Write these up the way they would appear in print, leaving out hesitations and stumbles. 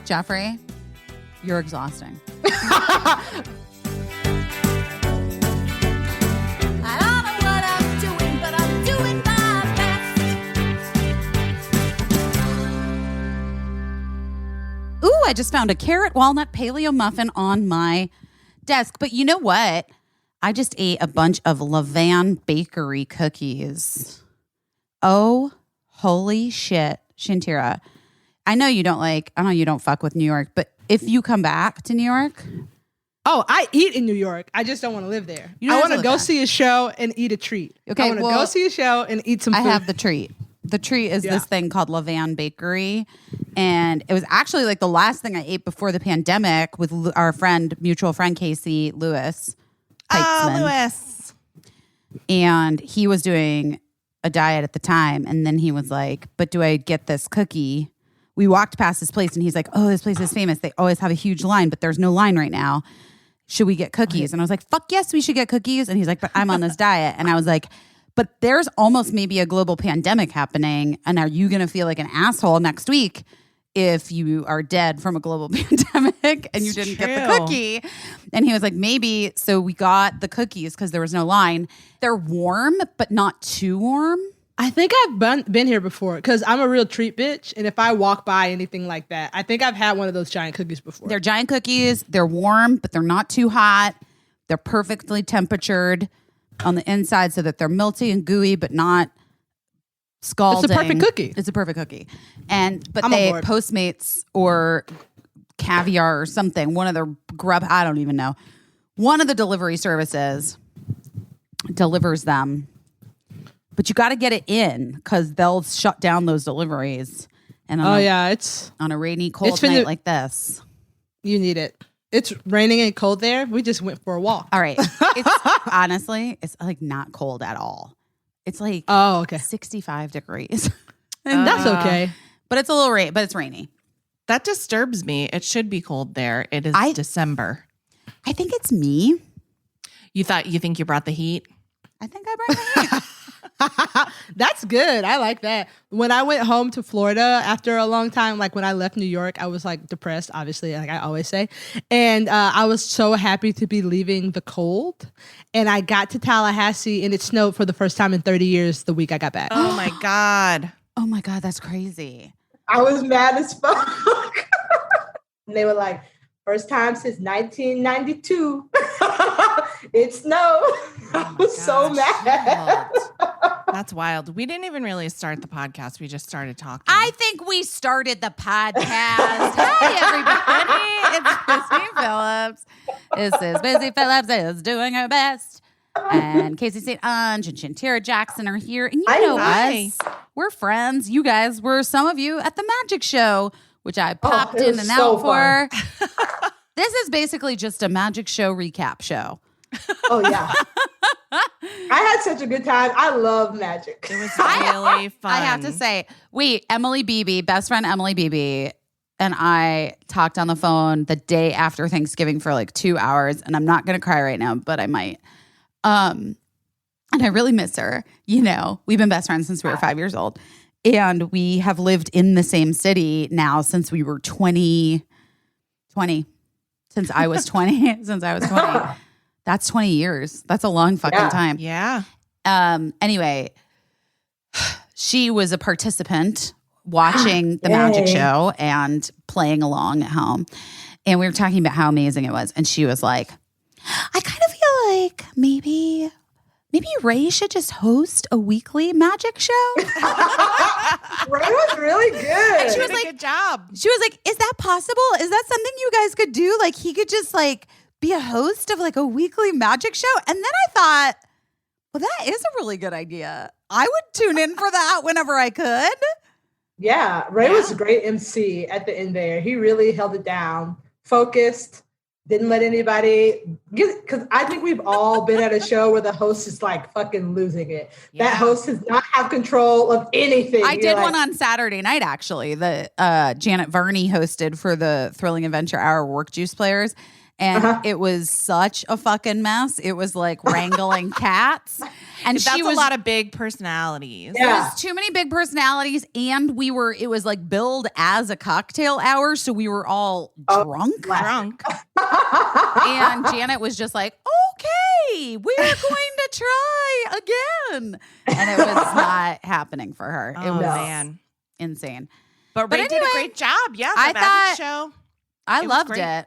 Jeffrey, you're exhausting. Ooh, I just found a carrot walnut paleo muffin on my desk. But you know what? I just ate a bunch of Levan Bakery cookies. Oh, holy shit, Shantira. I know you don't fuck with New York, but if you come back to New York. Oh, I eat in New York. I just don't want to live there. I want to go see a show and eat a treat. Okay, I want to go see a show and eat some food. I have the treat. The treat is this thing called Levan Bakery. And it was actually like the last thing I ate before the pandemic with our mutual friend, Caissie Lewis. Oh, Lewis. And he was doing a diet at the time. And then he was like, but do I get this cookie? We walked past this place and he's like, oh, this place is famous. They always have a huge line, but there's no line right now. Should we get cookies? And I was like, fuck yes, we should get cookies. And he's like, but I'm on this diet. And I was like, but there's almost maybe a global pandemic happening. And are you going to feel like an asshole next week if you are dead from a global pandemic and you didn't get the cookie? And he was like, maybe. So we got the cookies because there was no line. They're warm, but not too warm. I think I've been here before because I'm a real treat bitch. And if I walk by anything like that, I think I've had one of those giant cookies before. They're giant cookies. They're warm, but they're not too hot. They're perfectly temperatured on the inside so that they're melty and gooey, but not scalding. It's a perfect cookie. It's a perfect cookie. But they Postmates or Caviar or something. One of the I don't even know. One of the delivery services delivers them. But you got to get it in because they'll shut down those deliveries. And it's on a rainy, cold night like this. You need it. It's raining and cold there. We just went for a walk. All right. Honestly, it's like not cold at all. It's like 65 degrees. And that's okay. But it's a little rain, but it's rainy. That disturbs me. It should be cold there. It is December. I think it's me. You think you brought the heat? I think I brought the heat. That's good. I like that. When I went home to Florida after a long time, like when I left New York, I was like depressed, obviously, like I always say. And I was so happy to be leaving the cold. And I got to Tallahassee and it snowed for the first time in 30 years the week I got back. Oh my God. Oh my God, that's crazy. I was mad as fuck. And they were like, first time since 1992. It snowed. I was so mad. That's wild. We didn't even really start the podcast. We just started talking. I think we started the podcast. Hey, everybody. It's Busy Phillips. This is Busy Phillips is doing her best. And Caissie St. Ange and Shantira Jackson are here. And you know us. We're friends. You guys were some of you at the magic show, which I popped in and out for. This is basically just a magic show recap show. Oh, yeah. I had such a good time. I love magic. It was really fun. I have to say, Emily Beebe, best friend Emily Beebe, and I talked on the phone the day after Thanksgiving for like 2 hours, and I'm not going to cry right now, but I might. And I really miss her. You know, we've been best friends since we were 5 years old, and we have lived in the same city now since we were 20. Since I was 20. That's 20 years. That's a long fucking time. Yeah. Anyway, she was a participant watching the magic show and playing along at home. And we were talking about how amazing it was. And she was like, I kind of feel like maybe Ray should just host a weekly magic show. Ray was really good. And she was like, good job. She was like, is that possible? Is that something you guys could do? Like he could just like be a host of like a weekly magic show. And then I thought, well, that is a really good idea. I would tune in for that whenever I could. Yeah, Ray was a great MC at the end there. He really held it down, focused, didn't let anybody get, because I think we've all been at a show where the host is like fucking losing it. Yeah. That host does not have control of anything. I did one on Saturday night, actually. The Janet Varney hosted for the Thrilling Adventure Hour Work Juice players. And it was such a fucking mess. It was like wrangling cats. And That's a lot of big personalities. There was too many big personalities. And it was like billed as a cocktail hour. So we were all drunk. And Janet was just like, okay, we're going to try again. And it was not happening for her. It was man. insane. But Ray did a great job. Yeah, I the thought- magic show. I loved it.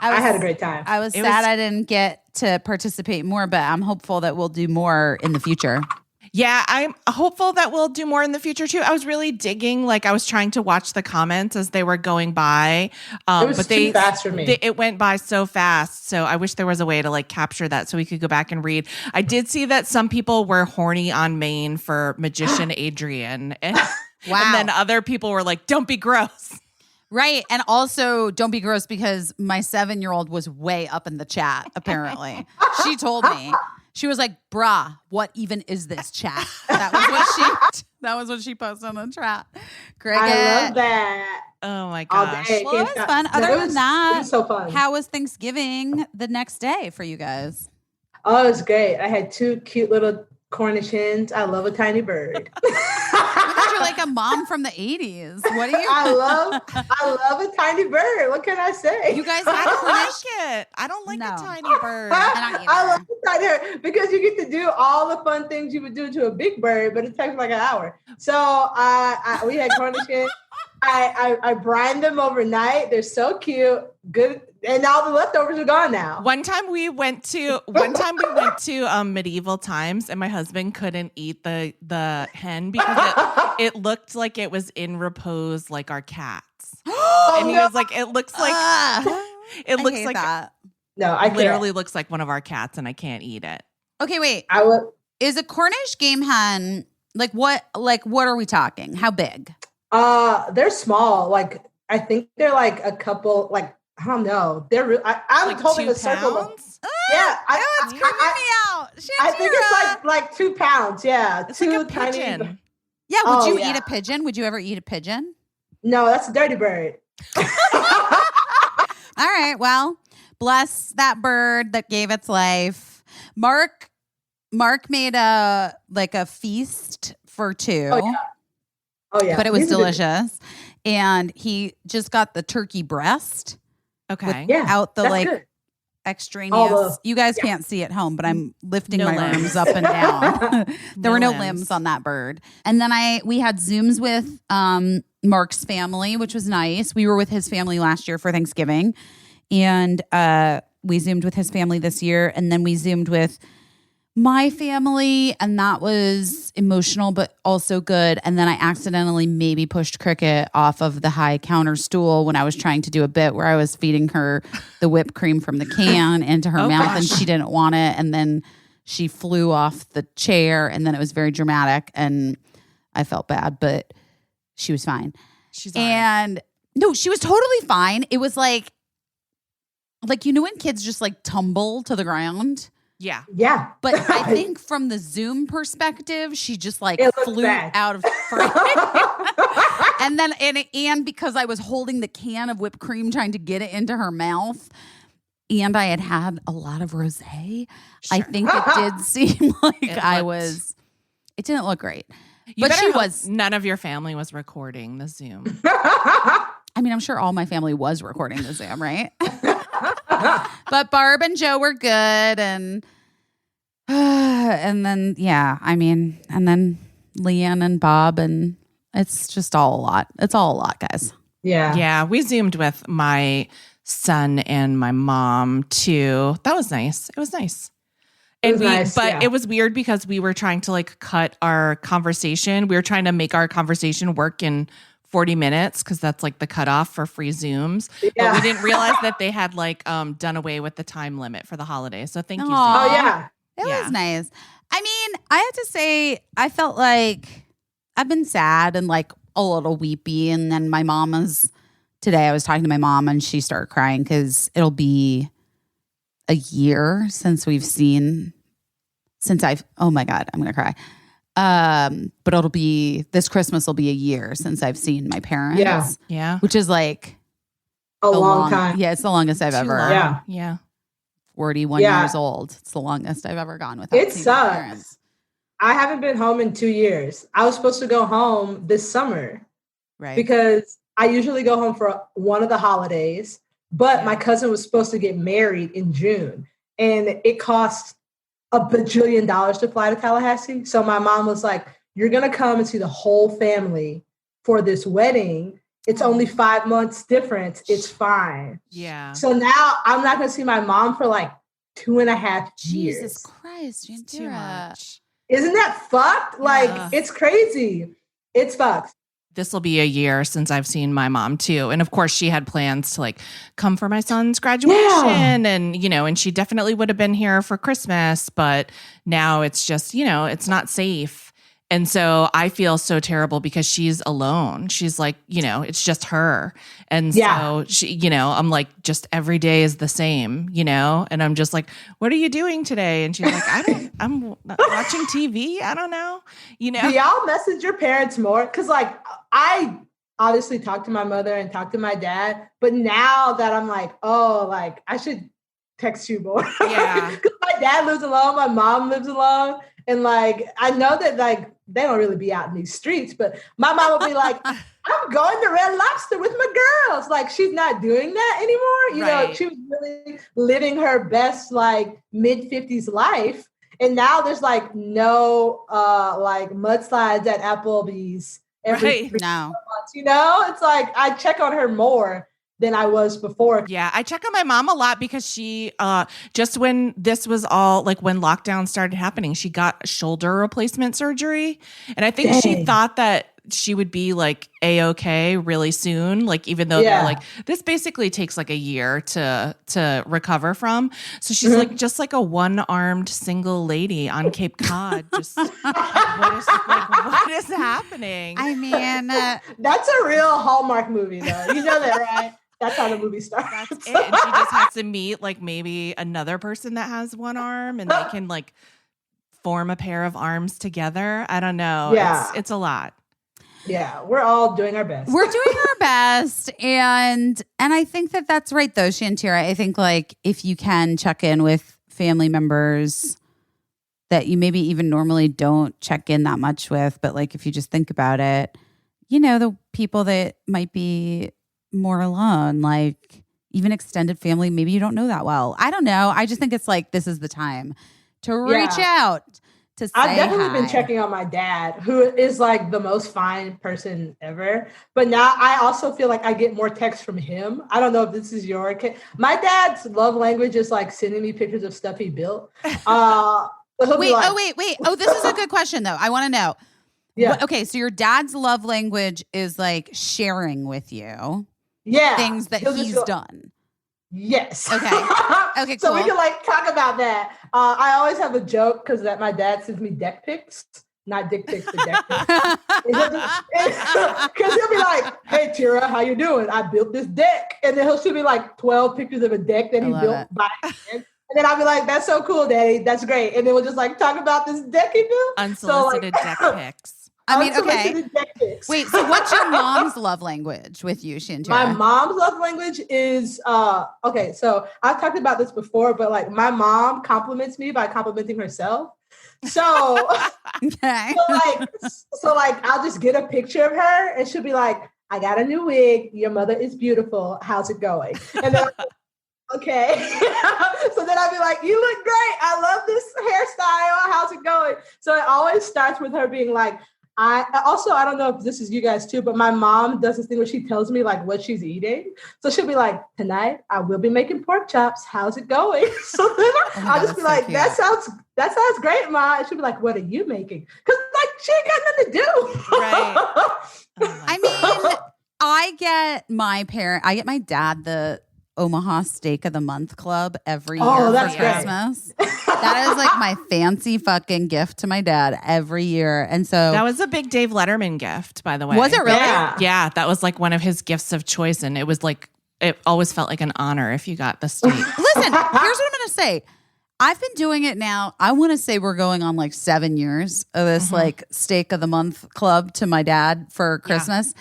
I had a great time. I was sad I didn't get to participate more, but I'm hopeful that we'll do more in the future. Yeah, I'm hopeful that we'll do more in the future too. I was really digging, like I was trying to watch the comments as they were going by. It was too fast for me. It went by so fast. So I wish there was a way to like capture that so we could go back and read. I did see that some people were horny on Maine for Magician Adrian. And then other people were like, don't be gross. Right. And also, don't be gross because my 7-year-old was way up in the chat, apparently. She told me. She was like, brah, what even is this chat? That was what she posted on the chat. Cricket. I love that. Oh my All gosh. day. Well, it was fun. Other than that, it was so fun. how was Thanksgiving the next day for you guys? Oh, it was great. I had 2 cute little Cornish hens. I love a tiny bird. You're like a mom from the 80s. What are you? I love a tiny bird. What can I say? You guys I had don't Cornish? like it. I don't like No. a tiny bird. I love a tiny bird because you get to do all the fun things you would do to a big bird, but it takes like an hour. So we had Cornish hens. I brined them overnight. They're so cute. Good. And all the leftovers are gone now. One time we went to medieval times, and my husband couldn't eat the hen because it looked like it was in repose like our cats. And he was like, it looks like that. No, I literally looks like one of our cats, and I can't eat it. Okay, wait. I would. Is a Cornish game hen what are we talking? How big? They're small. Like I think they're like a couple. Like I don't know. They're. I'm Like holding 2 a circle. pounds? Yeah, It's creeping me out. I think Shantira. it's like 2 pounds. Yeah, It's 2 like a tiny. pigeon. Yeah, would Oh, you yeah. eat a pigeon? Would you ever eat a pigeon? No, that's a dirty bird. All right, well, bless that bird that gave its life. Mark made a feast for 2. Oh yeah, But it was These are good. delicious. And he just got the turkey breast Okay. without the that's like good. extraneous. All the- you guys can't see at home, but I'm lifting No my limbs. arms up and down. There were no limbs. limbs on that bird. And then we had Zooms with Mark's family, which was nice. We were with his family last year for Thanksgiving. And we Zoomed with his family this year. And then we Zoomed with my family, and that was emotional but also good. And then I accidentally maybe pushed Cricket off of the high counter stool when I was trying to do a bit where I was feeding her the whipped cream from the can into her mouth, and she didn't want it. And then she flew off the chair, and then it was very dramatic, and I felt bad, but she was fine. She's all right. And no, she was totally fine. It was like you know when kids just like tumble to the ground? Yeah. Yeah, But I think from the Zoom perspective, she just like It looked flew bad. out of frame. And then and because I was holding the can of whipped cream trying to get it into her mouth, and I had a lot of rosé, I think it did seem like it didn't look great. You But better she hope was. none of your family was recording the Zoom. I mean, I'm sure all my family was recording the Zoom, right? But Barb and Joe were good, and then and then Leanne and Bob, and it's just all a lot. It's all a lot, guys. yeah. Yeah, we Zoomed with my son and my mom too. That was nice. It was nice. It was nice, but yeah. it was weird because we were trying to like cut our conversation. We were trying to make our conversation work in 40 minutes because that's like the cutoff for free Zooms. But Yeah. we didn't realize that they had like done away with the time limit for the holiday. So thank you, Zoom. Aw. Oh yeah. It Yeah. was nice. I mean, I have to say, I felt like I've been sad and like a little weepy. And then today I was talking to my mom, and she started crying because it'll be a year since oh my God, I'm going to cry. But this Christmas will be a year since I've seen my parents. Yeah. Yeah. Which is like a long time. Yeah, it's the longest I've Too ever. long. Yeah. Yeah. 41 Yeah. years old. It's the longest I've ever gone without It seeing my sucks. parents. I haven't been home in 2 years. I was supposed to go home this summer Right. because I usually go home for one of the holidays, but my cousin was supposed to get married in June, and it cost $1 bajillion to fly to Tallahassee. So my mom was like, "You're going to come and see the whole family for this wedding. It's only 5 months difference. It's fine." Yeah. So now I'm not going to see my mom for like 2.5 years. Jesus Christ, Too Shantira. much. Isn't that fucked? Like, Yeah. it's crazy. It's fucked. This will be a year since I've seen my mom too. And of course she had plans to like come for my son's graduation and, you know, and she definitely would have been here for Christmas, but now it's just, you know, it's not safe. And so I feel so terrible because she's alone. She's like, you know, it's just her. And so she, you know, I'm like, just every day is the same, you know? And I'm just like, what are you doing today? And she's like, I'm watching TV. I don't know, you know? Do y'all message your parents more? Because like, I obviously talk to my mother and talk to my dad, but now that I'm like, oh, like I should text you more. Yeah. Because my dad lives alone, my mom lives alone. And like, I know that like, they don't really be out in these streets, but my mom will be like, I'm going to Red Lobster with my girls. Like, she's not doing that anymore. You know, she was really living her best, like mid-50s life. And now there's like no like mudslides at Applebee's every 3 months. You know, it's like I check on her more than I was before. Yeah, I check on my mom a lot because she just when this was all like when lockdown started happening, she got shoulder replacement surgery. And I think she thought that she would be like A-okay really soon. Like, even though they're like, this basically takes like a year to recover from. So she's like just like a one-armed single lady on Cape Cod. Just what is happening? I mean, that's a real Hallmark movie though. You know that, right? That's how the movie starts. That's it. And she just has to meet like maybe another person that has one arm and they can like form a pair of arms together. I don't know. Yeah. It's a lot. Yeah, we're all doing our best. we're doing our best. And I think that that's right though, Shantira. I think like if you can check in with family members that you maybe even normally don't check in that much with, but like if you just think about it, you know, the people that might be more alone, like even extended family, maybe you don't know that well. I don't know. I just think it's like this is the time to reach out to say I've definitely hi. been checking on my dad, who is like the most fine person ever. But now I also feel like I get more texts from him. I don't know if this is your case. My dad's love language is like sending me pictures of stuff he built. Wait, Like, oh, this is a good question though. I want to know. Yeah. Okay, so your dad's love language is like sharing with you things that He'll just he's go, done. Yes. Okay. Okay, So we cool. can like talk about that. I always have a joke because that my dad sends me deck pics, not dick pics, but deck pics. Because he'll be like, "Hey Tira, how you doing? I built this deck," and then he'll shoot me like 12 pictures of a deck that he love built it. by hand. And then I'll be like, "That's so cool, Daddy. That's great." And then we'll just like talk about this deck he built. Unsolicited deck pics. I mean, okay. Unsolicited deck pics. Wait, so what's your mom's love language with you, Shantira? My mom's love language is okay. So I've talked about this before, but like my mom compliments me by complimenting herself. So, Okay. so like I'll just get a picture of her, and she'll be like, "I got a new wig. Your mother is beautiful. How's it going?" And then, okay. So then I'll be like, "You look great. I love this hairstyle. How's it going?" So it always starts with her being like, I don't know if this is you guys too, but my mom does this thing where she tells me like what she's eating. So she'll be like, "Tonight I will be making pork chops. How's it going?" So then I'll just be like, so that sounds great, Ma. And she'll be like, "What are you making?" Because like she ain't got nothing to do. Right. Oh I mean, I get my dad the Omaha Steak of the Month Club every year for that's great. Christmas. That is like my fancy fucking gift to my dad every year. And so that was a big Dave Letterman gift, by the way. was it really? Yeah, that was like one of his gifts of choice. And it was like, it always felt like an honor if you got the steak. Listen, here's what I'm going to say. I've been doing it now. I want to say we're going on like 7 years of this like Steak of the Month Club to my dad for Christmas.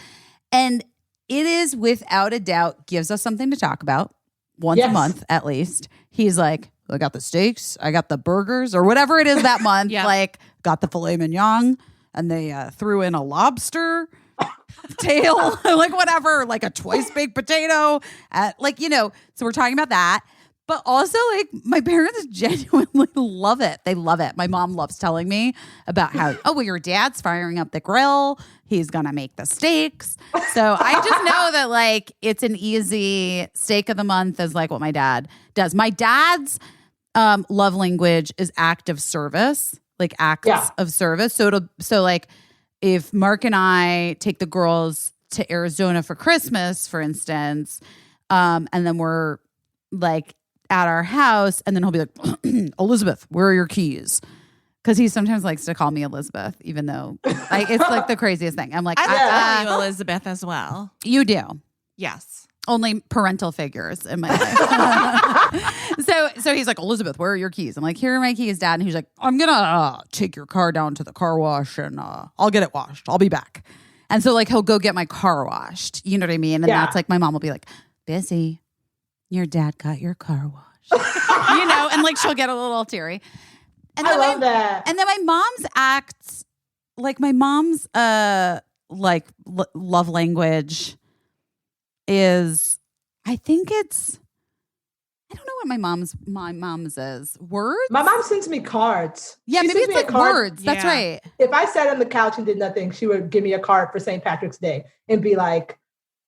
And it is without a doubt gives us something to talk about once a month at least. He's like, I got the steaks, I got the burgers, or whatever it is that month. Like, got the filet mignon, and they threw in a lobster tail, like whatever, like a twice baked potato, like, you know. So we're talking about that. But also, like, my parents genuinely love it. They love it. My mom loves telling me about how, your dad's firing up the grill. He's going to make the steaks. So I just know that, like, it's an easy steak of the month is like what my dad does. My dad's love language is act of service, like acts of service. So like, if Mark and I take the girls to Arizona for Christmas, for instance, and then we're like, at our house, and then he'll be like, Elizabeth, where are your keys? Because he sometimes likes to call me Elizabeth, even though like it's like the craziest thing. I'm like, I call you Elizabeth as well. You do? Yes. Only parental figures in my life. So he's like, Elizabeth, where are your keys? I'm like, here are my keys, Dad. And he's like, I'm gonna take your car down to the car wash, and I'll get it washed. I'll be back. And so like he'll go get my car washed. You know what I mean? And that's like, my mom will be like, Busy. Your dad got your car washed, you know, and like she'll get a little teary. And I love that. And then my mom's acts, like my mom's love language is, I think it's, I don't know what my mom's is. Words? My mom sends me cards. Yeah, she maybe it's like words. That's right. If I sat on the couch and did nothing, she would give me a card for St. Patrick's Day and be like,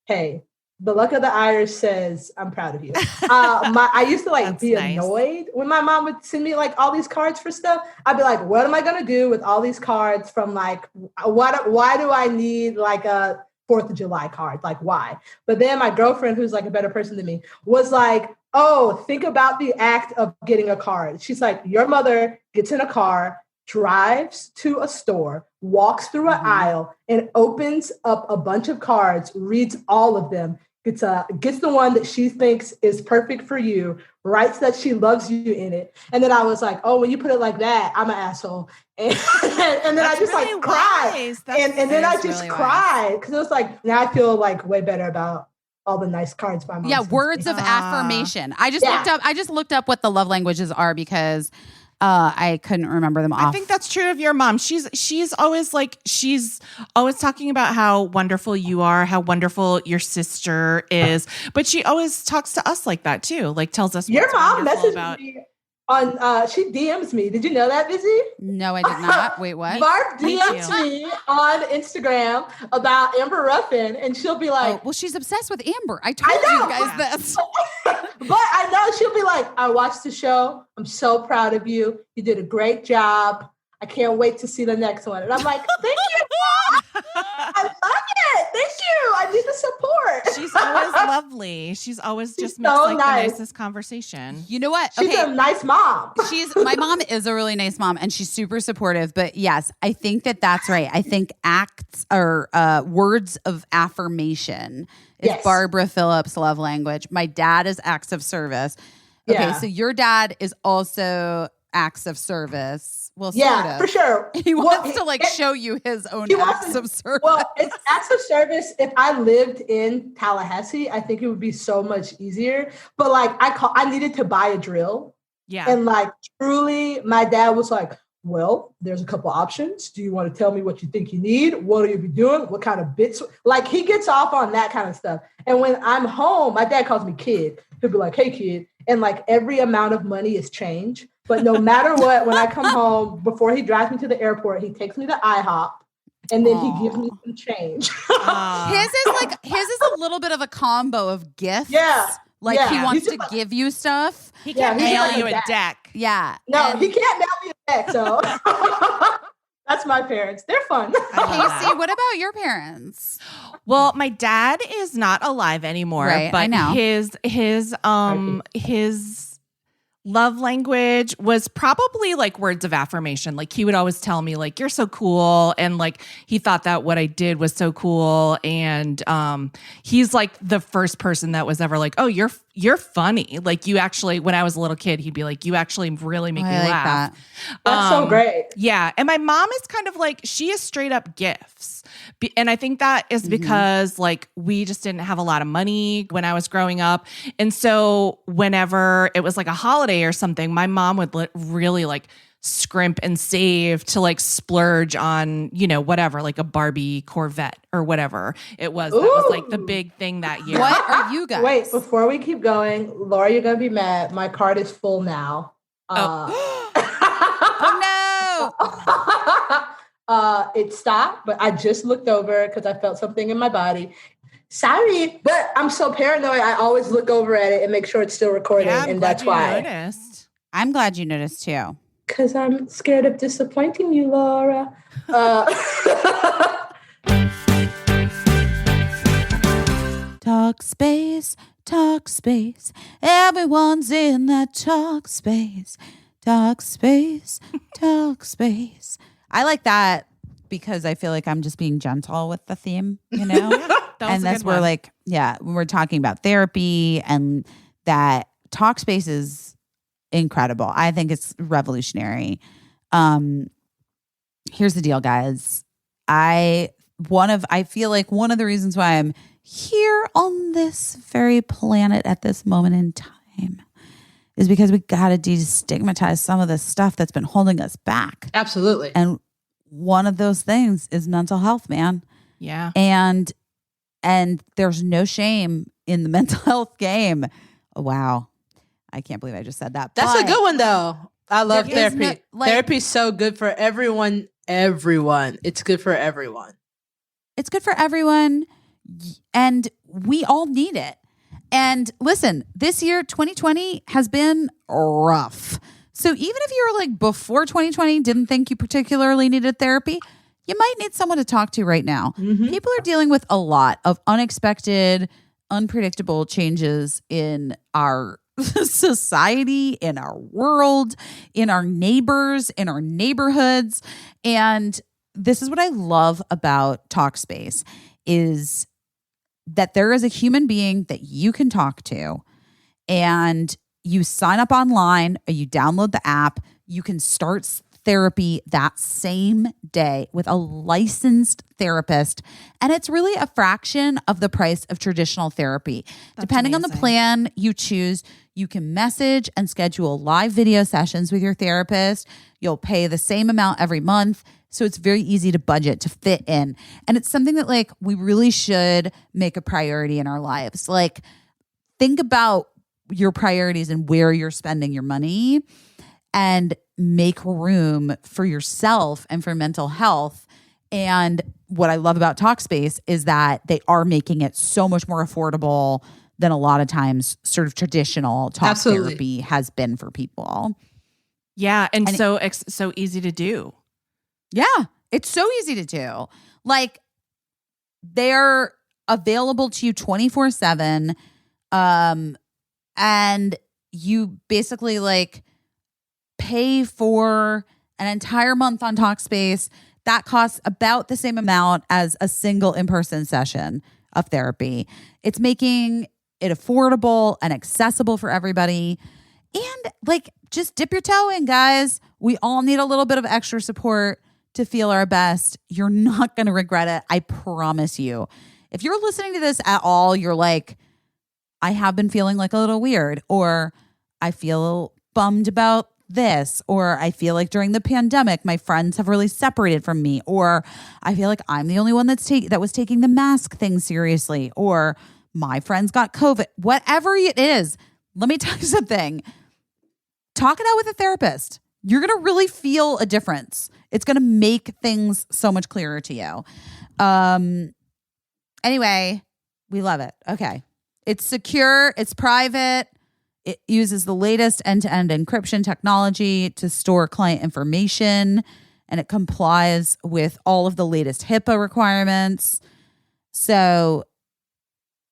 hey, the luck of the Irish says, I'm proud of you. I used to like be annoyed when my mom would send me like all these cards for stuff. I'd be like, what am I going to do with all these cards from like, why do I need like a 4th of July card? Like, why? But then my girlfriend, who's like a better person than me, was like, oh, think about the act of getting a card. She's like, your mother gets in a car, drives to a store, walks through an aisle, and opens up a bunch of cards, reads all of them, gets the one that she thinks is perfect for you, writes that she loves you in it. And then I was like, oh, when you put it like that, I'm an asshole. And then I just really like cried. And then I just really cried because it was like, now I feel like way better about all the nice cards my mom. Yeah, words of affirmation. I just looked up what the love languages are because I couldn't remember them off. I think that's true of your mom. She's always talking about how wonderful you are, how wonderful your sister is. But she always talks to us like that too. Like tells us your mom messaged me on she DMs me. Did you know that, Busy? No, I did not. Wait, what? Barb DMs me on Instagram about Amber Ruffin, and she'll be like, well, she's obsessed with Amber. I told you guys this. But I know she'll be like, I watched the show. I'm so proud of you. You did a great job. I can't wait to see the next one. And I'm like, thank you. I love it. Thank you. I need the support. She's always lovely. She's always just makes so like nice. The nicest conversation. You know what? She's a nice mom. My mom is a really nice mom, and she's super supportive. But yes, I think that's right. I think acts or words of affirmation is Barbara Phillips' love language. My dad is acts of service. Okay, so your dad is also acts of service. Well, sort of. For sure. He wants to show you his own acts of service. Well, it's acts of service. If I lived in Tallahassee, I think it would be so much easier. But I needed to buy a drill. Yeah. And truly, my dad was like, well, there's a couple options. Do you want to tell me what you think you need? What are you be doing? What kind of bits? He gets off on that kind of stuff. And when I'm home, my dad calls me kid. He'll be like, hey, kid. And every amount of money is change. But no matter what, when I come home, before he drives me to the airport, he takes me to IHOP, and then he gives me some change. His is a little bit of a combo of gifts. Yeah. He wants to give you stuff. He can't mail you a deck. Yeah. No, he can't mail me a deck. So that's my parents. They're fun. Caissie, what about your parents? Well, my dad is not alive anymore, right, but I know. his love language was probably like words of affirmation. Like he would always tell me like, you're so cool. And like, he thought that what I did was so cool. And he's like the first person that was ever like, oh, you're funny. Like you actually, when I was a little kid, he'd be like, you actually really make me laugh. That's so great. Yeah. And my mom is kind of like, she is straight up gifts. And I think that is because like we just didn't have a lot of money when I was growing up. And so whenever it was like a holiday or something, my mom would really like scrimp and save to like splurge on, you know, whatever, like a Barbie Corvette or whatever it was. That was like the big thing that year. What are you guys? Wait, before we keep going, Laura, you're going to be mad. My card is full now. Oh no. It stopped, but I just looked over because I felt something in my body. Sorry, but I'm so paranoid. I always look over at it and make sure it's still recording, and that's why. Noticed. I'm glad you noticed too. Because I'm scared of disappointing you, Laura. Talkspace, Talkspace. Everyone's in that Talkspace. Talkspace, Talkspace. I like that because I feel like I'm just being gentle with the theme, you know? And that's where like, when we're talking about therapy and that Talkspace is incredible. I think it's revolutionary. Here's the deal, guys. I feel like one of the reasons why I'm here on this very planet at this moment in time is because we got to destigmatize some of the stuff that's been holding us back. Absolutely. And one of those things is mental health, man. Yeah. And there's no shame in the mental health game. Wow. I can't believe I just said that. That's a good one, though. I love therapy. Therapy's so good for everyone. Everyone. It's good for everyone. It's good for everyone. And we all need it. And listen, this year, 2020 has been rough. So even if you were like before 2020, didn't think you particularly needed therapy, you might need someone to talk to right now. Mm-hmm. People are dealing with a lot of unexpected, unpredictable changes in our society, in our world, in our neighbors, in our neighborhoods. And this is what I love about Talkspace is that there is a human being that you can talk to, and you sign up online or you download the app. You can start therapy that same day with a licensed therapist. And it's really a fraction of the price of traditional therapy. Depending on the plan you choose, you can message and schedule live video sessions with your therapist. You'll pay the same amount every month. So it's very easy to budget, to fit in. And it's something that like we really should make a priority in our lives. Like think about your priorities and where you're spending your money and make room for yourself and for mental health. And what I love about Talkspace is that they are making it so much more affordable than a lot of times sort of traditional talk therapy has been for people. Yeah. And so easy to do. Yeah, it's so easy to do. Like they're available to you 24/7. And you basically like pay for an entire month on Talkspace. That costs about the same amount as a single in-person session of therapy. It's making it affordable and accessible for everybody. And like, just dip your toe in, guys. We all need a little bit of extra support to feel our best. You're not going to regret it. I promise you. If you're listening to this at all, you're like, I have been feeling like a little weird, or I feel bummed about this, or I feel like during the pandemic, my friends have really separated from me, or I feel like I'm the only one that was taking the mask thing seriously, or my friends got COVID, whatever it is. Let me tell you something. Talk it out with a therapist. You're going to really feel a difference. It's going to make things so much clearer to you. Anyway, we love it. Okay. It's secure. It's private. It uses the latest end-to-end encryption technology to store client information, and it complies with all of the latest HIPAA requirements. So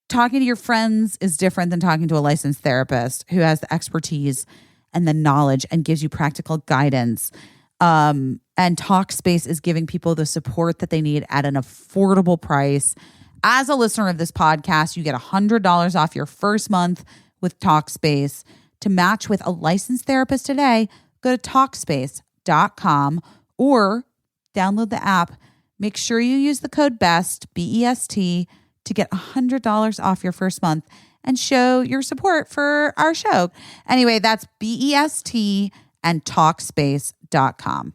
talking to your friends is different than talking to a licensed therapist who has the expertise and the knowledge and gives you practical guidance. And Talkspace is giving people the support that they need at an affordable price. As a listener of this podcast, you get $100 off your first month with Talkspace. To match with a licensed therapist today, go to Talkspace.com or download the app. Make sure you use the code BEST, B-E-S-T, to get $100 off your first month and show your support for our show. Anyway, that's B-E-S-T and Talkspace.com.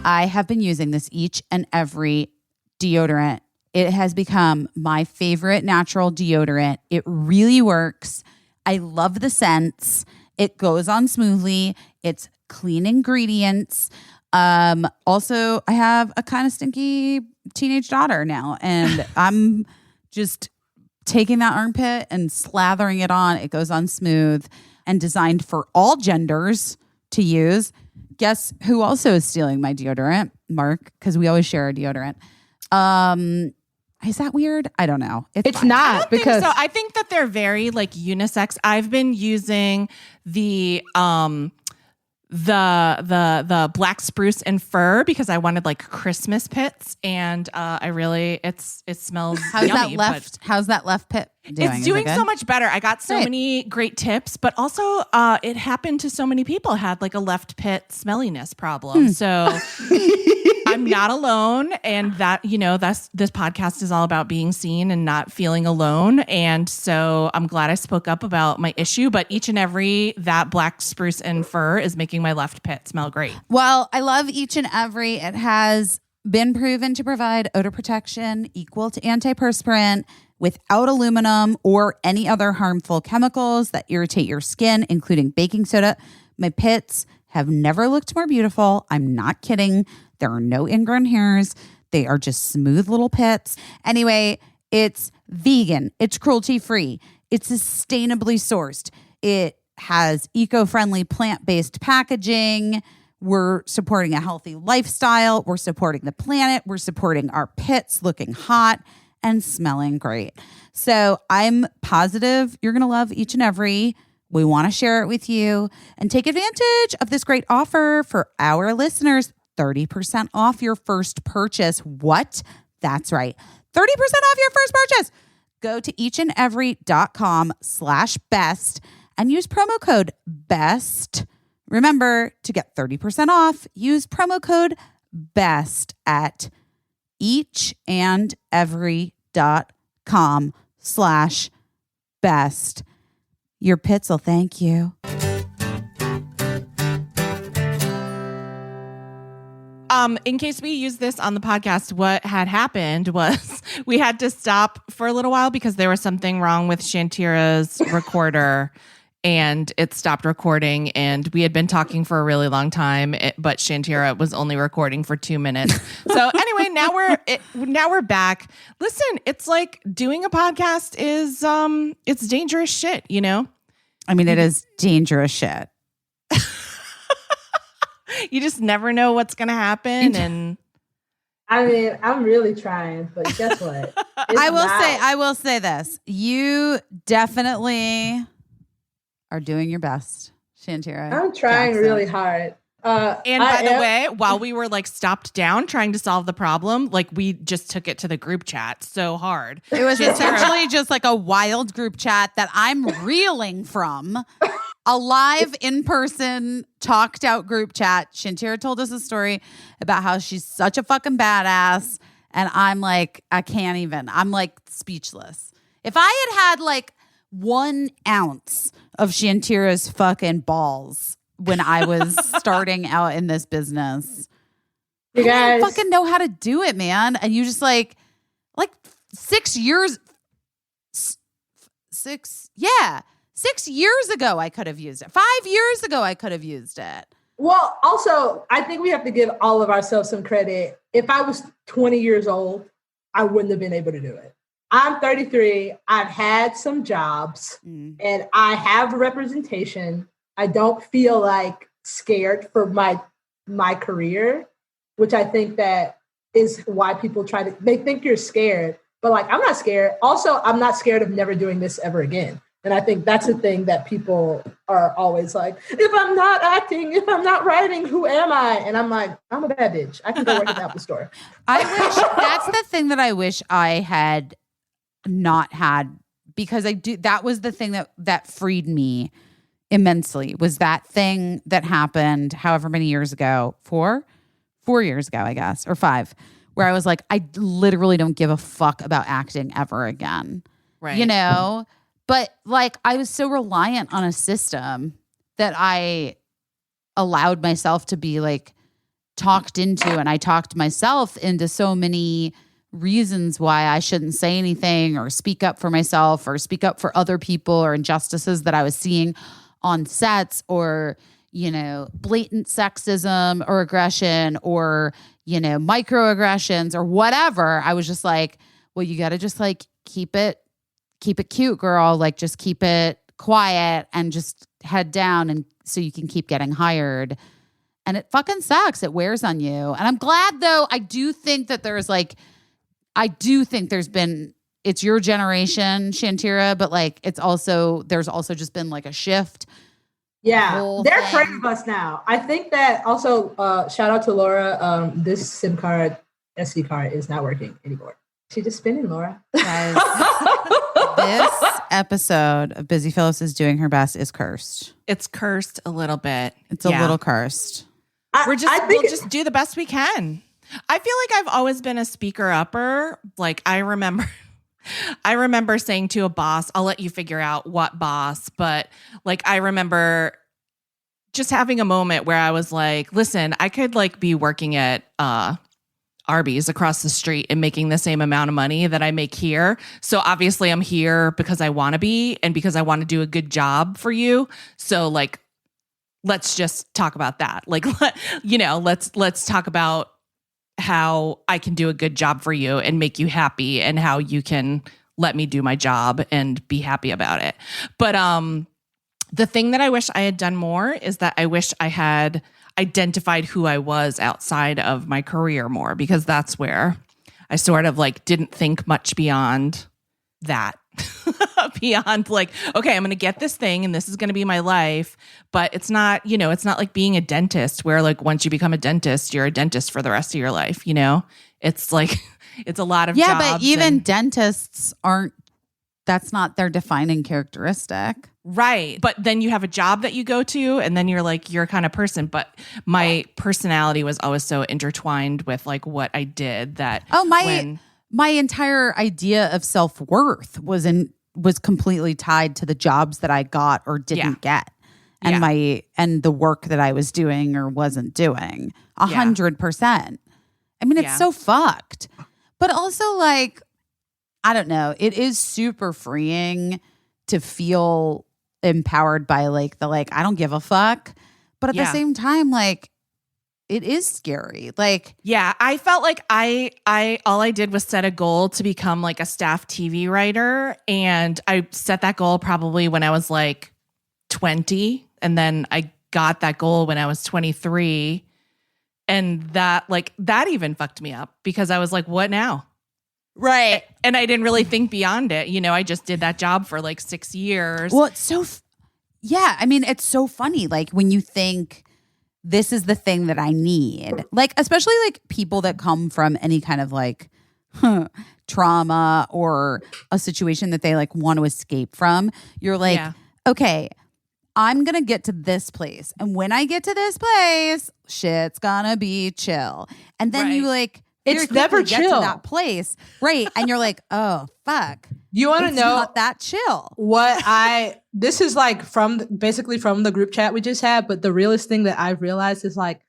I have been using this each and every deodorant. It has become my favorite natural deodorant. It really works. I love the scents. It goes on smoothly. It's clean ingredients. Also, I have a kind of stinky teenage daughter now, and I'm just taking that armpit and slathering it on. It goes on smooth and designed for all genders to use. Guess who also is stealing my deodorant? Mark, because we always share a deodorant. Is that weird? I don't know. It's fine. not I don't because think so. I think that they're very like unisex. I've been using the black spruce and fir because I wanted like Christmas pits, and I really it smells How's yummy, How's that left pit doing? it's Is doing it good? so much better. I got so Great. many great tips, but also it happened to so many people had like a left pit smelliness problem. So I'm not alone, and that this podcast is all about being seen and not feeling alone. And so I'm glad I spoke up about my issue. But each and every that black spruce and fir is making my left pit smell great. Well, I love each and every. It has been proven to provide odor protection equal to antiperspirant without aluminum or any other harmful chemicals that irritate your skin, including baking soda. My pits have never looked more beautiful. I'm not kidding. There are no ingrown hairs. They are just smooth little pits. Anyway, it's vegan. It's cruelty-free. It's sustainably sourced. It has eco-friendly plant-based packaging. We're supporting a healthy lifestyle. We're supporting the planet. We're supporting our pits looking hot and smelling great. So I'm positive you're going to love each and every. We want to share it with you and take advantage of this great offer for our listeners. 30% off your first purchase. What? That's right. 30% off your first purchase. Go to eachandevery.com/best and use promo code BEST. Remember to get 30% off. Use promo code BEST at eachandevery.com/best. Your pits will thank you. In case we use this on the podcast, what had happened was we had to stop for a little while because there was something wrong with Shantira's recorder and it stopped recording. And we had been talking for a really long time, but Shantira was only recording for 2 minutes. So anyway, now we're back. Listen, it's like doing a podcast is it's dangerous shit, you know? I mean, it is dangerous shit. You just never know what's going to happen. And I mean, I'm really trying, but guess what? I will say this. You definitely are doing your best, Shantira. I'm trying Jackson. really hard. And by the way, while we were like stopped down trying to solve the problem, like we just took it to the group chat so hard. It was essentially just like a wild group chat that I'm reeling from. A live in-person talked out group chat. Shantira told us a story about how she's such a fucking badass. And I'm like, I can't even. I'm like speechless. If I had like 1 ounce of Shantira's fucking balls when I was starting out in this business, You I guys, didn't fucking know how to do it, man. And you just like 6 years, 6 years ago, I could have used it. 5 years ago, I could have used it. well, also, I think we have to give all of ourselves some credit. If I was 20 years old, I wouldn't have been able to do it. I'm 33. I've had some jobs and I have representation. I don't feel like scared for my career, which I think that is why people they think you're scared, but like, I'm not scared. Also, I'm not scared of never doing this ever again. And I think that's the thing that people are always like, if I'm not acting, if I'm not writing, who am I? And I'm like, I'm a bad bitch. I can go work at the Apple store. I wish that's the thing that I wish I had not had, because that was the thing that freed me immensely, was that thing that happened however many years ago, 4 years ago, I guess, or 5, where I was like, I literally don't give a fuck about acting ever again. Right. You know? But like, I was so reliant on a system that I allowed myself to be like talked into, and I talked myself into so many reasons why I shouldn't say anything or speak up for myself or speak up for other people or injustices that I was seeing on sets, or, you know, blatant sexism or aggression, or, you know, microaggressions or whatever. I was just like, well, you got to just like keep it cute, girl. Like, just keep it quiet and just head down, and so you can keep getting hired. And it fucking sucks. It wears on you. And I'm glad, though, I do think there's been, it's your generation, Shantira, but like, there's also just been like a shift. Yeah, they're afraid of us now. I think that also, shout out to Laura. This SIM card, SD card, is not working anymore. She just spinning, Laura. Guys, this episode of Busy Phyllis is Doing Her Best is cursed. It's cursed a little bit. It's a little cursed. We'll just do the best we can. I feel like I've always been a speaker upper. Like, I remember saying to a boss, I'll let you figure out what boss, but like, I remember just having a moment where I was like, listen, I could like be working at Arby's across the street and making the same amount of money that I make here. So obviously I'm here because I want to be, and because I want to do a good job for you. So like, let's just talk about that. Like, let's talk about how I can do a good job for you and make you happy, and how you can let me do my job and be happy about it. But the thing that I wish I had done more is that I wish I had identified who I was outside of my career more, because that's where I sort of like didn't think much beyond that. Beyond like, okay, I'm going to get this thing and this is going to be my life. But it's not, it's not like being a dentist where like once you become a dentist, you're a dentist for the rest of your life. It's like, it's a lot of jobs. But even dentists that's not their defining characteristic. Right. But then you have a job that you go to, and then you're like, you're a kind of person. But my personality was always so intertwined with like what I did that. Oh, my entire idea of self-worth was completely tied to the jobs that I got or didn't get, and and the work that I was doing or wasn't doing. 100%. I mean, it's so fucked. But also, like, I don't know. It is super freeing to feel empowered by like I don't give a fuck. But at the same time, like, it is scary. Like, yeah, I felt like I all I did was set a goal to become like a staff TV writer. And I set that goal probably when I was like 20. And then I got that goal when I was 23. And that even fucked me up, because I was like, what now? right. And I didn't really think beyond it. I just did that job for like 6 years. Well, it's so, I mean, it's so funny. Like, when you think this is the thing that I need, like, especially like people that come from any kind of like trauma or a situation that they like want to escape from, you're like, okay, I'm going to get to this place. And when I get to this place, shit's gonna be chill. And then you like, it's never get chill. to that place. Right. And you're like, oh, fuck. You want to know not that chill. This is like basically from the group chat we just had, but the realest thing that I've realized is like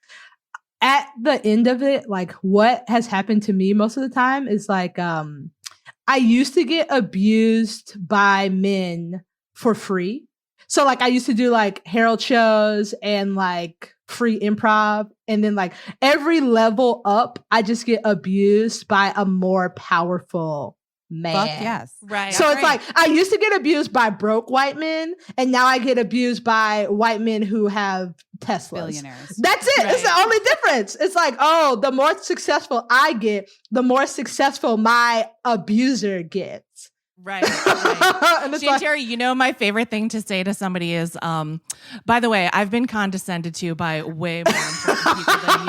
at the end of it, like what has happened to me most of the time is like, I used to get abused by men for free. So like I used to do like Herald shows and like free improv, and then like every level up, I just get abused by a more powerful man. Fuck yes. Right. So it's like I used to get abused by broke white men, and now I get abused by white men who have Teslas. Billionaires. That's it. Right. It's the only difference. It's like, oh, the more successful I get, the more successful my abuser gets. Right. Shantira, you know, my favorite thing to say to somebody is, by the way, I've been condescended to by way more important people than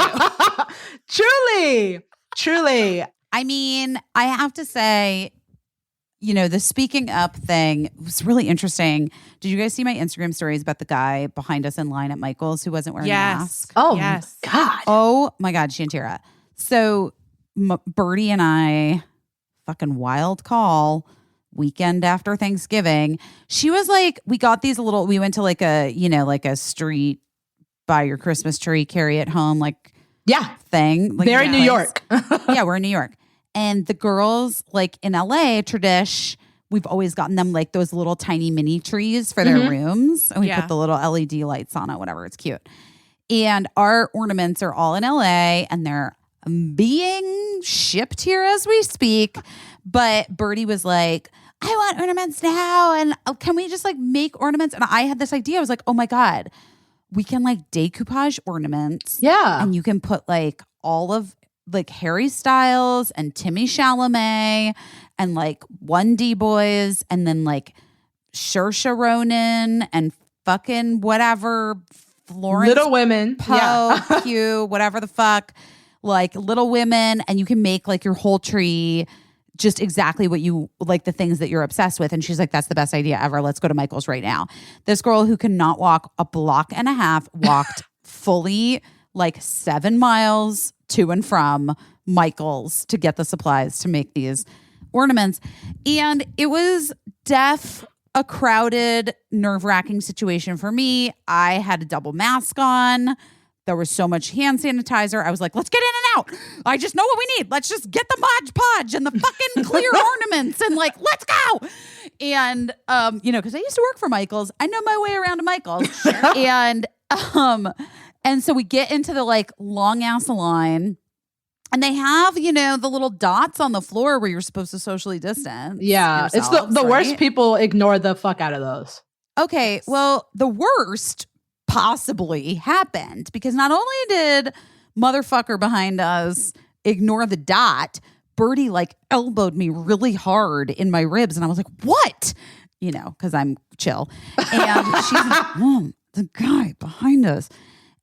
you. Truly. I mean, I have to say, you know, the speaking up thing was really interesting. Did you guys see my Instagram stories about the guy behind us in line at Michael's who wasn't wearing a mask? Oh, yes. God. Oh, my God, Shantira. So Birdie and I, fucking wild call, weekend after Thanksgiving. She was like, we got these little, we went to like a, you know, like a street, buy your Christmas tree, carry it home, like thing. Like Very New York. Yeah, we're in New York. And the girls, like in LA, Tradish, we've always gotten them like those little tiny mini trees for their rooms. And we put the little LED lights on it, whatever. It's cute. And our ornaments are all in LA and they're being shipped here as we speak. But Birdie was like, I want ornaments now. And can we just like make ornaments? And I had this idea. I was like, oh my God, we can like decoupage ornaments. Yeah. And you can put like all of like Harry Styles and Timmy Chalamet and like 1D Boys and then like Saoirse Ronan and fucking whatever Florence Little Women. Poe, Q, whatever the fuck, like Little Women, and you can make like your whole tree just exactly what you like, the things that you're obsessed with. And she's like, that's the best idea ever. Let's go to Michael's right now. This girl who cannot walk a block and a half walked fully like 7 miles to and from Michael's to get the supplies to make these ornaments. And it was a crowded, nerve-wracking situation for me. I had a double mask on. There was so much hand sanitizer. I was like, let's get in and out. I just know what we need. Let's just get the Mod Podge and the fucking clear ornaments and like, let's go. And, you know, because I used to work for Michael's. I know my way around to Michael's. And so we get into the like long ass line and they have, you know, the little dots on the floor where you're supposed to socially distance. Yeah. It's the worst. People ignore the fuck out of those. Okay. Well, the worst possibly happened because not only did motherfucker behind us ignore the dot, Birdie like elbowed me really hard in my ribs. And I was like, what? You know, because I'm chill. And she's like, Mom, the guy behind us.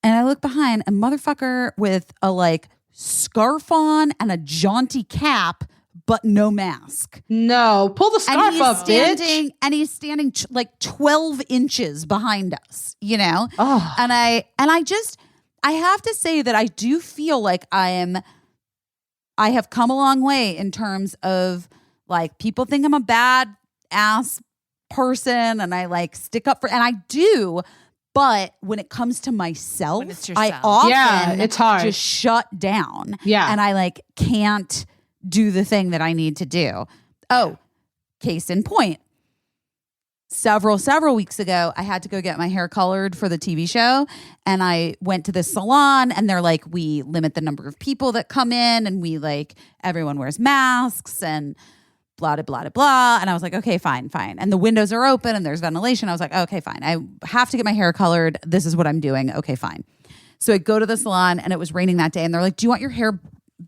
And I look behind, a motherfucker with a like scarf on and a jaunty cap, but no mask. No, pull the scarf up, bitch. And he's standing like 12 inches behind us, you know? Oh. And I have to say that I do feel like I have come a long way in terms of like people think I'm a bad ass person and I like stick up for, and I do. But when it comes to myself, I often it's hard. just shut down. Yeah. And I like can't do the thing that I need to do. Oh, case in point. Several weeks ago, I had to go get my hair colored for the TV show. And I went to the salon and they're like, we limit the number of people that come in and we like, everyone wears masks and blah, blah, blah, blah. And I was like, okay, fine. And the windows are open and there's ventilation. I was like, okay, fine. I have to get my hair colored. This is what I'm doing. Okay, fine. So I go to the salon and it was raining that day. And they're like, do you want your hair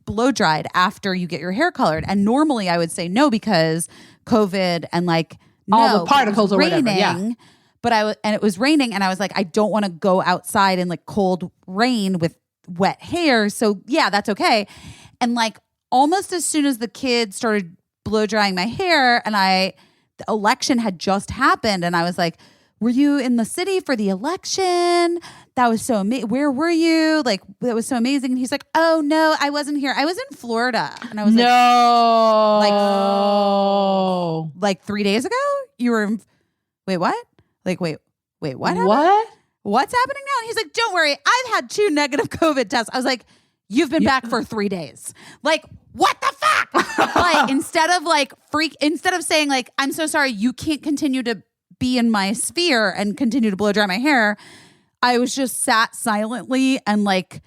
blow dried after you get your hair colored? And normally I would say no because COVID and like, all the particles or whatever. Yeah. But it was raining and I was like, I don't want to go outside in like cold rain with wet hair. So yeah, that's okay. And like almost as soon as the kids started blow drying my hair and the election had just happened and I was like, were you in the city for the election? That was so amazing. Where were you? Like, that was so amazing. And he's like, oh no, I wasn't here. I was in Florida. And I was like 3 days ago? You were in, wait, what? Like, wait, what happened? What? What's happening now? And he's like, don't worry. I've had 2 negative COVID tests. I was like, you've been back for 3 days. Like, what the fuck? Like, instead of saying like, I'm so sorry, you can't continue to be in my sphere and continue to blow dry my hair, I was just sat silently and like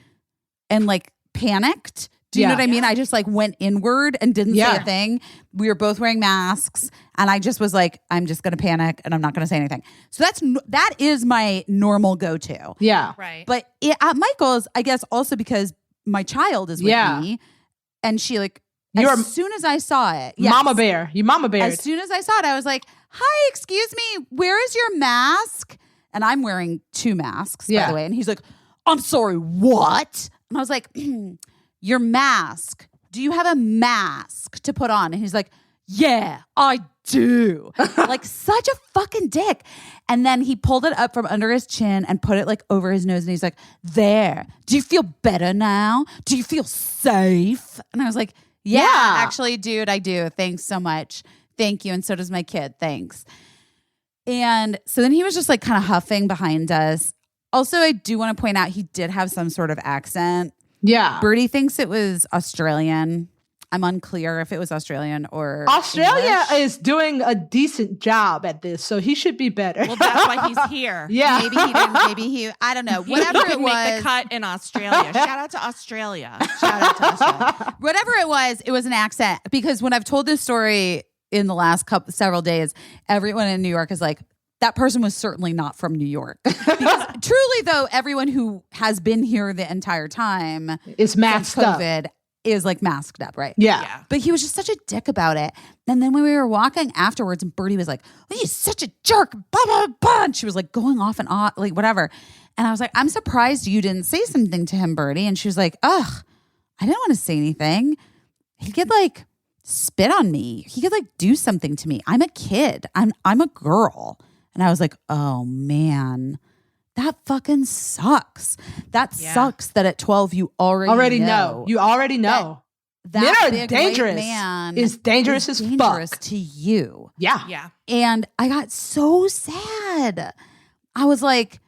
panicked. Do you know what I mean? I just like went inward and didn't say a thing. We were both wearing masks and I just was like, I'm just going to panic and I'm not going to say anything. So that is my normal go-to. Yeah. Right. But at Michael's, I guess also because my child is with me and she like, As soon as I saw it, yes. Mama bear. You mama bear. As soon as I saw it, I was like, hi, excuse me, where is your mask? And I'm wearing 2 masks, by the way. And he's like, I'm sorry, what? And I was like, your mask. Do you have a mask to put on? And he's like, yeah, I do. Like such a fucking dick. And then he pulled it up from under his chin and put it like over his nose. And he's like, there. Do you feel better now? Do you feel safe? And I was like, yeah, actually, dude, I do. Thanks so much. Thank you. And so does my kid. Thanks. And so then he was just like kind of huffing behind us. Also, I do want to point out he did have some sort of accent. Yeah. Birdie thinks it was Australian. I'm unclear if it was Australian or Australia English. is doing a decent job at this, so he should be better. Well, that's why he's here. Yeah. Maybe he didn't. Maybe he, I don't know. Whatever He it could make was. the cut in Australia. Shout out to Australia. Shout out to Australia. Whatever it was an accent. Because when I've told this story in the last several days, everyone in New York is like, that person was certainly not from New York. Because truly, though, everyone who has been here the entire time It's masked up. COVID is like masked up, right? Yeah. But he was just such a dick about it. And then when we were walking afterwards, and Birdie was like, oh, he's such a jerk, blah, blah, blah. And she was like going off and on, like whatever. And I was like, I'm surprised you didn't say something to him, Birdie. And she was like, ugh, I didn't want to say anything. He could like spit on me. He could like do something to me. I'm a kid. I'm a girl. And I was like, oh man, that fucking sucks. That sucks that at 12 you already know. You already know. That Men are big dangerous. white man Is dangerous as dangerous fuck. to you. Yeah. Yeah. And I got so sad. I was like,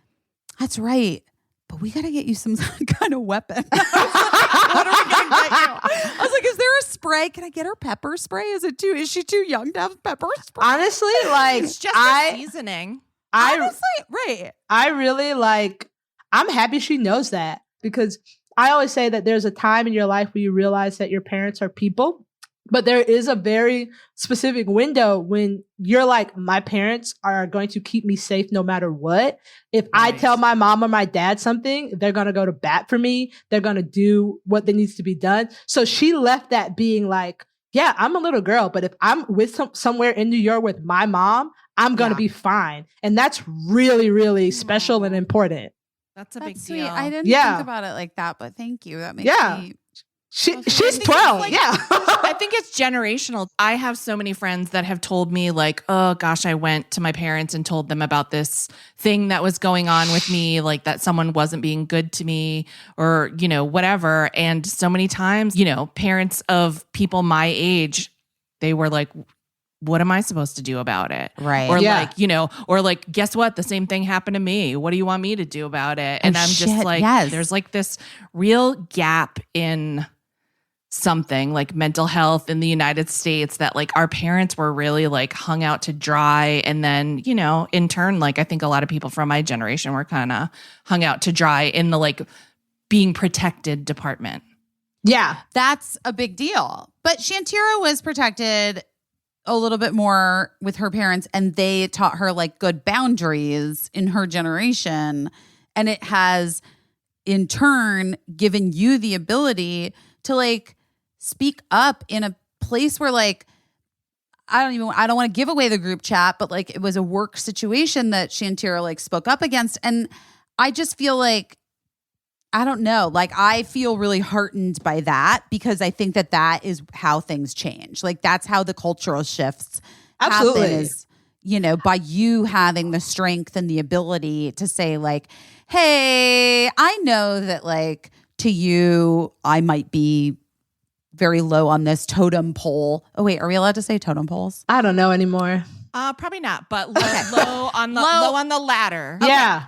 that's right. But we got to get you some kind of weapon. What are we going to get you? I was like, is there a spray? Can I get her pepper spray? Is she too young to have pepper spray? Honestly, like It's just a seasoning. Honestly, right. I really like, I'm happy she knows that, because I always say that there's a time in your life where you realize that your parents are people, but there is a very specific window when you're like, my parents are going to keep me safe no matter what. If I tell my mom or my dad something, they're going to go to bat for me. They're going to do what needs to be done. So she left that being like, yeah, I'm a little girl, but if I'm with somewhere in New York with my mom, I'm going to be fine. And that's really, really special and important. That's a That's big sweet. deal. I didn't Yeah. think about it like that, but thank you. That makes me. She's 12. like- yeah. I think it's generational. I have so many friends that have told me like, oh gosh, I went to my parents and told them about this thing that was going on with me, like that someone wasn't being good to me or, you know, whatever. And so many times, you know, parents of people my age, they were like, what am I supposed to do about it? Right. Or Yeah. like, you know, or like, guess what? The same thing happened to me. What do you want me to do about it? And Oh, I'm just shit, like, yes. there's like this real gap in something like mental health in the United States that like our parents were really like hung out to dry. And then, you know, in turn, like I think a lot of people from my generation were kind of hung out to dry in the like being protected department. Yeah. That's a big deal. But Shantira was protected a little bit more with her parents, and they taught her like good boundaries in her generation. And it has in turn given you the ability to like speak up in a place where like, I don't want to give away the group chat, but like it was a work situation that Shantira like spoke up against. And I just feel like, I don't know, like I feel really heartened by that, because I think that is how things change. Like that's how the cultural shifts Absolutely. happen, is, you know, by you having the strength and the ability to say like, hey, I know that like to you, I might be very low on this totem pole. Oh wait, are we allowed to say totem poles? I don't know anymore. Probably not, but low on the ladder. Yeah.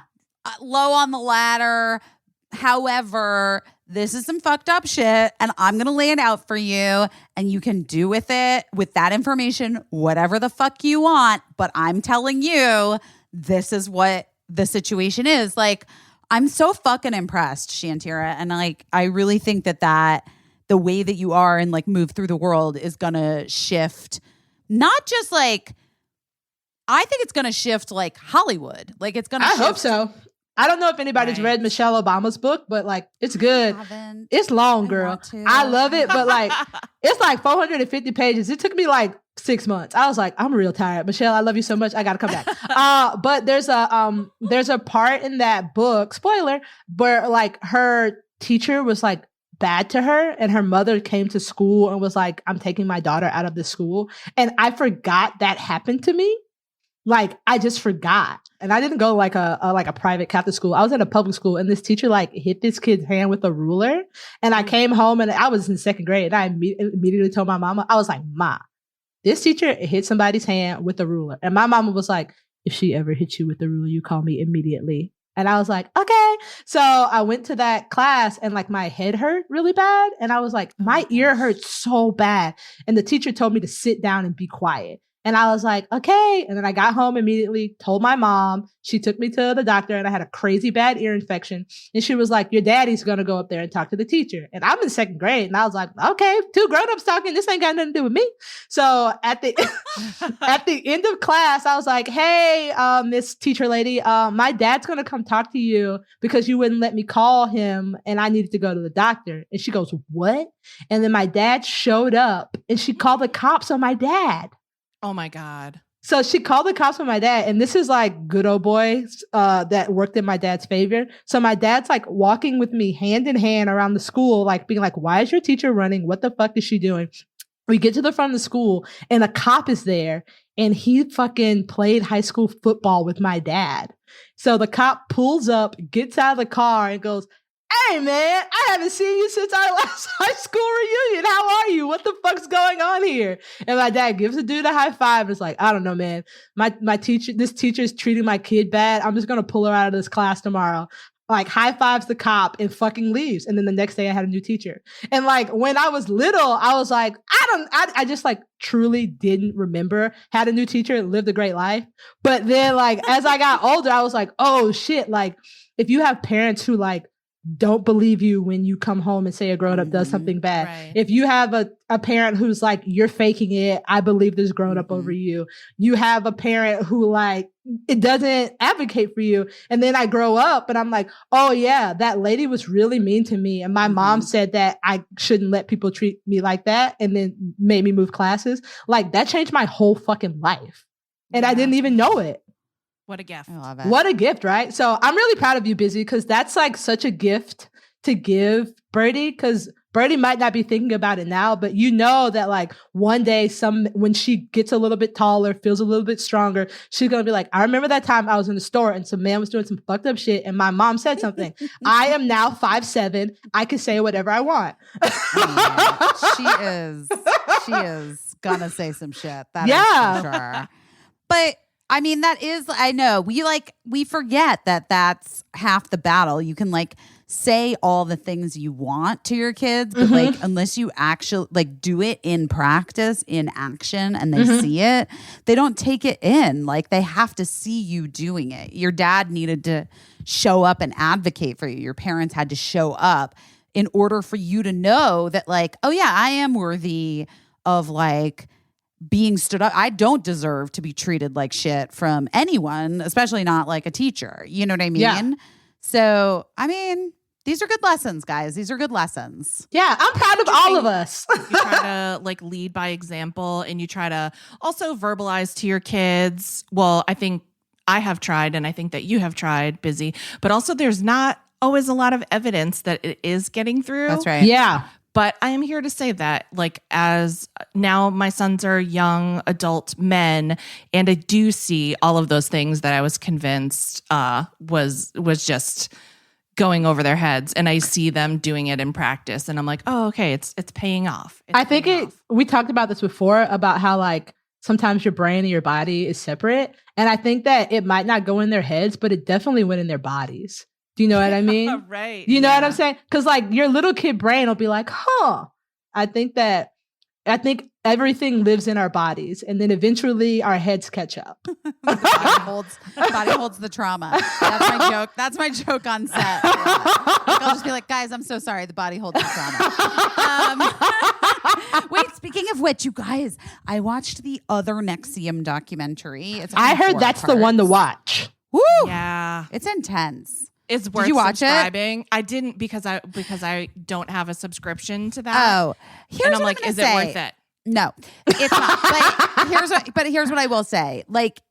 Low on the ladder. However, this is some fucked up shit, and I'm going to lay it out for you, and you can do with it, with that information, whatever the fuck you want. But I'm telling you, this is what the situation is. Like, I'm so fucking impressed, Shantira. And like, I really think that the way that you are and like move through the world is going to shift, not just like, I think it's going to shift like Hollywood. Like it's going to I shift hope so. I don't know if anybody's read Michelle Obama's book, but like it's good. It's long, girl. I love it, but like it's like 450 pages. It took me like 6 months. I was like, I'm real tired. Michelle, I love you so much. I gotta come back. But there's a part in that book, spoiler, where like her teacher was like bad to her, and her mother came to school and was like, I'm taking my daughter out of the school. And I forgot that happened to me. Like I just forgot. And I didn't go like a private Catholic school. I was in a public school, and this teacher like hit this kid's hand with a ruler. And I came home, and I was in 2nd grade, and I immediately told my mama, I was like, Ma, this teacher hit somebody's hand with a ruler. And my mama was like, if she ever hits you with a ruler, you call me immediately. And I was like, okay. So I went to that class, and like my head hurt really bad. And I was like, my ear hurts so bad. And the teacher told me to sit down and be quiet. And I was like, okay. And then I got home immediately, told my mom. She took me to the doctor, and I had a crazy bad ear infection. And she was like, your daddy's going to go up there and talk to the teacher. And I'm in 2nd grade. And I was like, okay, 2 grown-ups talking. This ain't got nothing to do with me. So at the end of class, I was like, hey, Miss teacher lady, my dad's going to come talk to you because you wouldn't let me call him, and I needed to go to the doctor. And she goes, what? And then my dad showed up, and she called the cops on my dad. Oh my God. So she called the cops on my dad, and this is like good old boys that worked in my dad's favor. So my dad's like walking with me hand in hand around the school, like being like, why is your teacher running? What the fuck is she doing? We get to the front of the school, and a cop is there, and he fucking played high school football with my dad. So the cop pulls up, gets out of the car, and goes, hey man, I haven't seen you since our last high school reunion. How are you? What the fuck's going on here? And my dad gives the dude a high five. It's like, I don't know, man. This teacher is treating my kid bad. I'm just gonna pull her out of this class tomorrow. Like high fives the cop and fucking leaves. And then the next day I had a new teacher. And like when I was little, I was like, I just like truly didn't remember, had a new teacher, lived a great life. But then like as I got older, I was like, oh shit. Like if you have parents who like don't believe you when you come home and say a grown-up does something bad. Right. If you have a parent who's like, you're faking it, I believe this grown-up over you. You have a parent who like, it doesn't advocate for you. And then I grow up and I'm like, oh yeah, that lady was really mean to me. And my mom said that I shouldn't let people treat me like that, and then made me move classes. Like that changed my whole fucking life. And I didn't even know it. What a gift. I love it. What a gift, right? So I'm really proud of you, Busy, because that's like such a gift to give Birdie, because Birdie might not be thinking about it now, but you know that like one day when she gets a little bit taller, feels a little bit stronger, she's going to be like, I remember that time I was in the store and some man was doing some fucked up shit and my mom said something. I am now 5'7". I can say whatever I want. She is gonna say some shit. That is for sure. But I mean, that is, I know we forget that that's half the battle. You can like say all the things you want to your kids, but like, unless you actually like do it in practice, in action, and they see it, they don't take it in. Like they have to see you doing it. Your dad needed to show up and advocate for you. Your parents had to show up in order for you to know that like, oh yeah, I am worthy of like being stood up. I don't deserve to be treated like shit from anyone, especially not like a teacher. You know what I mean? Yeah. So, I mean, these are good lessons, guys. These are good lessons. Yeah, I'm proud of all of us. You try to like lead by example, and you try to also verbalize to your kids. Well, I think I have tried, and I think that you have tried, Busy, but also there's not always a lot of evidence that it is getting through. That's right. Yeah. But I am here to say that, like, as now my sons are young adult men, and I do see all of those things that I was convinced was just going over their heads, and I see them doing it in practice, and I'm like, oh, okay, it's paying off. I think we talked about this before about how like sometimes your brain and your body is separate, and I think that it might not go in their heads, but it definitely went in their bodies. Do you know what I mean? Right. You know what I'm saying? Because like your little kid brain will be like, huh. I think everything lives in our bodies, and then eventually our heads catch up. The body holds the trauma. That's my joke. That's my joke on set. Like, I'll just be like, guys, I'm so sorry. The body holds the trauma. Wait, speaking of which, you guys, I watched the other NXIVM documentary. I heard that's the one to watch. Woo! Yeah. It's intense. is worth you watch it? subscribing. I didn't because I don't have a subscription to that. Oh, here's and I'm what like, I'm is gonna it say. worth it? No, it's not. But here's what I will say. Like,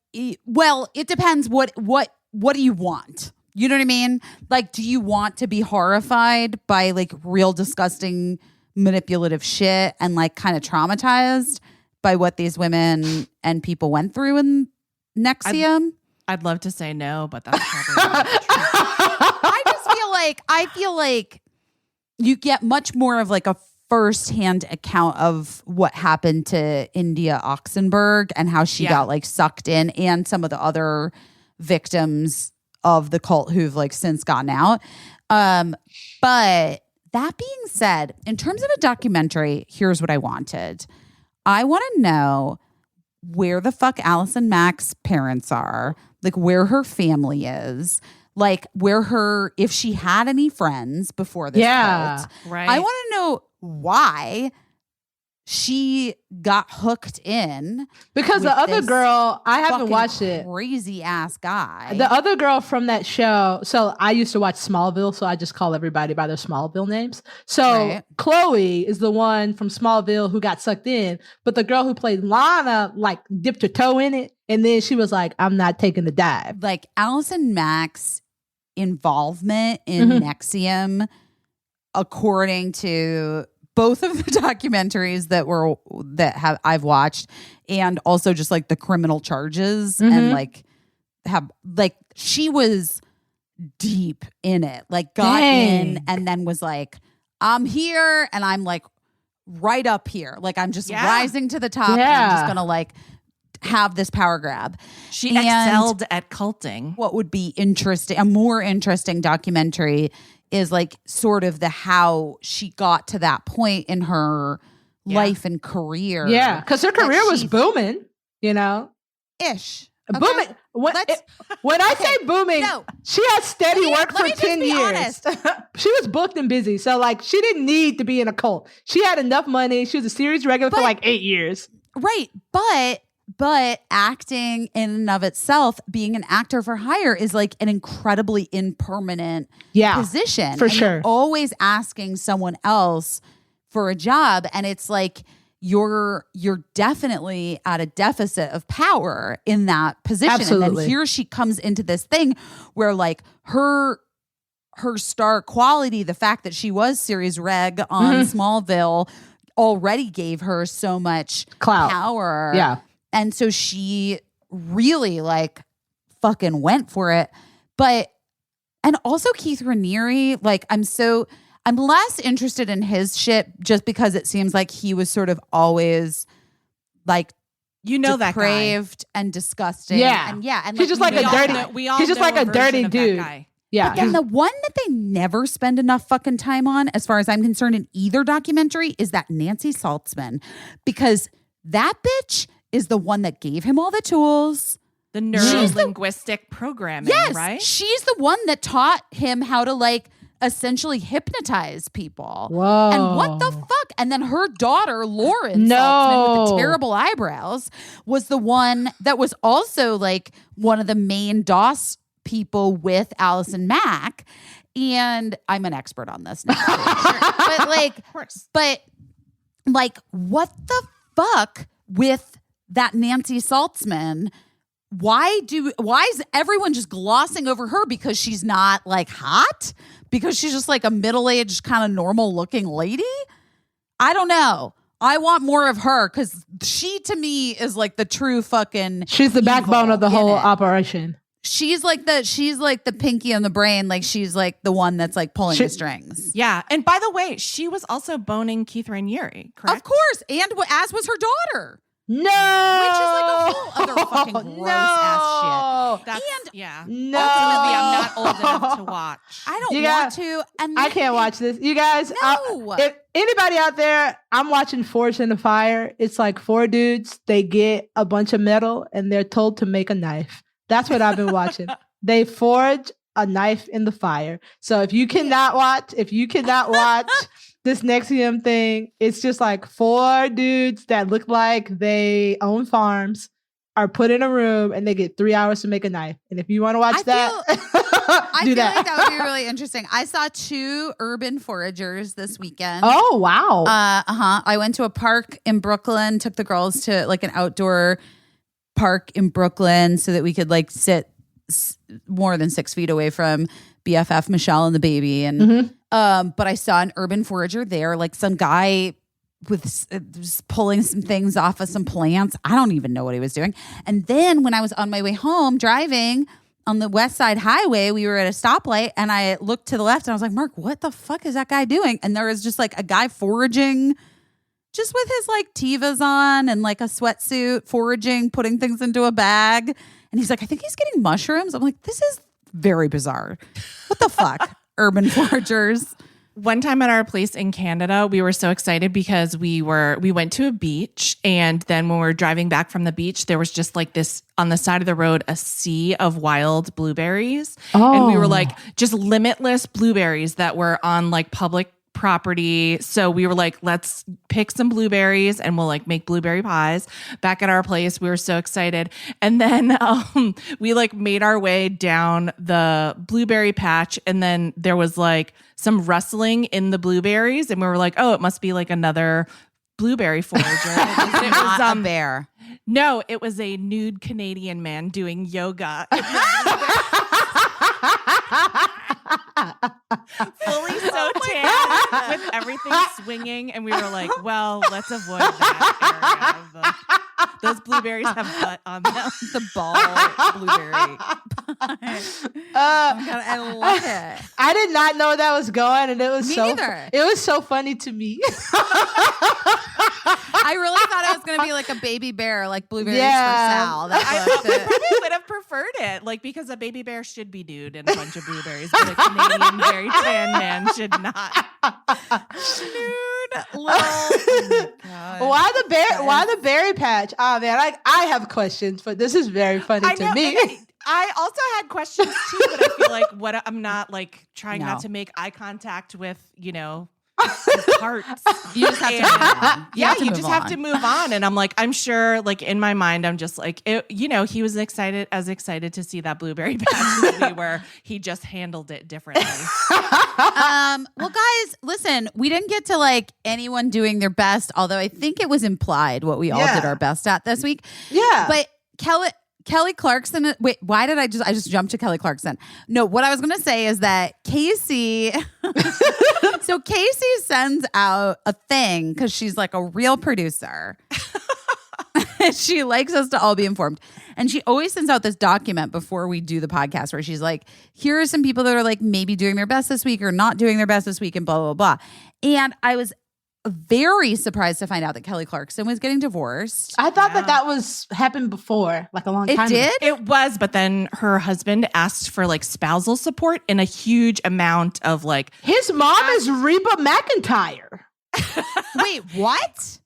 well, it depends. What do you want? You know what I mean? Like, do you want to be horrified by like real disgusting manipulative shit and like kind of traumatized by what these women and people went through in Nexium? I'd love to say no, but that's probably not the truth. I feel like you get much more of like a firsthand account of what happened to India Oxenberg and how she got like sucked in, and some of the other victims of the cult who've like since gotten out. But that being said, in terms of a documentary, here's what I wanted. I want to know where the fuck Allison Mack's parents are, like where her family is, like if she had any friends before this cult. Right. I want to know why she got hooked in, because the other girl, I haven't fucking watched it. Crazy ass guy. The other girl from that show. So I used to watch Smallville, so I just call everybody by their Smallville names. So Chloe is the one from Smallville who got sucked in, but the girl who played Lana like dipped her toe in it, and then she was like, "I'm not taking the dive." Like Allison Mack's involvement in Nexium, according to both of the documentaries that I've watched, and also just like the criminal charges, and like she was deep in it, like got in and then was like, I'm here and I'm like right up here, like I'm just rising to the top, and I'm just gonna like have this power grab. She excelled at culting. What would be interesting, a more interesting documentary, is like sort of the how she got to that point in her life and career. Yeah, because her career was booming, you know? Ish. Okay. Booming. When I say booming, she had steady work for 10 years. She was booked and busy. So like she didn't need to be in a cult. She had enough money. She was a series regular for like 8 years. Right. But acting in and of itself, being an actor for hire, is like an incredibly impermanent position. For sure. You're always asking someone else for a job. And it's like you're definitely at a deficit of power in that position. Absolutely. And then here she comes into this thing where like her star quality, the fact that she was series reg on Smallville, already gave her so much power. Yeah. And so she really like fucking went for it. And also Keith Raniere, like I'm less interested in his shit just because it seems like he was sort of always like, depraved and disgusting. Yeah. And he's just like a dirty, he's just like a dirty dude. Yeah. But then the one that they never spend enough fucking time on, as far as I'm concerned, in either documentary is that Nancy Saltzman, because that bitch is the one that gave him all the tools. The neuro-linguistic programming, right? She's the one that taught him how to like essentially hypnotize people. Whoa. And what the fuck? And then her daughter, Lauren Saltzman, with the terrible eyebrows, was the one that was also like one of the main DOS people with Allison Mack. And I'm an expert on this now. But what the fuck with that Nancy Saltzman? Why is everyone just glossing over her because she's not like hot? Because she's just like a middle-aged kind of normal looking lady? I don't know. I want more of her because she to me is like the true fucking she's the backbone of the whole operation. She's like the pinky on the brain. Like she's like the one that's like pulling the strings. Yeah. And by the way, she was also boning Keith Raniere, correct? Of course. And as was her daughter. No, which is like a whole other fucking gross ass shit. No. Ultimately, I'm not old enough to watch. I don't want to. And I can't watch this. You guys, if anybody out there, I'm watching Forged in the Fire. It's like 4 dudes. They get a bunch of metal and they're told to make a knife. That's what I've been watching. They forge a knife in the fire. So if you cannot watch this Nexium thing, it's just like 4 dudes that look like they own farms are put in a room and they get 3 hours to make a knife. And if you want to watch I that, feel like that would be really interesting. I saw 2 urban foragers this weekend. Oh, wow. I went to a park in Brooklyn, took the girls to like an outdoor park in Brooklyn so that we could like sit more than 6 feet away from BFF Michelle and the baby. And but I saw an urban forager there, like some guy with pulling some things off of some plants. I don't even know what he was doing. And then when I was on my way home driving on the West Side Highway, we were at a stoplight and I looked to the left and I was like, Mark, what the fuck is that guy doing? And there was just like a guy foraging just with his like Tevas on and like a sweatsuit, foraging, putting things into a bag. And he's like, I think he's getting mushrooms. I'm like, this is very bizarre. What the fuck? Urban foragers. One time at our place in Canada, we were so excited because we went to a beach, and then when we were driving back from the beach, there was just like this on the side of the road, a sea of wild blueberries. And we were like just limitless blueberries that were on like public property. So we were like, let's pick some blueberries and we'll like make blueberry pies back at our place. We were so excited. And then we like made our way down the blueberry patch, and then there was like some rustling in the blueberries, and we were like, oh, it must be like another blueberry forager. It was a bear. No, it was a nude Canadian man doing yoga. Fully so tan with everything swinging, and we were like, well, let's avoid that area. Those blueberries have butt on them. The ball blueberry. Oh my God, I love it. I did not know that was going, and it was neither. It was so funny to me. I really thought it was going to be like a baby bear, like blueberries for Sal. I probably would have preferred it, like because a baby bear should be nude in a bunch of blueberries, but a Canadian very tan man should not. Nude little. Oh Why the berry patch? Oh man, I have questions, but this is very funny to me. I also had questions too, but I feel like I'm not like trying not to make eye contact with, his parts. You just have to move on. You just have to move on. And I'm like, I'm sure like in my mind, I'm just like, he was excited to see that blueberry patch as we were. He just handled it differently. Well, guys, listen, we didn't get to like anyone doing their best, although I think it was implied what we all did our best at this week. Yeah. But Kelly Clarkson. Wait, why did I just jump to Kelly Clarkson? No, what I was going to say is that Caissie. So Caissie sends out a thing because she's like a real producer. She likes us to all be informed. And she always sends out this document before we do the podcast where she's like, here are some people that are like maybe doing their best this week or not doing their best this week and blah, blah, blah. And I was very surprised to find out that Kelly Clarkson was getting divorced. I thought that was happened before, like a long time ago. It did? It was, but then her husband asked for like spousal support in a huge amount of like. His mom is Reba McEntire. Wait, what?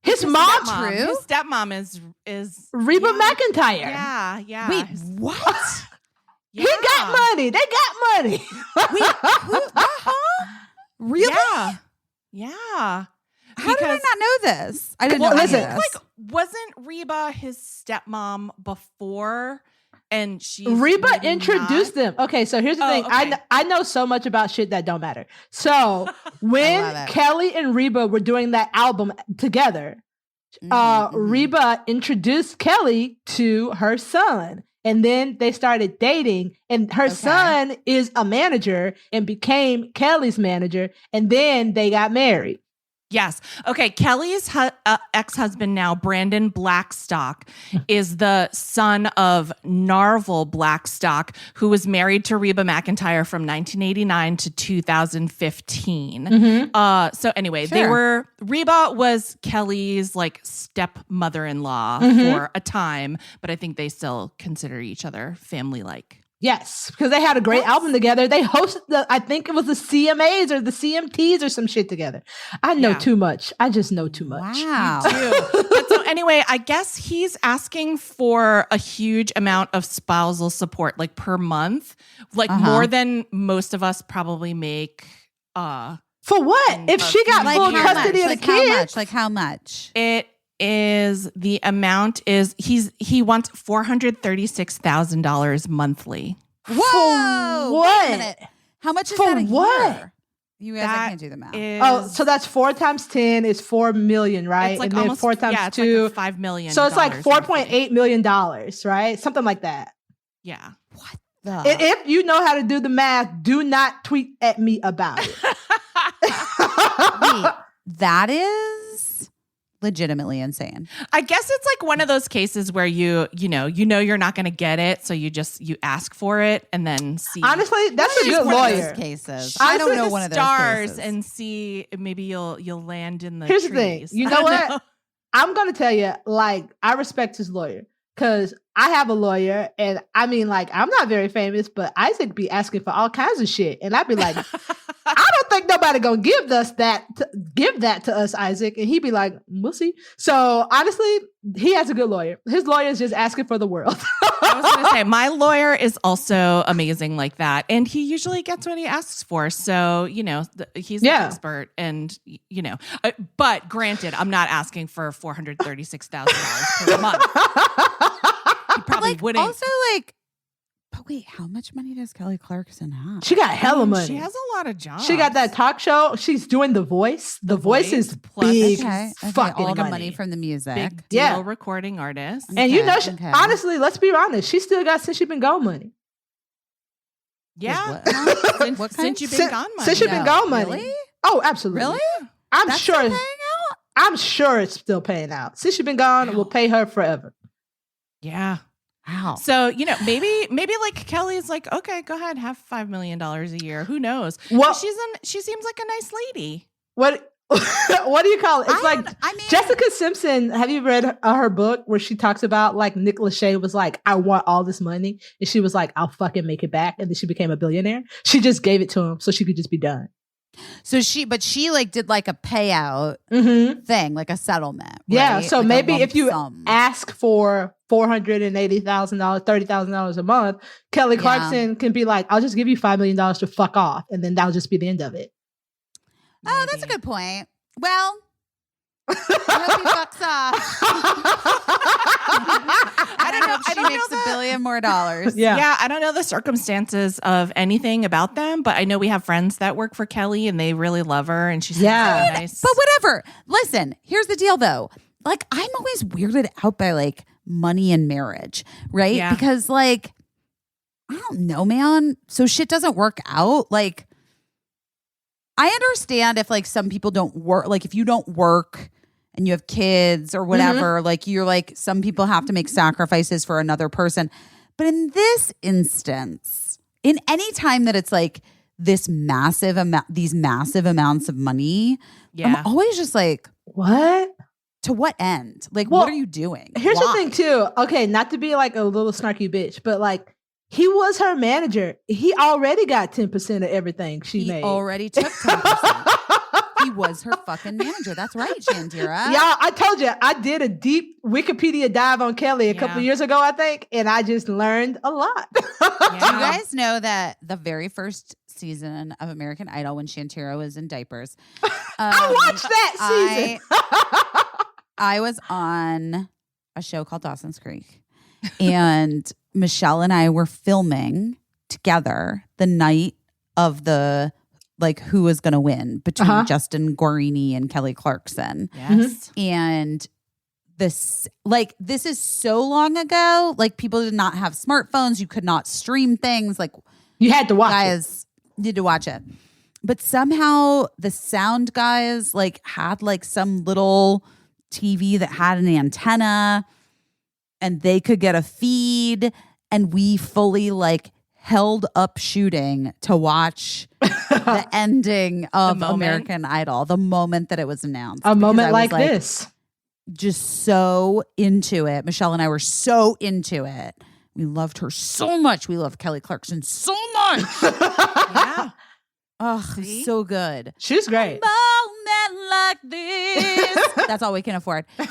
His mom, true? His stepmom is Reba McEntire. Yeah. Wait, what? He got money. They got money. Wait, who? Really? Yeah. How did I not know this? I didn't know listen, this. Like, wasn't Reba his stepmom before? And Reba introduced them. Okay, so here's the thing. Okay. I know so much about shit that don't matter. So when Kelly and Reba were doing that album together, Reba introduced Kelly to her son. And then they started dating, and her son is a manager and became Kelly's manager. And then they got married. Yes. Okay. Kelly's ex-husband now, Brandon Blackstock, is the son of Narvel Blackstock, who was married to Reba McEntire from 1989 to 2015. Mm-hmm. So anyway, Reba was Kelly's like stepmother-in-law for a time, but I think they still consider each other family-like. Yes, because they had a great album together. They hosted I think it was the CMAs or the CMTs or some shit together. I know too much. I just know too much. Wow. But so anyway, I guess he's asking for a huge amount of spousal support, like per month, like more than most of us probably make. For what? If she got full custody of the kids? Like how much? It is he wants $436,000 monthly. Whoa! For what? Wait a minute. How much is For that a what? year? You guys, I can't do the math. Oh, so that's 4 times 10 is 4 million, right? It's like and then almost 4 times it's 2, like $5 million. so it's like $4.8 million, right? Something like that. Yeah. What the? And if you know how to do the math, do not tweet at me about it. Wait, that is legitimately insane. I guess it's like one of those cases where you know you're not going to get it, so you ask for it and then see. Honestly, that's a good One of lawyer. those cases. Honestly, I don't know the one of those stars cases. and see maybe you'll land in the Here's the trees. thing. You I know don't what? know. I'm going to tell you, like, I respect his lawyer because I have a lawyer and I mean, like, I'm not very famous, but Isaac be asking for all kinds of shit. And I'd be like, I don't think nobody going to give that to us, Isaac. And he'd be like, we'll see. So honestly, he has a good lawyer. His lawyer is just asking for the world. I was going to say, my lawyer is also amazing like that. And he usually gets what he asks for. So, he's an expert and, but granted, I'm not asking for $436,000 per month. He probably wouldn't. Also, but wait, how much money does Kelly Clarkson have? She got hella money. She has a lot of jobs. She got that talk show. She's doing The Voice. The Voice is plus big all fucking the money. money from the music. big deal Yeah. recording artist. And you know, Okay. honestly, let's be honest. She still got Since She Been Gone money. Yeah. What? What kind? Since you've been gone money. Since She Been Gone money. Really? Oh, absolutely. Really? I'm That's sure. still paying out? I'm sure it's still paying out. Since She Been Gone, will pay her forever. Yeah. Wow. So, maybe like Kelly's like, okay, go ahead, have $5 million a year. Who knows? Well- She seems like a nice lady. What? What do you call it? It's like I mean, Jessica Simpson. Have you read her book where she talks about like Nick Lachey was like, I want all this money, and she was like, I'll fucking make it back, and then she became a billionaire. She just gave it to him so she could just be done. so she like did like a payout Mm-hmm. thing, like a settlement. Yeah. right? So Like a maybe lump if you sum. ask for $480,000, $30,000 a month, Kelly Yeah. Clarkson can be like, I'll just give you $5 million to fuck off, and then that'll just be the end of it. Oh, that's a good point. Well, I hope he fucks off. I don't know if she makes $1 billion more dollars. Yeah. I don't know the circumstances of anything about them, but I know we have friends that work for Kelly and they really love her and she seems Yeah. really nice. But whatever. Listen, here's the deal though. Like, I'm always weirded out by like money and marriage, right? Yeah. Because like, I don't know, man. So shit doesn't work out. Like, I understand if like some people don't work, like if you don't work and you have kids or whatever, like you're like, some people have to make sacrifices for another person. But in this instance, in any time that it's like this massive amount, these massive amounts of money, Yeah. I'm always just like, What? to what end? Like, Well, what are you doing? Here's Why? the thing too. Okay, not to be like a little snarky bitch, but like he was her manager. He already got 10% of everything she He made. already took 10%. He was her fucking manager. That's right, Shantira. Yeah, I told you I did a deep Wikipedia dive on Kelly a couple Yeah. years ago, I think, and I just learned a lot. Do you guys know that the very first season of American Idol, when Shantira was in diapers, I watched that season. I was on a show called Dawson's Creek, and Michelle and I were filming together the night of the like who was going to win between Justin Guarini and Kelly Clarkson. Yes. And this is so long ago. Like, people did not have smartphones. You could not stream things. Like, You had to watch it. guys need to watch it. But somehow the sound guys like had like some little TV that had an antenna and they could get a feed, and we fully like held up shooting to watch the ending of moment. American Idol, the moment that it was announced. A Because moment I was, like this. just so into it. Michelle and I were so into it. We loved her so much. We loved Kelly Clarkson so much. Yeah. Oh, See? so good. She's great. Moment like this. That's all we can afford. Okay,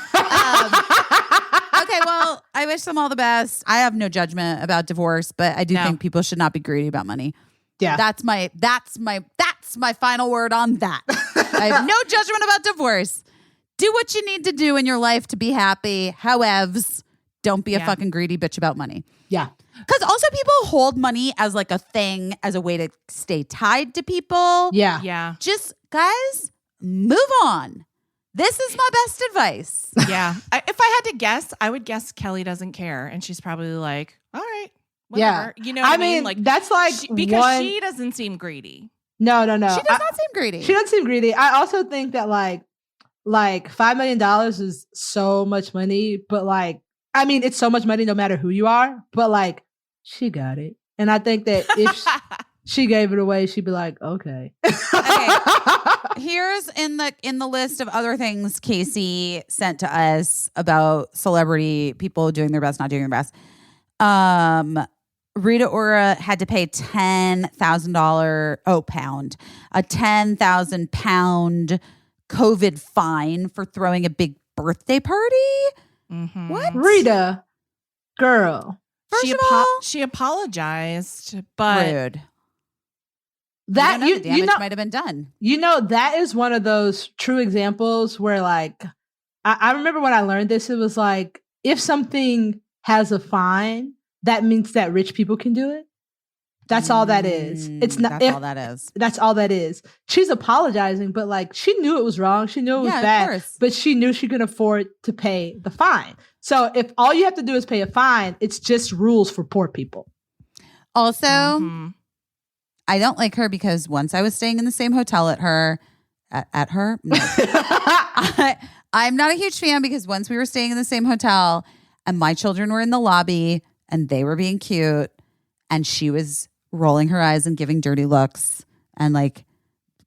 well, I wish them all the best. I have no judgment about divorce, but I do think people should not be greedy about money. Yeah. That's my final word on that. I have no judgment about divorce. Do what you need to do in your life to be happy. However, don't be a fucking greedy bitch about money. Yeah. Because also people hold money as like a thing, as a way to stay tied to people. Yeah. Yeah. Just, guys, move on. This is my best advice. Yeah. If I had to guess, I would guess Kelly doesn't care. And she's probably like, all right, whatever. Yeah. You know what I mean? Like, that's like because she doesn't seem greedy. No. She does not seem greedy. She doesn't seem greedy. I also think that like $5 million is so much money, but like, I mean, it's so much money no matter who you are, but like, she got it. And I think that if she gave it away, she'd be like, okay. Here's in the list of other things Caissie sent to us about celebrity people doing their best, not doing their best. Rita Ora had to pay a 10,000 pound COVID fine for throwing a big birthday party. Mm-hmm. What? Rita, girl. First of all, she apologized, but rude. That the damage might have been done. You know, that is one of those true examples where like I remember when I learned this, it was like if something has a fine, that means that rich people can do it. That's all that is. It's not all that is. That's all that is. She's apologizing, but like she knew it was wrong. She knew it was bad, but she knew she could afford to pay the fine. So if all you have to do is pay a fine, it's just rules for poor people. Also, I don't like her because once I was staying in the same hotel at her. No. I'm not a huge fan because once we were staying in the same hotel and my children were in the lobby and they were being cute and she was rolling her eyes and giving dirty looks and like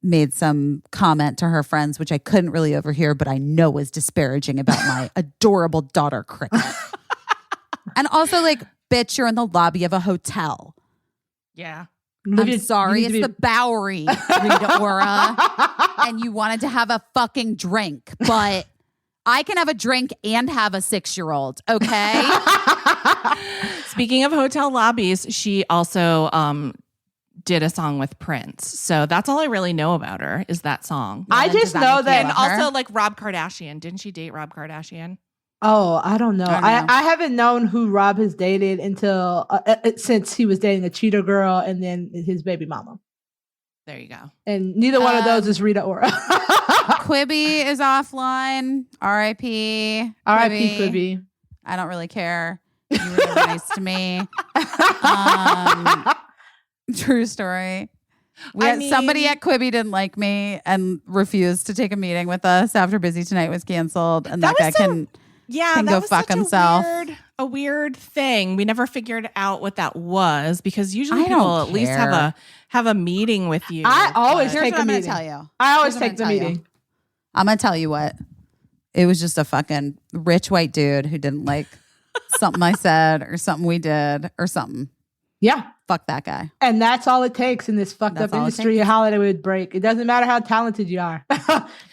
made some comment to her friends, which I couldn't really overhear, but I know was disparaging about my adorable daughter, Cricket. And also like, bitch, you're in the lobby of a hotel. Yeah. I'm sorry, it's the Bowery, Rita Ora, and you wanted to have a fucking drink, but I can have a drink and have a 6-year-old, okay? Speaking of hotel lobbies, she also did a song with Prince. So that's all I really know about her is that song. I just know that. And also like Rob Kardashian. Didn't she date Rob Kardashian? Oh, I don't know. I haven't known who Rob has dated until since he was dating a cheater girl and then his baby mama. There you go. And neither one of those is Rita Ora. Quibi is offline. R.I.P. R.I.P. Quibi. I don't really care. You were really nice to me. True story. Somebody at Quibi didn't like me and refused to take a meeting with us after Busy Tonight was canceled. And that guy can go fuck himself. A weird thing. We never figured out what that was because usually people at least have a meeting with you. I always take a meeting. I'm going to tell you. I always take the meeting. I'm going to tell you what. It was just a fucking rich white dude who didn't like something I said or something we did or something. Yeah. Fuck that guy. And that's all it takes in this fucked up industry. A Hollywood break. It doesn't matter how talented you are.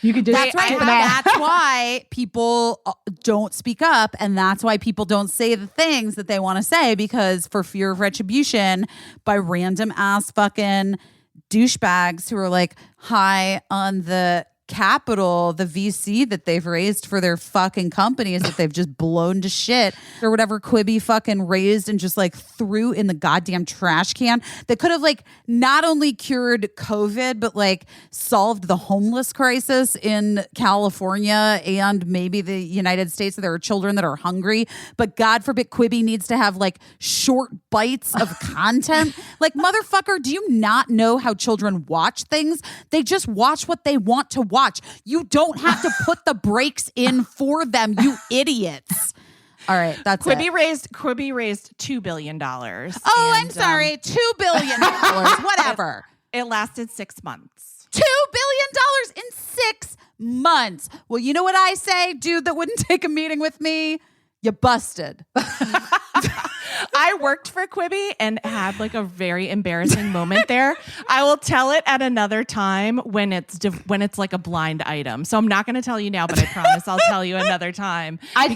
You could just That's why people don't speak up, and that's why people don't say the things that they want to say, because for fear of retribution by random ass fucking douchebags who are like high on the capital, the VC that they've raised for their fucking companies that they've just blown to shit, or whatever Quibi fucking raised and just like threw in the goddamn trash can, that could have like not only cured COVID but like solved the homeless crisis in California and maybe the United States. There are children that are hungry, but God forbid Quibi needs to have like short bites of content. Like, motherfucker, do you not know how children watch things? They just watch what they want to watch. You don't have to put the brakes in for them, you idiots. All right, that's Quibi it. Quibi raised $2 billion. Oh, I'm sorry, $2 billion. Whatever. It lasted 6 months. $2 billion in 6 months. Well, you know what I say, dude that wouldn't take a meeting with me? You busted. I worked for Quibi and had like a very embarrassing moment there. I will tell it at another time when it's like a blind item. So I'm not going to tell you now, but I promise I'll tell you another time I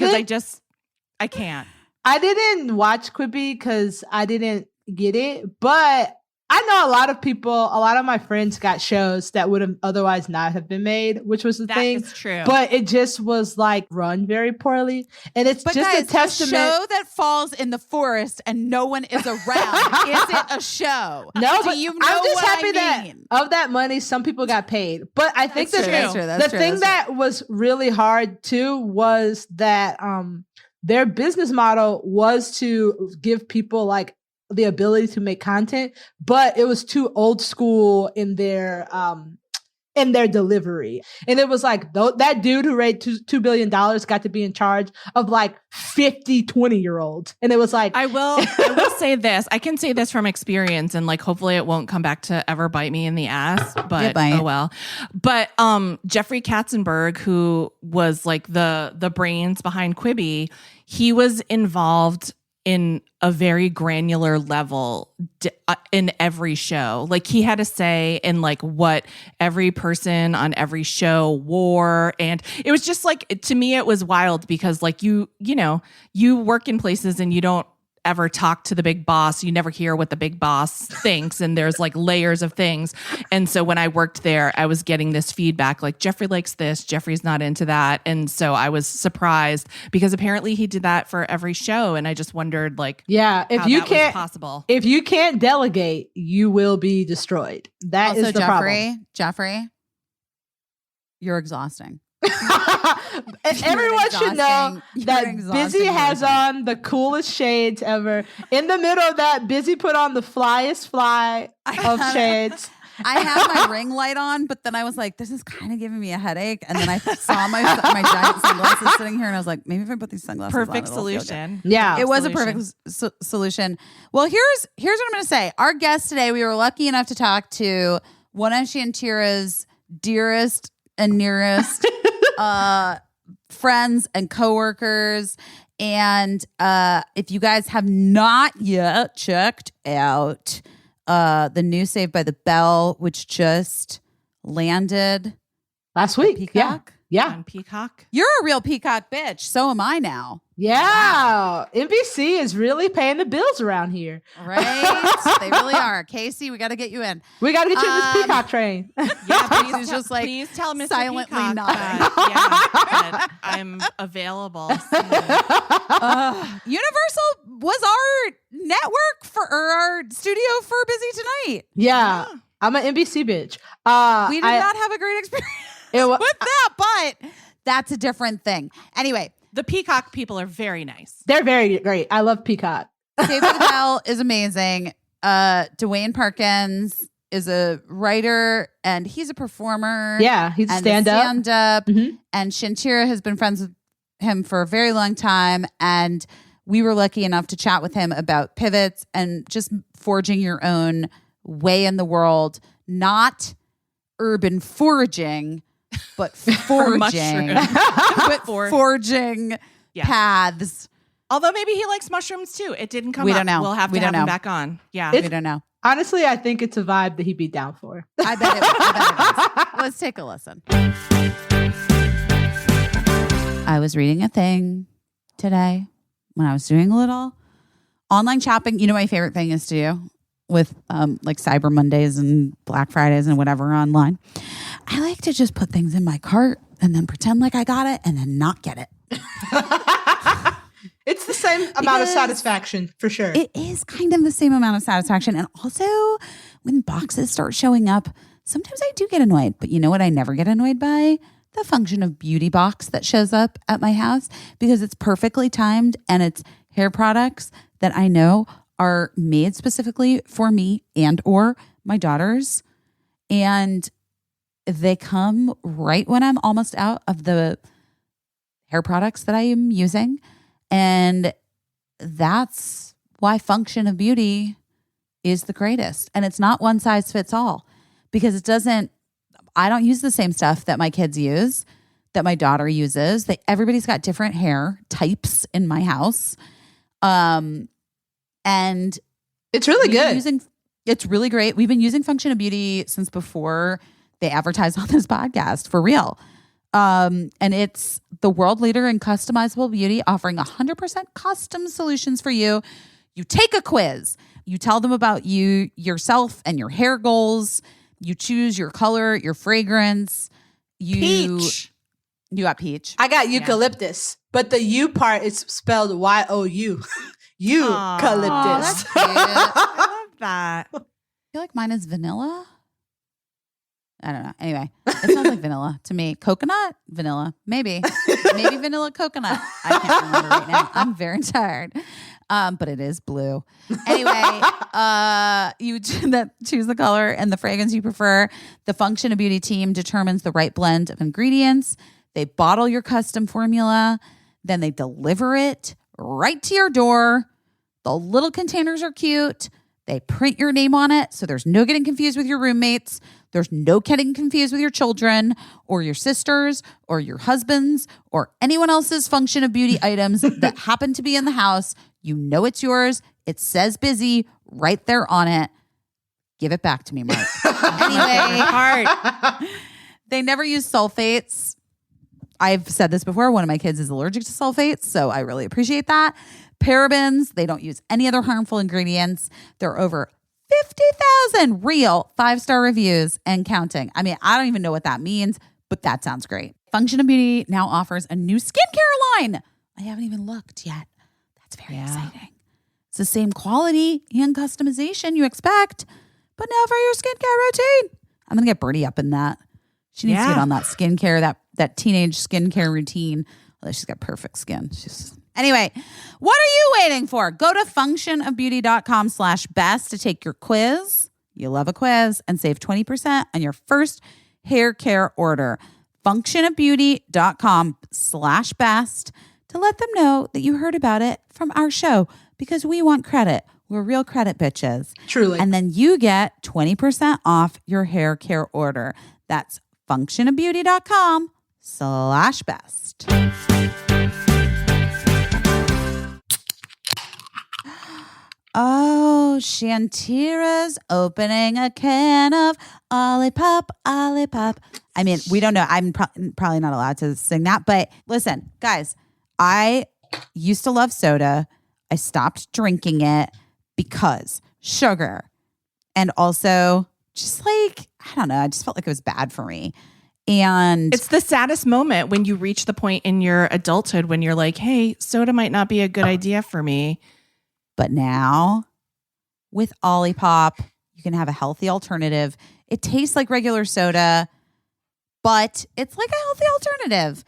can't. I didn't watch Quibi because I didn't get it, but I know a lot of people, a lot of my friends got shows that would have otherwise not have been made, which was the thing. That is true. But it just was like run very poorly. And it's But just guys, a testament. a show that falls in the forest and no one is around isn't a show. No, Do but you know I'm just what happy I that mean? of that money, some people got paid. But I think That's the true. thing, the thing that was really hard too was that their business model was to give people like the ability to make content, but it was too old school in their delivery. And it was like that dude who raised $2 billion got to be in charge of like 50 20-year-olds. And it was like, I will say this. I can say this from experience, and like hopefully it won't come back to ever bite me in the ass, but oh well. But Jeffrey Katzenberg, who was like the brains behind Quibi, he was involved in a very granular level in every show. Like he had a say in like what every person on every show wore. And it was just like, to me, it was wild because like you work in places and you don't ever talk to the big boss. You never hear what the big boss thinks. And there's like layers of things. And so when I worked there, I was getting this feedback like Jeffrey likes this, Jeffrey's not into that. And so I was surprised because apparently he did that for every show. And I just wondered like, yeah, if how you that can't was possible. If you can't delegate, you will be destroyed. That Also, is the problem. Jeffrey, you're exhausting. Everyone should know that Busy has on the coolest shades ever. In the middle of that, Busy put on the flyest fly of shades. I had my ring light on, but then I was like, this is kind of giving me a headache. And then I saw my giant sunglasses sitting here and I was like, maybe if I put these sunglasses Perfect on, solution. Yeah. It was a perfect solution. Well, here's what I'm going to say. Our guest today, we were lucky enough to talk to one of Shantira's dearest and nearest friends and coworkers. And if you guys have not yet checked out the new Saved by the Bell, which just landed last week. Peacock. Yeah. On Peacock. You're a real Peacock bitch. So am I now. Yeah. Wow. NBC is really paying the bills around here. Right? They really are. Caissie, we got to get you in. We got to get you in this Peacock train. Yeah, He's just like please tell Mr. silently Peacock nodding. that I'm available soon. Universal was our network or our studio for Busy Tonight. Yeah. I'm an NBC bitch. We did not have a great experience with that, but that's a different thing. Anyway, The Peacock people are very nice. they're very great. I love Peacock. Saved by the Bell is amazing. Dewayne Perkins is a writer and he's a performer. Yeah, he's a and stand-up. stand-up. Mhm. And Shantira has been friends with him for a very long time. And we were lucky enough to chat with him about pivots and just forging your own way in the world, not urban foraging, but foraging, but forging paths. Although maybe he likes mushrooms too. It didn't come up. We don't know. We'll have to have him back on. Yeah. We don't know. Honestly, I think it's a vibe that he'd be down for. I bet it is. Let's take a listen. I was reading a thing today when I was doing a little online shopping. You know, my favorite thing is to do with like Cyber Mondays and Black Fridays and whatever online. I like to just put things in my cart and then pretend like I got it and then not get it. It's the same amount of satisfaction, for sure. It is kind of the same amount of satisfaction. And also, when boxes start showing up, sometimes I do get annoyed. But you know what I never get annoyed by? The function of beauty box that shows up at my house, because it's perfectly timed and it's hair products that I know are made specifically for me and or my daughters. And they come right when I'm almost out of the hair products that I am using. And that's why function of beauty is the greatest. And it's not one size fits all, because I don't use the same stuff that my kids use, that my daughter uses. Everybody's got different hair types in my house. And it's really good. It's really great. We've been using Function of Beauty since before they advertised on this podcast, for real. And it's the world leader in customizable beauty, offering 100% custom solutions for you. You take a quiz, you tell them about yourself and your hair goals. You choose your color, your fragrance. Peach. You got peach. I got eucalyptus, but the U part is spelled Y-O-U. Eucalyptus. That's cute. I love that. I feel like mine is vanilla. I don't know. Anyway, it sounds like vanilla to me. Coconut? Vanilla. Maybe vanilla coconut. I can't remember right now. I'm very tired. But it is blue. Anyway, you choose the color and the fragrance you prefer. The Function of Beauty team determines the right blend of ingredients. They bottle your custom formula. Then they deliver it right to your door. The little containers are cute. They print your name on it, so there's no getting confused with your roommates. There's no getting confused with your children or your sisters or your husbands or anyone else's Function of Beauty items that happen to be in the house. You know it's yours. It says busy right there on it. Give it back to me, Mark. Anyway, they never use sulfates. I've said this before. One of my kids is allergic to sulfates, so I really appreciate that. Parabens, they don't use any other harmful ingredients. There are over 50,000 real 5-star reviews and counting. I mean, I don't even know what that means, but that sounds great. Function of Beauty now offers a new skincare line. I haven't even looked yet. That's very exciting. It's the same quality and customization you expect, but now for your skincare routine. I'm going to get Birdie up in that. She needs to get on that skincare, that teenage skincare routine. Although she's got perfect skin. Anyway, what are you waiting for? Go to functionofbeauty.com/best to take your quiz. You love a quiz and save 20% on your first hair care order. Functionofbeauty.com/best to let them know that you heard about it from our show because we want credit. We're real credit bitches. Truly. And then you get 20% off your hair care order. That's functionofbeauty.com/best. Oh, Shantira's opening a can of Olipop. I mean, we don't know. I'm probably not allowed to sing that. But listen, guys, I used to love soda. I stopped drinking it because sugar. And also just like, I don't know, I just felt like it was bad for me. And it's the saddest moment when you reach the point in your adulthood when you're like, hey, soda might not be a good idea for me. But now with Olipop, you can have a healthy alternative. It tastes like regular soda, but it's like a healthy alternative.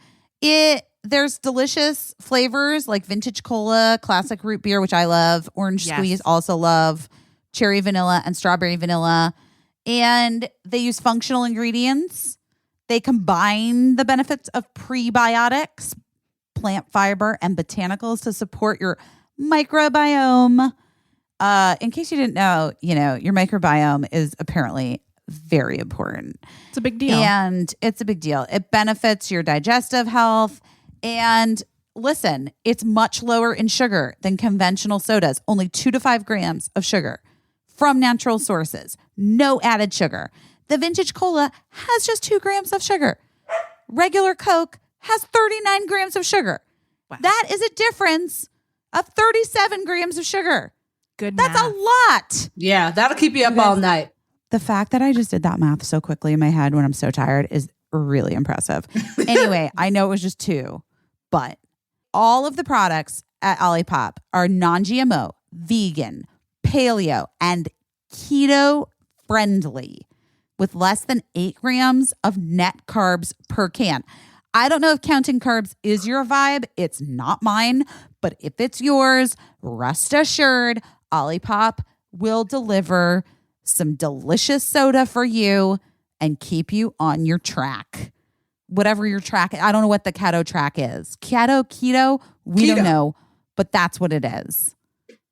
There's delicious flavors like vintage cola, classic root beer, which I love, orange squeeze, also love, cherry vanilla and strawberry vanilla. And they use functional ingredients. They combine the benefits of prebiotics, plant fiber, and botanicals to support your microbiome. In case you didn't know, your microbiome is apparently very important. It's a big deal. And it's a big deal. It benefits your digestive health. And listen, it's much lower in sugar than conventional sodas. Only 2 to 5 grams of sugar from natural sources. No added sugar. The vintage cola has just 2 grams of sugar. Regular Coke has 39 grams of sugar. Wow. That is a difference of 37 grams of sugar. Good That's math. a lot. Yeah, that'll keep you up all night. The fact that I just did that math so quickly in my head when I'm so tired is really impressive. Anyway, I know it was just 2, but all of the products at Olipop are non-GMO, vegan, paleo, and keto friendly with less than 8 grams of net carbs per can. I don't know if counting carbs is your vibe. It's not mine. But if it's yours, rest assured, Olipop will deliver some delicious soda for you and keep you on your track. Whatever your track, I don't know what the keto track is. Keto, we don't know, but that's what it is.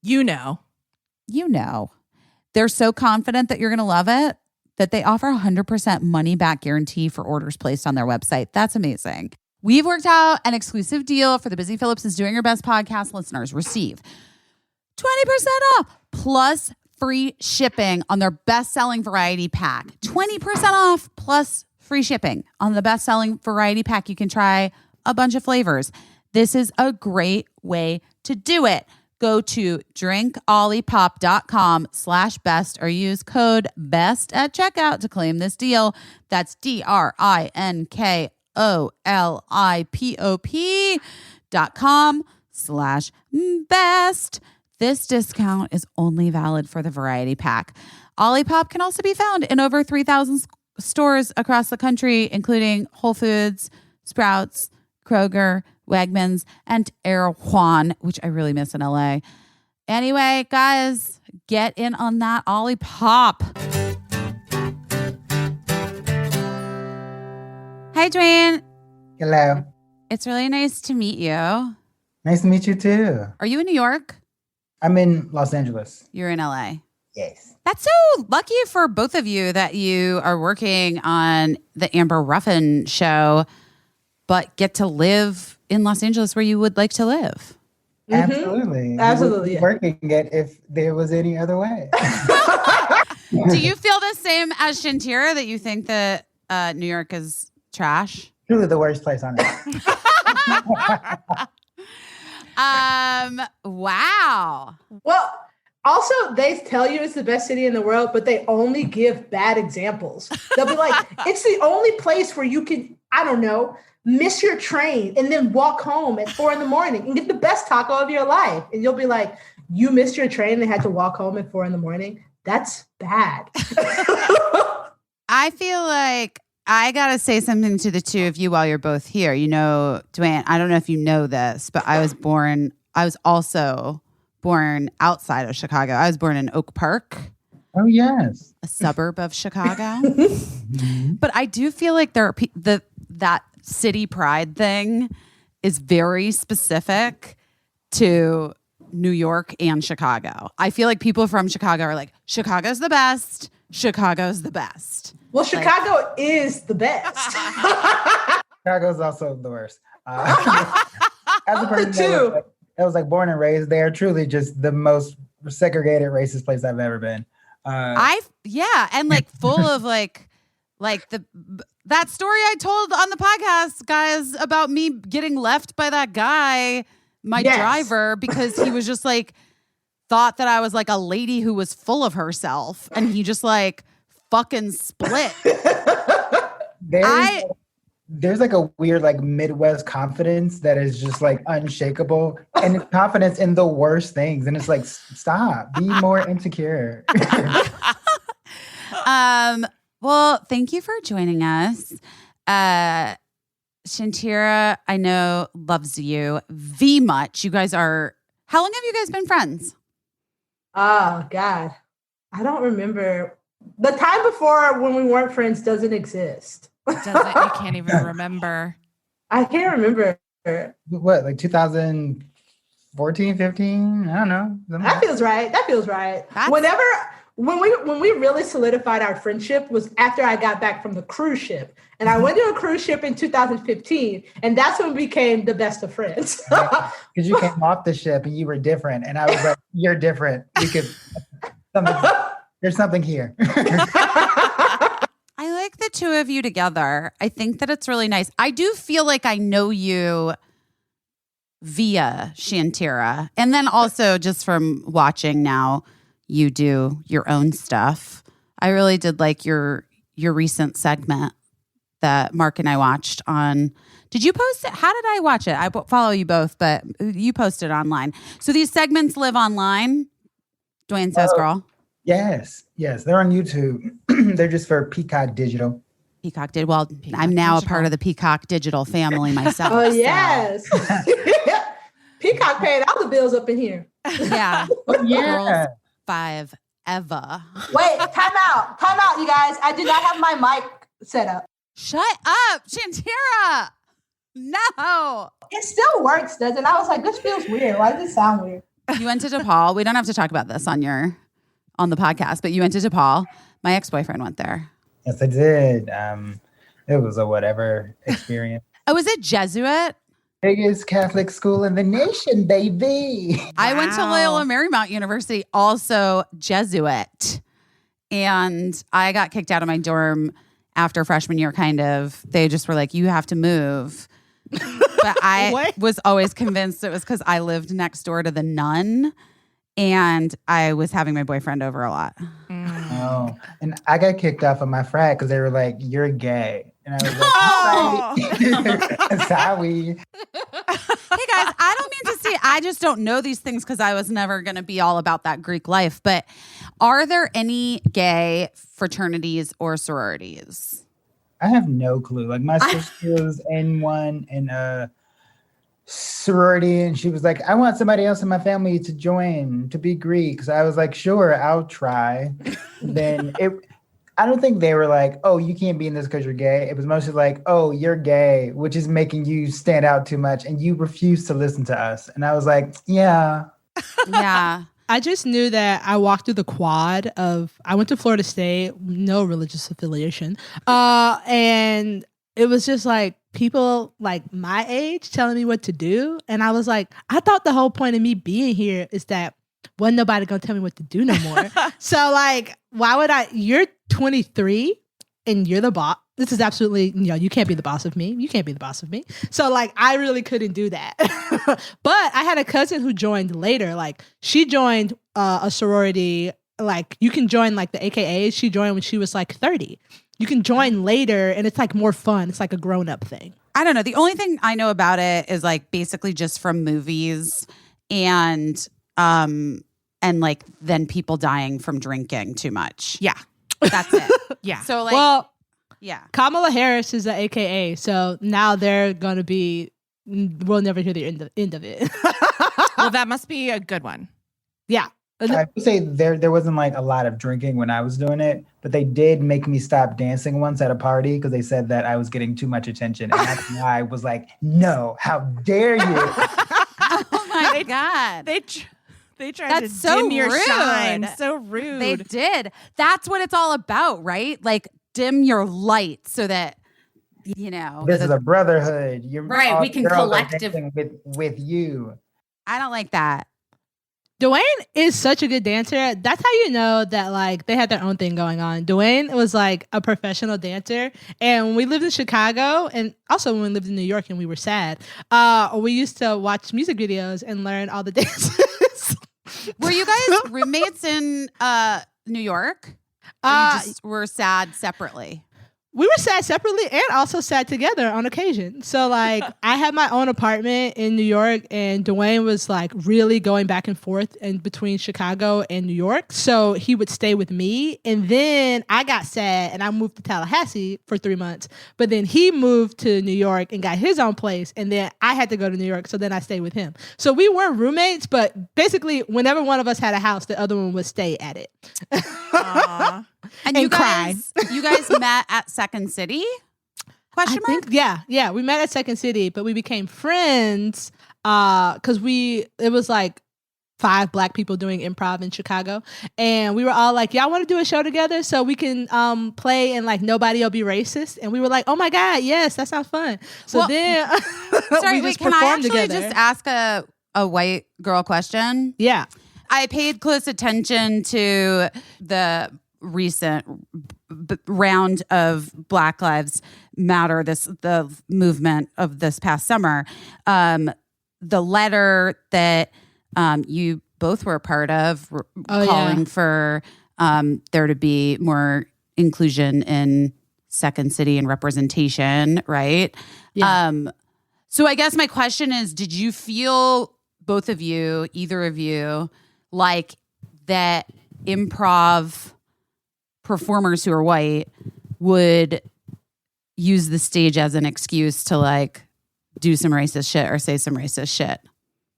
You know. They're so confident that you're going to love it that they offer 100% money back guarantee for orders placed on their website. That's amazing. We've worked out an exclusive deal for the Busy Phillips is Doing Your Best podcast listeners. Receive 20% off plus free shipping on their best-selling variety pack. 20% off plus free shipping on the best-selling variety pack. You can try a bunch of flavors. This is a great way to do it. Go to drinkolipop.com/best or use code BEST at checkout to claim this deal. That's drinkolipop.com/best. This discount is only valid for the variety pack. Olipop can also be found in over 3,000 stores across the country, including Whole Foods, Sprouts, Kroger, Wegmans, and Erewhon, which I really miss in LA. Anyway, guys, get in on that Olipop. Hi, Dewayne. Hello. It's really nice to meet you. Nice to meet you too. Are you in New York? I'm in Los Angeles. You're in LA. Yes. That's so lucky for both of you that you are working on the Amber Ruffin show, but get to live in Los Angeles where you would like to live. Absolutely. Absolutely. We wouldn't be working it if there was any other way. Do you feel the same as Shantira, that you think that New York is trash? Truly the worst place on earth. Wow. Well, also, they tell you it's the best city in the world, but they only give bad examples. They'll be like, it's the only place where you can, I don't know, miss your train and then walk home at 4 a.m. and get the best taco of your life. And you'll be like, you missed your train and had to walk home at 4 a.m. That's bad. I feel like I got to say something to the two of you while you're both here. You know, Dewayne, I don't know if you know this, but I was also born outside of Chicago. I was born in Oak Park. Oh, yes. A suburb of Chicago. But I do feel like there are that city pride thing is very specific to New York and Chicago. I feel like people from Chicago are like, Chicago's the best. Chicago's the best. Well, Chicago is the best. Chicago's also the worst. As a person that was like born and raised there, truly just the most segregated racist place I've ever been. And like full of like that story I told on the podcast, guys, about me getting left by that guy, my driver, because he was just like thought that I was like a lady who was full of herself, and he just like fucking split. There's like a weird like Midwest confidence that is just like unshakable, and it's confidence in the worst things. And it's like, stop, be more insecure. Well, thank you for joining us. Shantira, I know, loves you V much. You guys are, how long have you guys been friends? Oh, God. I don't remember. The time before when we weren't friends doesn't exist. You can't even remember. I can't remember. What, like 2014, 15? I don't know. That feels right. When we really solidified our friendship was after I got back from the cruise ship. And I went to a cruise ship in 2015, and that's when we became the best of friends. Because you came off the ship and you were different. And I was like, you're different. There's something here. I like the two of you together. I think that it's really nice. I do feel like I know you via Shantira. And then also just from watching now you do your own stuff. I really did like your recent segment that Mark and I watched on. Did you post it? How did I watch it? I follow you both, but you posted online. So these segments live online. Dewayne says, girl. Yes. They're on YouTube. They're just for Peacock Digital. Peacock did. Well, Peacock I'm now Digital. A part of the Peacock Digital family myself. Oh, yes. Peacock paid all the bills up in here. Yeah. Girls 5 ever. Wait, time out, you guys. I do not have my mic set up. Shut up, Shantira. No. It still works, doesn't it? I was like, this feels weird. Why does it sound weird? You went to DePaul. We don't have to talk about this on the podcast, but you went to DePaul. My ex-boyfriend went there. Yes, I did. It was a whatever experience. Oh, was it Jesuit? Biggest Catholic school in the nation, baby. Wow. I went to Loyola Marymount University, also Jesuit. And I got kicked out of my dorm after freshman year, kind of. They just were like, you have to move. but I What? was always convinced it was because I lived next door to the nun and I was having my boyfriend over a lot. Oh, and I got kicked off of my frat because they were like, "You're gay," and I was like, "Sorry." Hey guys, I don't mean to say I just don't know these things because I was never going to be all about that Greek life. But are there any gay fraternities or sororities? I have no clue. Like my sister was in one in a sorority, and she was like, "I want somebody else in my family to join to be Greek." So I was like, "Sure, I'll try." Then I don't think they were like, "Oh, you can't be in this because you're gay." It was mostly like, "Oh, you're gay, which is making you stand out too much, and you refuse to listen to us." And I was like, "Yeah." Yeah. I just knew that I walked through the quad I went to Florida State, no religious affiliation. And it was just like people like my age telling me what to do. And I was like, I thought the whole point of me being here is that wasn't nobody gonna tell me what to do no more. So like, why would you're 23 and you're the boss. This is absolutely, you can't be the boss of me. You can't be the boss of me. So like, I really couldn't do that. But I had a cousin who joined later. Like she joined a sorority. Like you can join like the AKAs. She joined when she was like 30. You can join later and it's like more fun. It's like a grown up thing. I don't know. The only thing I know about it is like basically just from movies and like then people dying from drinking too much. Yeah. That's it. Yeah. So like, Well, yeah. Kamala Harris is an AKA. So now they're going to be, we'll never hear the end of it. Well, that must be a good one. Yeah. I would say there wasn't like a lot of drinking when I was doing it, but they did make me stop dancing once at a party because they said that I was getting too much attention. And that's why I was like, no, how dare you? Oh my God. They tried That's to so dim your rude. shine. So rude. They did. That's what it's all about, right? Like dim your light so that, This is a brotherhood. You're Right, all we can girls are collective- dancing with you. I don't like that. Dewayne is such a good dancer. That's how you know that like they had their own thing going on. Dewayne was like a professional dancer. And when we lived in Chicago and also when we lived in New York and we were sad, we used to watch music videos and learn all the dances. Were you guys roommates in New York? Or you just were sad separately? We were sad separately and also sad together on occasion. So like I had my own apartment in New York and Dewayne was like really going back and forth in between Chicago and New York. So he would stay with me. And then I got sad and I moved to Tallahassee for 3 months. But then he moved to New York and got his own place. And then I had to go to New York. So then I stayed with him. So we were roommates, but basically whenever one of us had a house, the other one would stay at it. Aw. And you guys met at Second City? Question mark? Yeah. We met at Second City, but we became friends because it was like 5 Black people doing improv in Chicago, and we were all like, "Y'all want to do a show together so we can play and like nobody will be racist?" And we were like, "Oh my God, yes, that sounds fun!" So then, Sorry, we just can I performed actually together. just ask a white girl question? Yeah. I paid close attention to the recent round of Black Lives Matter, the movement of this past summer. The letter that you both were a part of, calling for there to be more inclusion in Second City and representation, right? Yeah. So I guess my question is, did you feel, both of you, either of you, like that improv performers who are white would use the stage as an excuse to like do some racist shit or say some racist shit?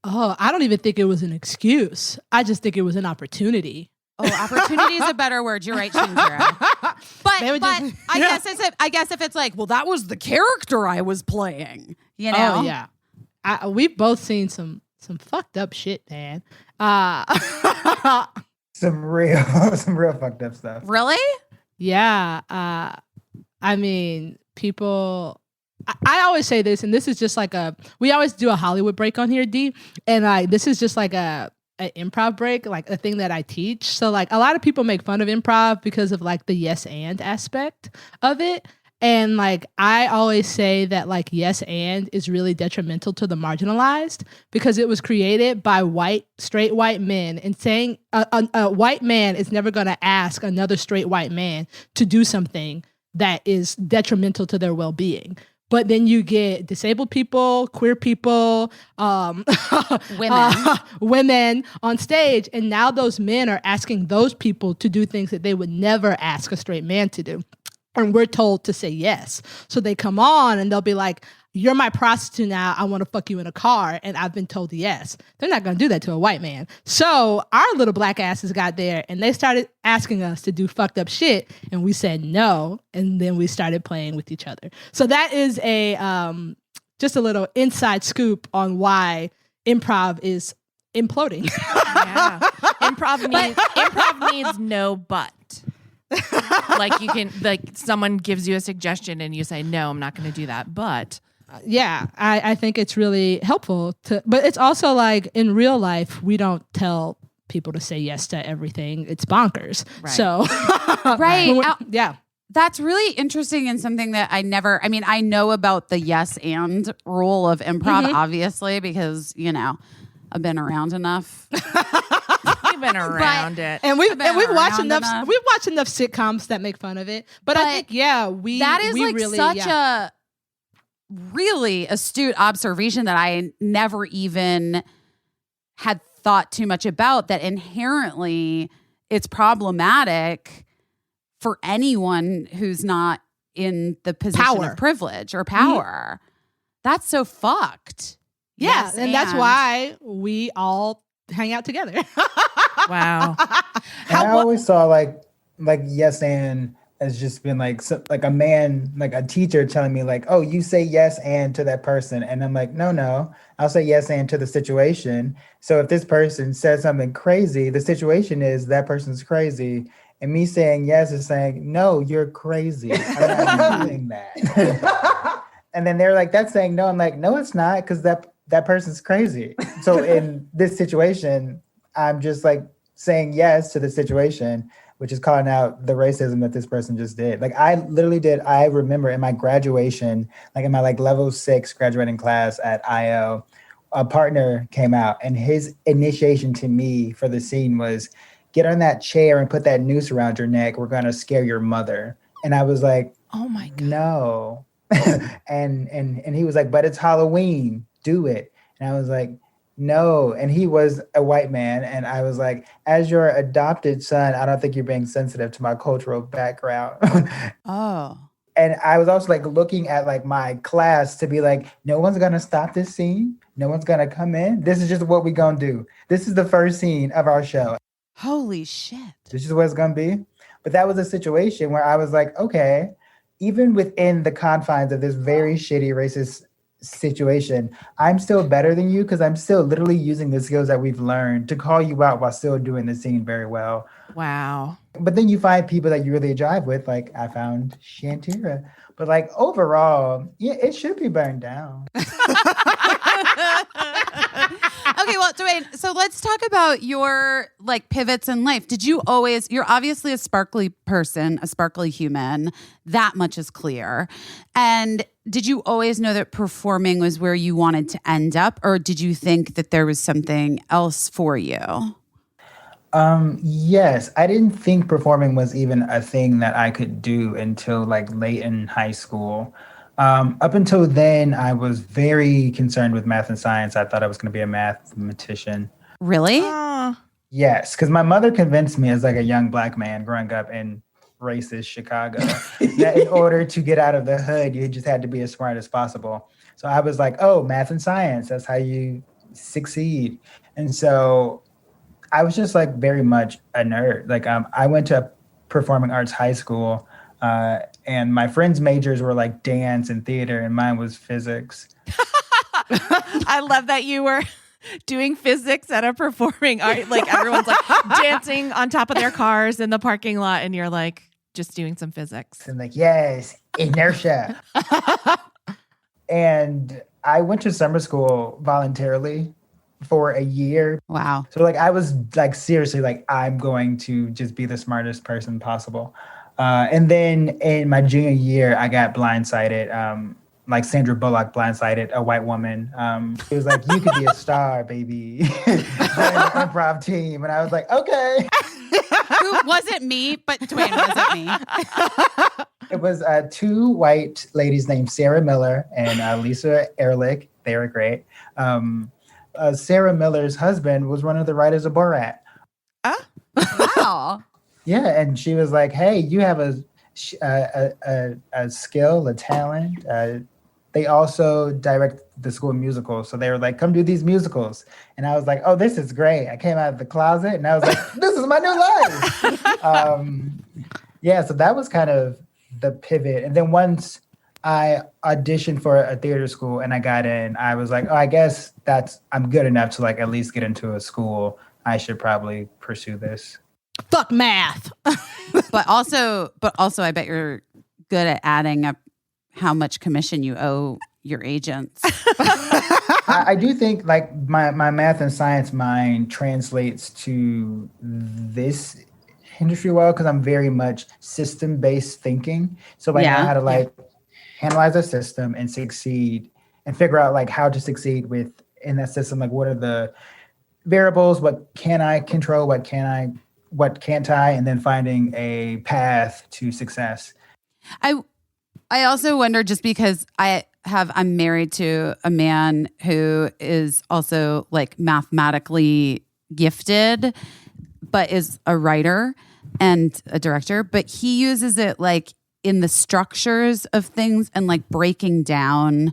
Oh, I don't even think it was an excuse. I just think it was an opportunity. Oh, opportunity is a better word. You're right, Shantira. But I guess if it's like, well, that was the character I was playing, Oh yeah, we've both seen some fucked up shit, man. Some real fucked up stuff. Really? Yeah. I mean, people. I always say this, and this is just like we always do a Hollywood break on here, D, and this is just like an improv break, like a thing that I teach. So like a lot of people make fun of improv because of like the yes and aspect of it. And like I always say that like yes and is really detrimental to the marginalized because it was created by straight white men, and saying a white man is never going to ask another straight white man to do something that is detrimental to their well-being. But then you get disabled people, queer people, women on stage. And now those men are asking those people to do things that they would never ask a straight man to do. And we're told to say yes. So they come on and they'll be like, you're my prostitute now. I want to fuck you in a car. And I've been told yes. They're not going to do that to a white man. So our little black asses got there and they started asking us to do fucked up shit. And we said no. And then we started playing with each other. So that is just a little inside scoop on why improv is imploding. Yeah. Improv needs no but. Like you can, like someone gives you a suggestion and you say, no, I'm not going to do that. But yeah, I think it's really helpful but it's also like in real life, we don't tell people to say yes to everything. It's bonkers. Right. So, right. Yeah. That's really interesting and something that I know about the yes and rule of improv, obviously, because, you know, I've been around enough. You've been around it. And we've watched enough sitcoms that make fun of it. But I think, that is like really, such a really astute observation that I never even had thought too much about, that inherently it's problematic for anyone who's not in the position of privilege or power. That's so fucked. Yeah, Yes, and that's why we all hang out together. Wow. And I always saw like yes and as just been like a man, like a teacher telling me like, oh, you say yes and to that person. And I'm like, no, I'll say yes and to the situation. So if this person says something crazy, the situation is that person's crazy. And me saying yes is saying, no, you're crazy. I'm not doing that. And then they're like, that's saying no. I'm like, no, it's not, because that person's crazy. So in this situation, I'm just like saying yes to the situation, which is calling out the racism that this person just did. Like I remember in my graduation, like in my like level 6 graduating class at IO, a partner came out and his initiation to me for the scene was, get on that chair and put that noose around your neck. We're going to scare your mother. And I was like, oh my God. No. and he was like, but it's Halloween. Do it. And I was like, no. And he was a white man. And I was like, as your adopted son, I don't think you're being sensitive to my cultural background. Oh. And I was also like looking at like my class to be like, no one's going to stop this scene. No one's going to come in. This is just what we're going to do. This is the first scene of our show. Holy shit. This is what it's going to be. But that was a situation where I was like, okay, even within the confines of this very shitty racist situation, I'm still better than you because I'm still literally using the skills that we've learned to call you out while still doing the scene very well. Wow. But then you find people that you really jive with, like I found Shantira. But like overall, yeah, it should be burned down. Okay, well, Dewayne, so let's talk about your like pivots in life. You're obviously a sparkly person, a sparkly human. That much is clear. And did you always know that performing was where you wanted to end up? Or did you think that there was something else for you? Yes, I didn't think performing was even a thing that I could do until like late in high school. Up until then, I was very concerned with math and science. I thought I was going to be a mathematician. Really? Yes, because my mother convinced me as like a young Black man growing up in racist Chicago that in order to get out of the hood, you just had to be as smart as possible. So I was like, oh, math and science, that's how you succeed. And so I was just like very much a nerd. Like I went to performing arts high school. And my friends' majors were like dance and theater, and mine was physics. I love that you were doing physics at a performing art. Like everyone's like dancing on top of their cars in the parking lot, and you're like just doing some physics. And like, yes, inertia. And I went to summer school voluntarily for a year. Wow. So like I was like seriously like, I'm going to just be the smartest person possible. And then in my junior year, I got blindsided. Like Sandra Bullock blindsided a white woman. It was like, you could be a star, baby. Join the improv team. And I was like, okay. Who wasn't me, but Dewayne wasn't me. It was two white ladies named Sarah Miller and Lisa Ehrlich. They were great. Sarah Miller's husband was one of the writers of Borat. Wow. Yeah, and she was like, "Hey, you have a skill, a talent." They also direct the school musicals, so they were like, "Come do these musicals." And I was like, "Oh, this is great!" I came out of the closet, and I was like, "This is my new life." Yeah, so that was kind of the pivot. And then once I auditioned for a theater school and I got in, I was like, "Oh, I guess I'm good enough to like at least get into a school. I should probably pursue this." Fuck math. But also, I bet you're good at adding up how much commission you owe your agents. I do think like my math and science mind translates to this industry well because I'm very much system-based thinking. So I know how to like analyze a system and succeed and figure out like how to succeed in that system. Like what are the variables? What can I control? What can't I? And then finding a path to success. I also wonder, just because I'm married to a man who is also like mathematically gifted, but is a writer and a director, but he uses it like in the structures of things and like breaking down.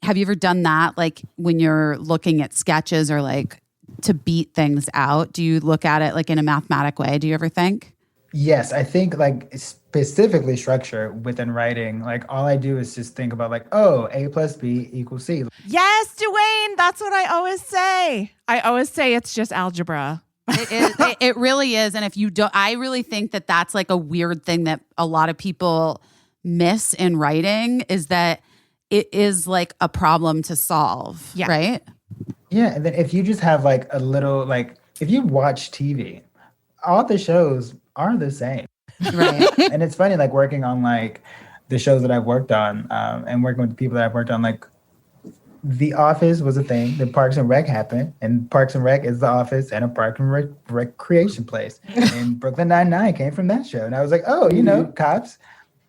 Have you ever done that? Like when you're looking at sketches or like to beat things out, do you look at it like in a mathematic way? Do you ever think? Yes, I think like specifically structure within writing, like all I do is just think about like, oh, A plus B equals C. Yes, Dewayne, that's what I always say. I always say it's just algebra. It is. It really is. And if you don't, I really think that that's like a weird thing that a lot of people miss in writing, is that it is like a problem to solve. Yeah. Right. Yeah. And then if you just have like a little, like if you watch TV, all the shows are the same. Right. And it's funny, like working on like the shows that I've worked on and working with the people that I've worked on, like The Office was a thing. Then Parks and Rec happened, and Parks and Rec is The Office and a Park and Recreation place. And Brooklyn Nine-Nine came from that show. And I was like, oh, you know, cops,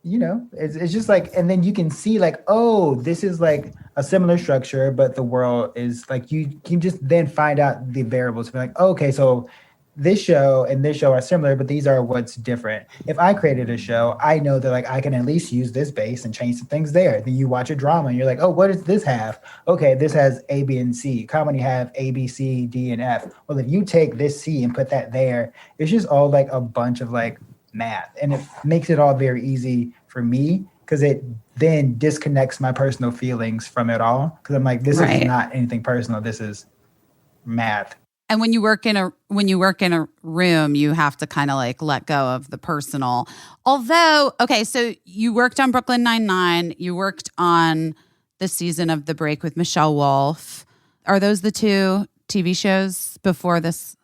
you know, it's just like, and then you can see like, oh, this is like a similar structure, but the world is like, you can just then find out the variables. Be like, oh, okay, so this show and this show are similar, but these are what's different. If I created a show, I know that like I can at least use this base and change some things there. Then you watch a drama and you're like, oh, what does this have? Okay, this has A, B, and C. Comedy have A, B, C, D, and F. Well, if you take this C and put that there, it's just all like a bunch of like math. And it makes it all very easy for me because it then disconnects my personal feelings from it all. Because I'm like, this is not anything personal. This is math. And when you work in a room, you have to kind of like let go of the personal. Although, okay, so you worked on Brooklyn Nine-Nine, you worked on the season of The Break with Michelle Wolf. Are those the two TV shows before this?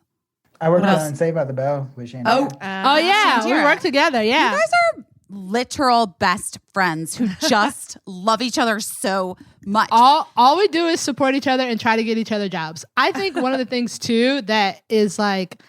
I worked on Saved by the Bell with Shantira. Oh yeah, Shantira. we work together. Yeah, You guys are literal best friends who just love each other so much. all we do is support each other and try to get each other jobs. I think one of the things too that is like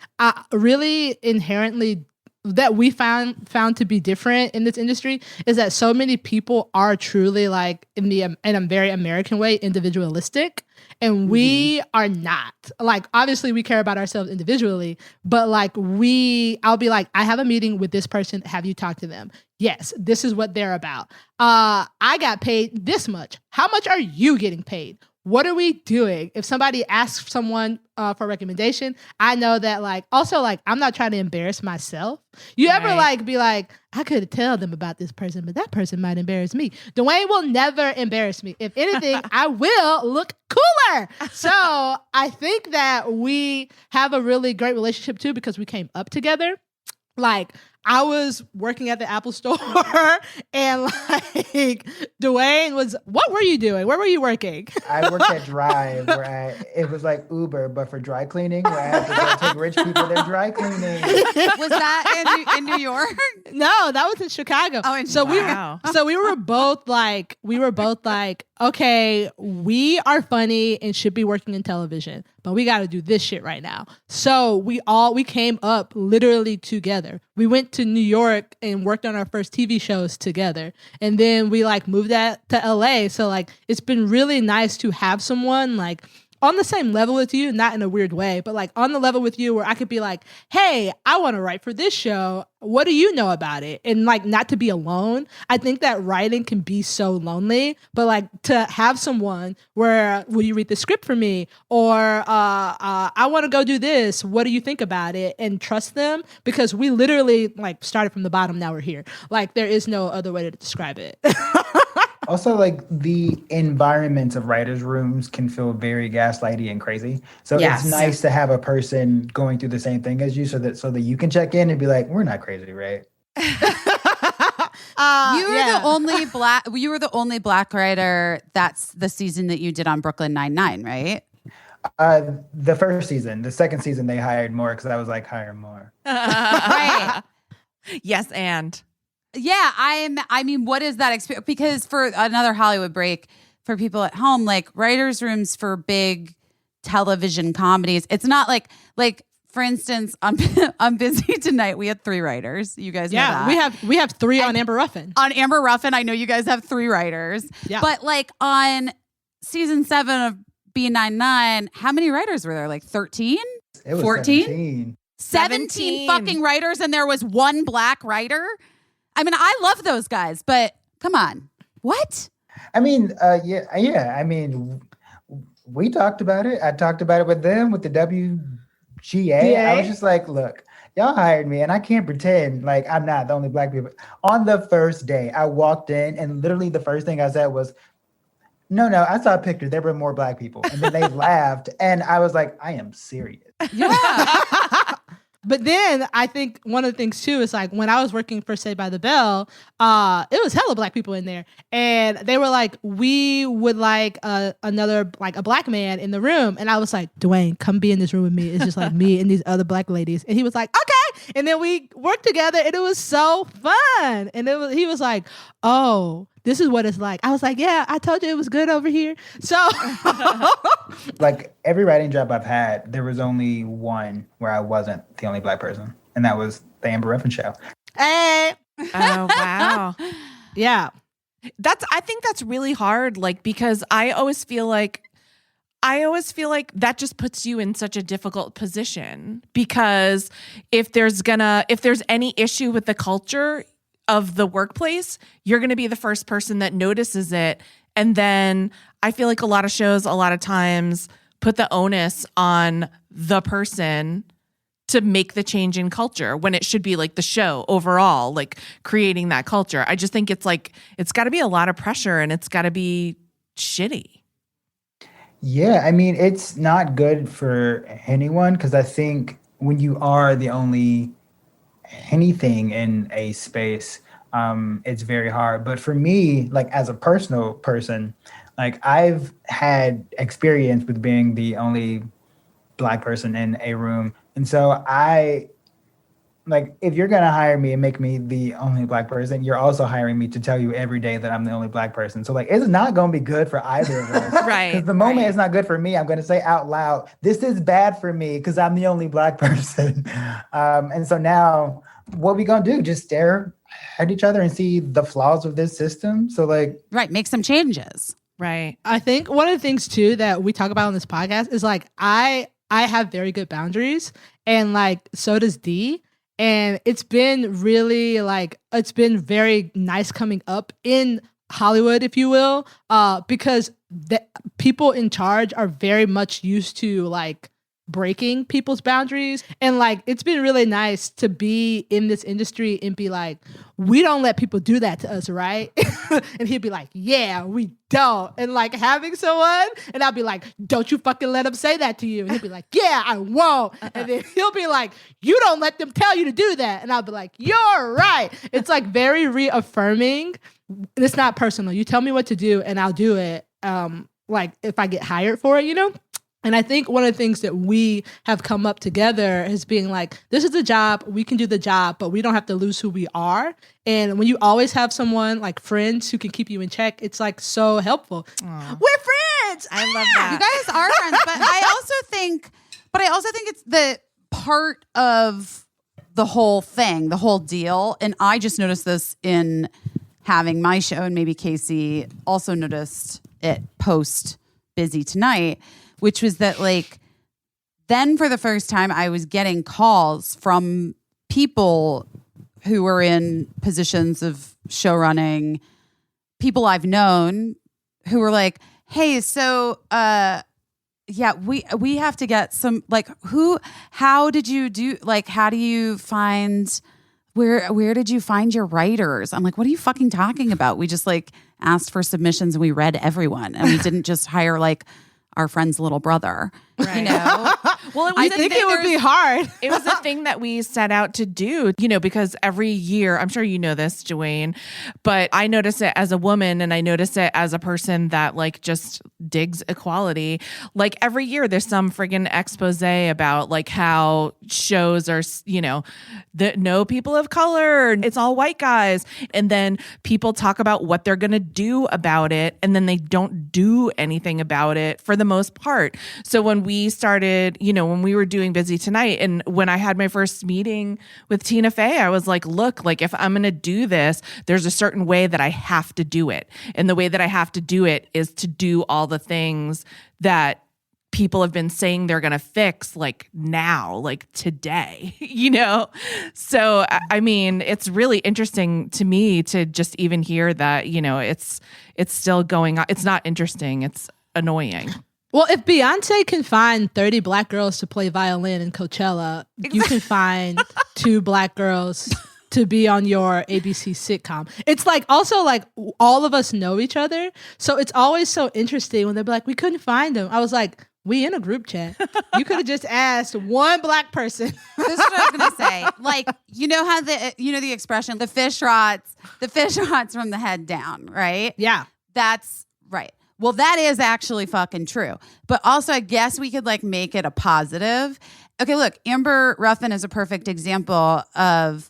really inherently that we found to be different in this industry is that so many people are truly like in a very American way individualistic, and we are not. Like obviously we care about ourselves individually, but like I'll be like, I have a meeting with this person, have you talked to them? Yes, this is what they're about. I got paid this much. How much are you getting paid? What are we doing? If somebody asks someone for a recommendation, I know that like, also like, I'm not trying to embarrass myself. You ever like be like, I could tell them about this person, but that person might embarrass me. Dewayne will never embarrass me. If anything, I will look cooler. So I think that we have a really great relationship too, because we came up together. Like I was working at the Apple store and like Dewayne was, what were you doing? Where were you working? I worked at Drive where it was like Uber, but for dry cleaning, where I had to go take rich people their dry cleaning. Was that in New York? No, that was in Chicago. Oh, we were both like, okay, we are funny and should be working in television, but we got to do this shit right now. So we came up literally together. We went to New York and worked on our first TV shows together. And then we like moved that to LA. So like, it's been really nice to have someone like on the same level with you, not in a weird way, but like on the level with you where I could be like, hey, I want to write for this show. What do you know about it? And like not to be alone. I think that writing can be so lonely, but like to have someone where, will you read the script for me? Or I want to go do this. What do you think about it? And trust them, because we literally like started from the bottom. Now we're here. Like there is no other way to describe it. Also, like the environments of writers' rooms can feel very gaslighty and crazy. So Yes. it's nice to have a person going through the same thing as you, so that you can check in and be like, we're not crazy, right? You were the only black writer. That's the season that you did on Brooklyn Nine-Nine, right? The first season. The second season, they hired more because I was like, hire more. Right. Yes, and Yeah, I mean, what is that experience? Because for another Hollywood break, for people at home, like writers' rooms for big television comedies, it's not like for instance, on Busy Tonight, we had 3 writers. You guys know that. we have 3 on Amber Ruffin. On Amber Ruffin, I know you guys have 3 writers. Yeah. But like on season 7 of B99, how many writers were there? Like 13? It was 14? 17 fucking writers, and there was 1 black writer? I mean, I love those guys, but come on. What? I mean, yeah. I mean, we talked about it. I talked about it with them, with the WGA. I was just like, look, y'all hired me, and I can't pretend like I'm not the only black people. On the first day, I walked in, and literally the first thing I said was, no, I saw a picture. There were more black people. And then they laughed, and I was like, I am serious. Yeah. But then I think one of the things too is like when I was working for Saved by the Bell, it was hella black people in there, and they were like, we would like another like a black man in the room, and I was like, Dewayne, come be in this room with me. It's just like me and these other black ladies, and he was like, okay, and then we worked together, and it was so fun, and he was like, oh, this is what it's like. I was like, yeah, I told you it was good over here. So like every writing job I've had, there was only one where I wasn't the only black person. And that was the Amber Ruffin show. Hey. oh wow. Yeah. I think that's really hard, like, because I always feel like that just puts you in such a difficult position, because if there's any issue with the culture of the workplace, you're going to be the first person that notices it. And then I feel like a lot of shows, a lot of times, put the onus on the person to make the change in culture, when it should be like the show overall, like creating that culture. I just think it's like, it's got to be a lot of pressure, and it's got to be shitty. Yeah, I mean, it's not good for anyone, because I think when you are the only anything in a space, it's very hard. But for me, like as a personal person, like I've had experience with being the only black person in a room. And so if you're going to hire me and make me the only black person, you're also hiring me to tell you every day that I'm the only black person. So like, it's not going to be good for either of us. Right. Because the moment it's not good for me, I'm going to say out loud, this is bad for me because I'm the only black person. And so now what we going to do? Just stare at each other and see the flaws of this system? So like, Right. Make some changes. Right. I think one of the things too that we talk about on this podcast is like, I have very good boundaries, and like, so does D. And it's been really like, it's been very nice coming up in Hollywood, if you will, because the people in charge are very much used to like breaking people's boundaries. And like, it's been really nice to be in this industry and be like, we don't let people do that to us, right? And he'd be like, yeah, we don't. And like having someone, and I'll be like, don't you fucking let them say that to you. And he'll be like, yeah, I won't. And then he'll be like, you don't let them tell you to do that. And I'll be like, you're right. It's like very reaffirming. It's not personal. You tell me what to do and I'll do it. Like if I get hired for it, you know? And I think one of the things that we have come up together is being like, this is a job, we can do the job, but we don't have to lose who we are. And when you always have someone like friends who can keep you in check, it's like so helpful. Aww. We're friends. I love that. You guys are friends, but I also think it's the part of the whole thing, the whole deal. And I just noticed this in having my show, and maybe Caissie also noticed it post Busy Tonight, which was that like then for the first time I was getting calls from people who were in positions of show running, people I've known who were like, hey, so yeah, we have to get some like how did you do, like how do you find where did you find your writers? I'm like, what are you fucking talking about? We just like asked for submissions and we read everyone and we didn't just hire like our friend's little brother, right. You know? Well, I think it would be hard. It was a thing that we set out to do, you know, because every year, I'm sure you know this, Dewayne, but I notice it as a woman and I notice it as a person that like just digs equality. Like every year there's some friggin' expose about like how shows are, you know, that no people of color, it's all white guys. And then people talk about what they're going to do about it. And then they don't do anything about it for the most part. So when we started, you know, when we were doing Busy Tonight and when I had my first meeting with Tina Fey, I was like, look, like if I'm going to do this, there's a certain way that I have to do it. And the way that I have to do it is to do all the things that people have been saying they're going to fix like now, like today, you know? So, I mean, it's really interesting to me to just even hear that, you know, it's still going on. It's not interesting. It's annoying. Well, if Beyonce can find 30 black girls to play violin in Coachella, you can find 2 black girls to be on your ABC sitcom. It's like also like all of us know each other. So it's always so interesting when they're like, we couldn't find them. I was like, we in a group chat. You could have just asked one black person. This is what I was gonna say. Like, you know how the expression, the fish rots from the head down, right? Yeah. That's right. Well, that is actually fucking true. But also, I guess we could like make it a positive. Okay, look, Amber Ruffin is a perfect example of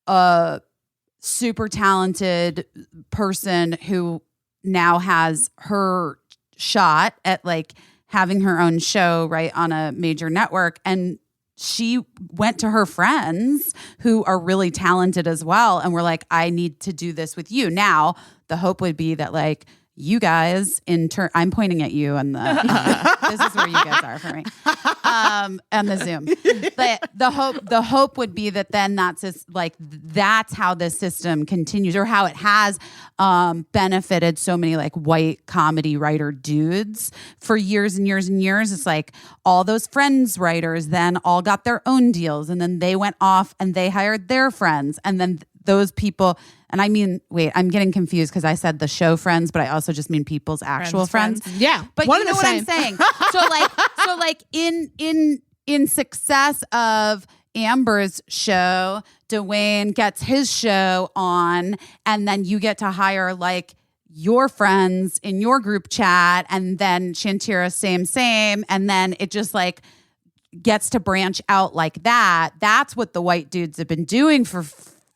a super talented person who now has her shot at like having her own show right on a major network. And she went to her friends who are really talented as well. And were like, I need to do this with you. Now, the hope would be that like, you guys in turn, I'm pointing at you and this is where you guys are for me, and the Zoom. But the hope would be that then that's how this system continues, or how it has benefited so many like white comedy writer dudes for years and years and years. It's like all those Friends writers then all got their own deals, and then they went off and they hired their friends, and then those people. And I mean, wait, I'm getting confused because I said the show Friends, but I also just mean people's actual friends. Yeah, but you know what I'm saying. So like in success of Amber's show, Dewayne gets his show on, and then you get to hire like your friends in your group chat, and then Shantira, same, and then it just like gets to branch out like that. That's what the white dudes have been doing for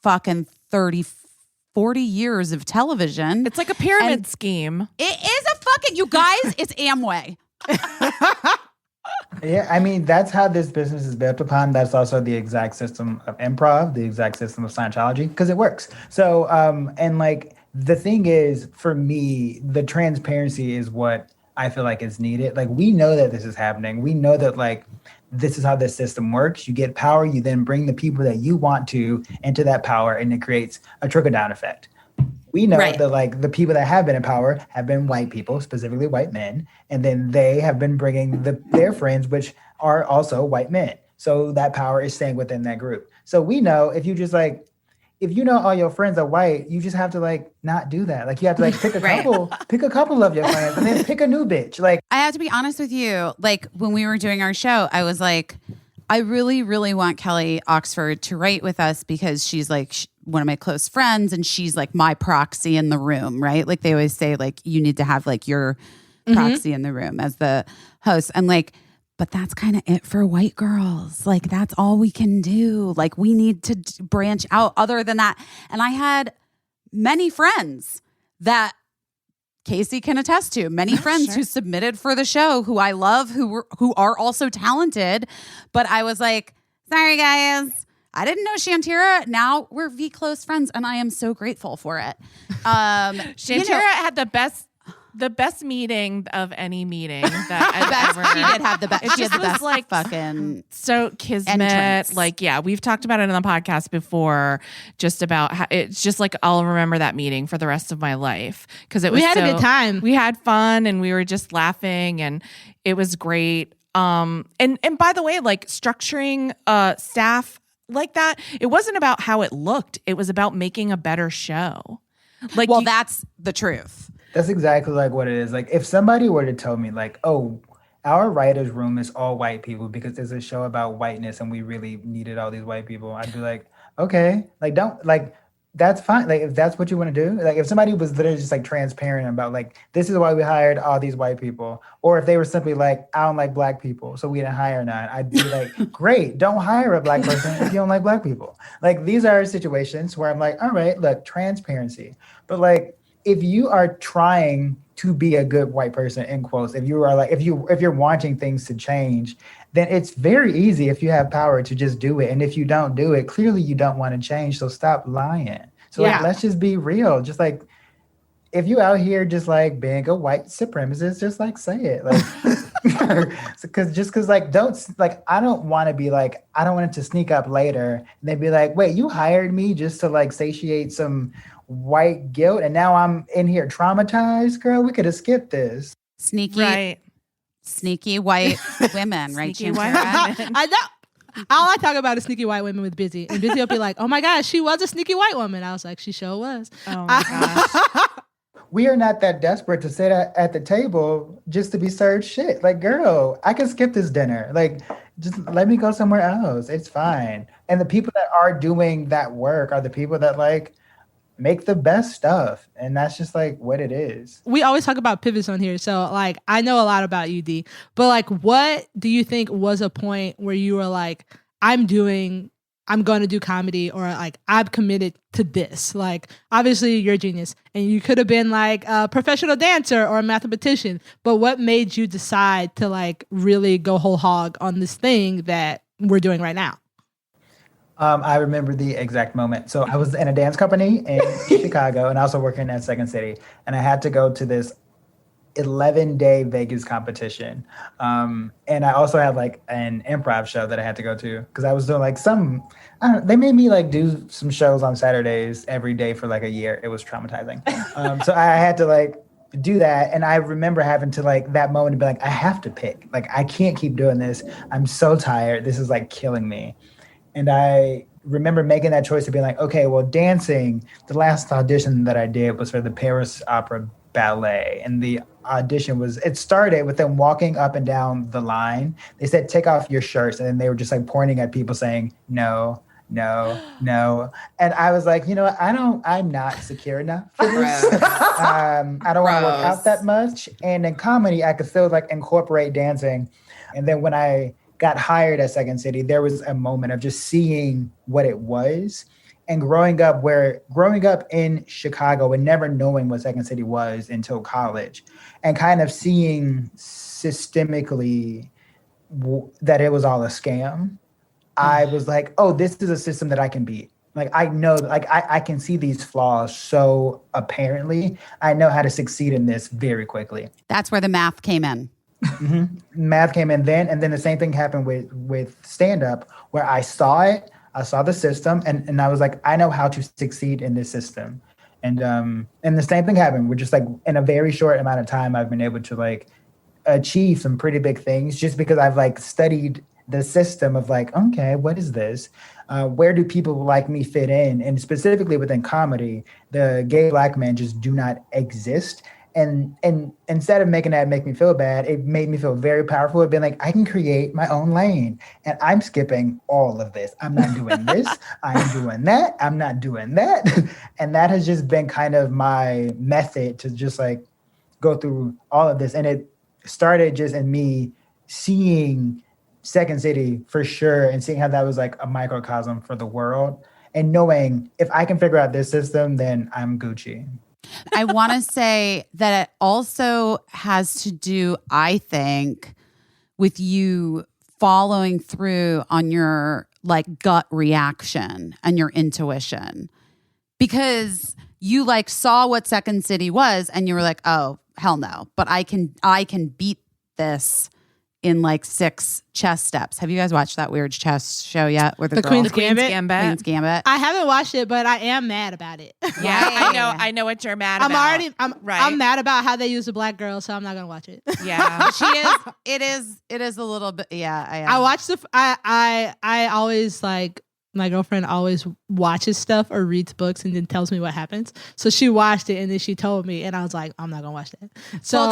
fucking 40 years of television. It's like a pyramid scheme. It is a fucking, you guys, it's Amway. Yeah, I mean, that's how this business is built upon. That's also the exact system of improv, the exact system of Scientology, because it works. So, and like, the thing is, for me, the transparency is what I feel like is needed. Like, we know that this is happening. We know that, like, this is how this system works. You get power, you then bring the people that you want to into that power, and it creates a trickle-down effect. We know Right. that like the people that have been in power have been white people, specifically white men, and then they have been bringing their friends, which are also white men. So that power is staying within that group. So we know if you know all your friends are white, you just have to like not do that. Like you have to like pick a Right. couple of your friends, and then pick a new bitch. Like I have to be honest with you. Like when we were doing our show, I was like, I really, really want Kelly Oxford to write with us because she's like one of my close friends and she's like my proxy in the room, right? Like they always say, like you need to have like your proxy in the room as the host, and like. But that's kind of it for white girls. Like, that's all we can do. Like, we need to branch out other than that. And I had many friends that Caissie can attest to, many friends who submitted for the show, who I love, who are also talented. But I was like, sorry, guys. I didn't know Shantira. Now we're close friends, and I am so grateful for it. Shantira had the best meeting of any meeting that I've ever. She did have the best. It She had just the was best like fucking so kismet. entrance. Like, yeah, we've talked about it on the podcast before. Just about how it's just like I'll remember that meeting for the rest of my life because it was. We had a good time. We had fun and we were just laughing and it was great. And by the way, like structuring staff like that, it wasn't about how it looked. It was about making a better show. Like, well, that's the truth. that's exactly like what it is. Like if somebody were to tell me like, oh, our writer's room is all white people because there's a show about whiteness and we really needed all these white people, I'd be like, okay, like don't like that's fine. Like if that's what you want to do, like if somebody was literally just like transparent about like this is why we hired all these white people, or if they were simply like I don't like black people, so we didn't hire none, I'd be like, great, don't hire a black person if you don't like black people. Like these are situations where I'm like, all right, look, transparency. But like if you are trying to be a good white person, in quotes, if you're wanting things to change, then it's very easy if you have power to just do it. And if you don't do it, clearly you don't want to change. So stop lying. So like, let's just be real. Just like, if you out here just like being a white supremacist, just like say it. Like, cause like, I don't want to be like, I don't want it to sneak up later and they'd be like, wait, you hired me just to like satiate some white guilt. And now I'm in here traumatized, girl. We could have skipped this. Sneaky white women, right? Sneaky Shantira? white women. I know. All I talk about is sneaky white women with Busy. And Busy will be like, oh my gosh, she was a sneaky white woman. I was like, she sure was. Oh my gosh. We are not that desperate to sit at the table just to be served shit. Like, girl, I can skip this dinner. Like, just let me go somewhere else. It's fine. And the people that are doing that work are the people that like make the best stuff. And that's just like what it is. We always talk about pivots on here. So like, I know a lot about you, D, but like, what do you think was a point where you were like, I'm going to do comedy, or like, I'm committed to this? Like, obviously you're a genius and you could have been like a professional dancer or a mathematician, but what made you decide to like really go whole hog on this thing that we're doing right now? I remember the exact moment. So I was in a dance company in Chicago and also working at Second City. And I had to go to this 11-day Vegas competition. And I also had like an improv show that I had to go to because I was doing like they made me like do some shows on Saturdays every day for like a year. It was traumatizing. So I had to like do that. And I remember having to like that moment to be like, I have to pick. Like, I can't keep doing this. I'm so tired. This is like killing me. And I remember making that choice to be like, okay, well, dancing, the last audition that I did was for the Paris Opera Ballet. And the audition it started with them walking up and down the line. They said, take off your shirts. And then they were just like pointing at people saying, no, no, no. And I was like, you know what? I'm not secure enough for this. I don't want to work out that much. And in comedy, I could still like incorporate dancing. And then when I got hired at Second City, there was a moment of just seeing what it was. And growing up in Chicago and never knowing what Second City was until college, and kind of seeing systemically that it was all a scam, I was like, oh, this is a system that I can beat. Like, I know, like, I can see these flaws so apparently. I know how to succeed in this very quickly. That's where the math came in. Mm-hmm. Math came in then, and then the same thing happened with stand-up, where I saw it, I saw the system, and I was like, I know how to succeed in this system. And the same thing happened. We're just like in a very short amount of time, I've been able to like achieve some pretty big things just because I've like studied the system of like, okay, what is this? Where do people like me fit in? And specifically within comedy, the gay Black men just do not exist. And instead of making that make me feel bad, it made me feel very powerful. It being like, I can create my own lane, and I'm skipping all of this. I'm not doing this. I'm doing that. I'm not doing that. And that has just been kind of my method to just like go through all of this. And it started just in me seeing Second City for sure, and seeing how that was like a microcosm for the world, and knowing if I can figure out this system, then I'm Gucci. I want to say that it also has to do, I think, with you following through on your like gut reaction and your intuition, because you like saw what Second City was and you were like, oh, hell no, but I can beat this in like 6 chess steps. Have you guys watched that weird chess show yet? Where the Queen's Queen's Gambit? Queen's Gambit. I haven't watched it, but I am mad about it. Yeah, I know what you're mad I'm about. already I'm mad about how they use a Black girl, so I'm not gonna watch it. Yeah. She is. It is a little bit. Yeah, I watched I always like, my girlfriend always watches stuff or reads books and then tells me what happens. So she watched it and then she told me, and I was like, I'm not gonna watch that. So Well,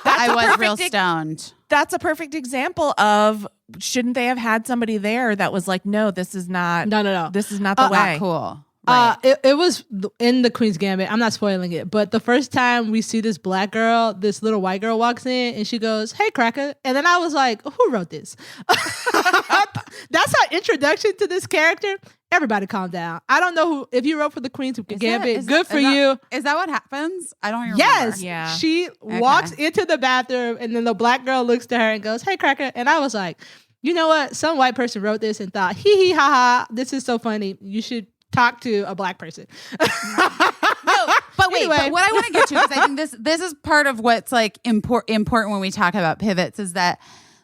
I was real stoned. That's a perfect example of, shouldn't they have had somebody there that was like, no, this is not. No. This is not the way. Not cool. Right. It was in the Queen's Gambit. I'm not spoiling it, but the first time we see this Black girl, this little white girl walks in and she goes, "Hey, cracker," and then I was like, "Who wrote this?" That's our introduction to this character. Everybody, calm down. I don't know if you wrote for the Queen's Gambit. Good for you. Is that what happens? I don't even Yes. remember. Yeah. She walks into the bathroom and then the Black girl looks to her and goes, "Hey, cracker," and I was like, you know what? Some white person wrote this and thought, hee hee ha ha, this is so funny. You should talk to a Black person. No, but wait, Anyway. but what I want to get to, because I think this is part of what's like important when we talk about pivots, is that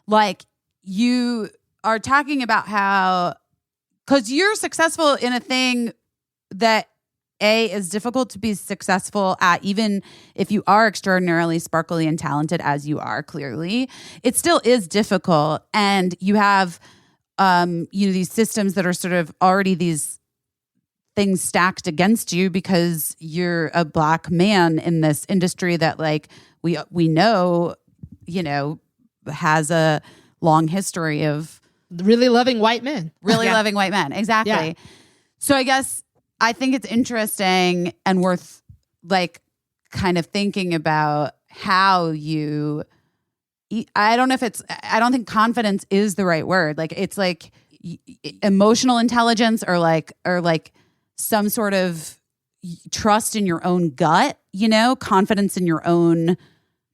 like you are talking about how, because you're successful in a thing that is difficult to be successful at, even if you are extraordinarily sparkly and talented as you are, clearly, it still is difficult. And you have, these systems that are sort of already these things stacked against you because you're a Black man in this industry that like we know, has a long history of Really loving white men. loving white men. Exactly. Yeah. So I guess I think it's interesting and worth like kind of thinking about how you, I don't think confidence is the right word. Like it's like emotional intelligence or like some sort of trust in your own gut, confidence in your own,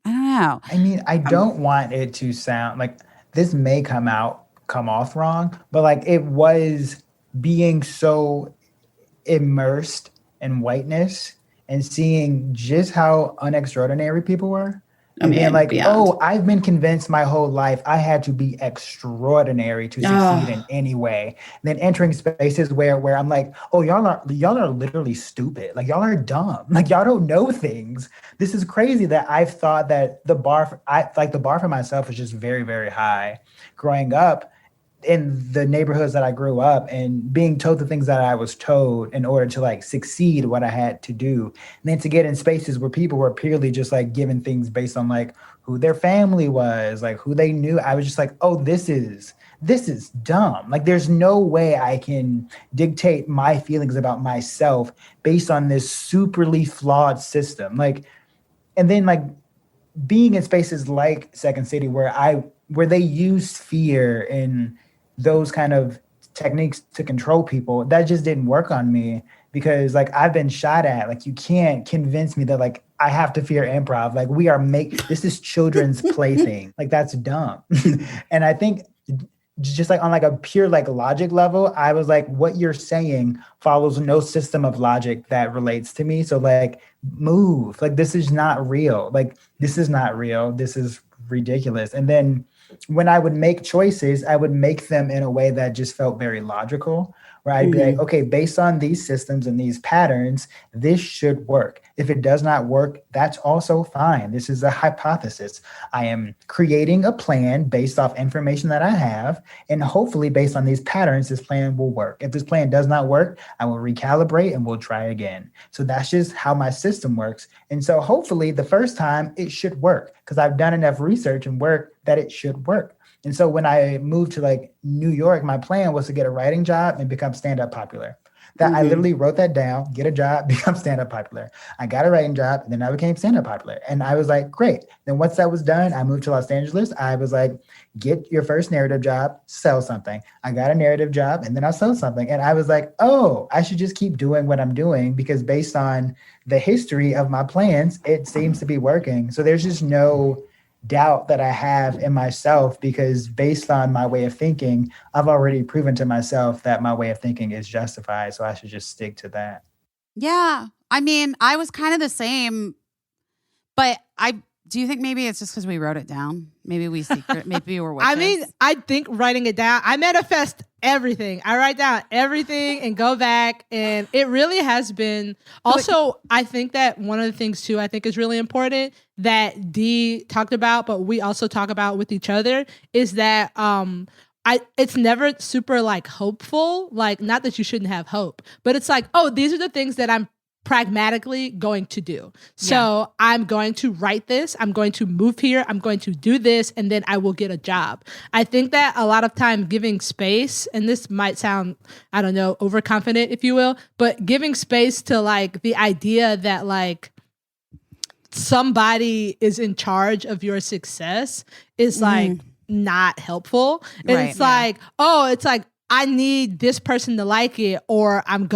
I don't know. I mean, I don't want it to sound like this may come off wrong, but like it was being so immersed in whiteness and seeing just how unextraordinary people were. And being like, beyond. I've been convinced my whole life I had to be extraordinary to succeed in any way. And then entering spaces where I'm like, y'all are literally stupid. Like y'all are dumb. Like y'all don't know things. This is crazy that I've thought that the bar for myself was just very, very high. Growing up in the neighborhoods that I grew up and being told the things that I was told in order to like succeed what I had to do. And then to get in spaces where people were purely just like given things based on like who their family was, like who they knew. I was just like, this is dumb. Like there's no way I can dictate my feelings about myself based on this superly flawed system. Like, and then like being in spaces like Second City where they used fear and those kind of techniques to control people, that just didn't work on me because like I've been shot at. Like you can't convince me that like I have to fear improv. Like this is children's plaything. Like that's dumb. And I think just like on like a pure like logic level, I was like, what you're saying follows no system of logic that relates to me. So like move, like this is not real. Like this is not real. This is ridiculous. And then when I would make choices, I would make them in a way that just felt very logical. where I'd be like, okay, based on these systems and these patterns, this should work. If it does not work, that's also fine. This is a hypothesis. I am creating a plan based off information that I have, and hopefully based on these patterns, this plan will work. If this plan does not work, I will recalibrate and we'll try again. So that's just how my system works. And so hopefully the first time it should work because I've done enough research and work that it should work. And so when I moved to like New York, my plan was to get a writing job and become stand-up popular. That I literally wrote that down, get a job, become stand-up popular. I got a writing job, and then I became stand-up popular. And I was like, great. Then once that was done, I moved to Los Angeles. I was like, get your first narrative job, sell something. I got a narrative job, and then I'll sell something. And I was like, oh, I should just keep doing what I'm doing because based on the history of my plans, it seems to be working. So there's just no doubt that I have in myself because based on my way of thinking, I've already proven to myself that my way of thinking is justified. So I should just stick to that. Yeah. I mean, I was kind of the same, but do you think maybe it's just because we wrote it down? Maybe we were witches. I mean, I think writing it down, I manifest everything. I write down everything and go back. And it really has been. Also, I think that one of the things too, I think is really important that Dee talked about, but we also talk about with each other is that it's never super like hopeful. Like, not that you shouldn't have hope, but it's like, oh, these are the things that I'm pragmatically going to do. So I'm going to write this. I'm going to move here. I'm going to do this. And then I will get a job. I think that a lot of time giving space, and this might sound, I don't know, overconfident, if you will, but giving space to like the idea that like somebody is in charge of your success is like not helpful. And it's like, oh, it's like, I need this person to like it or I'm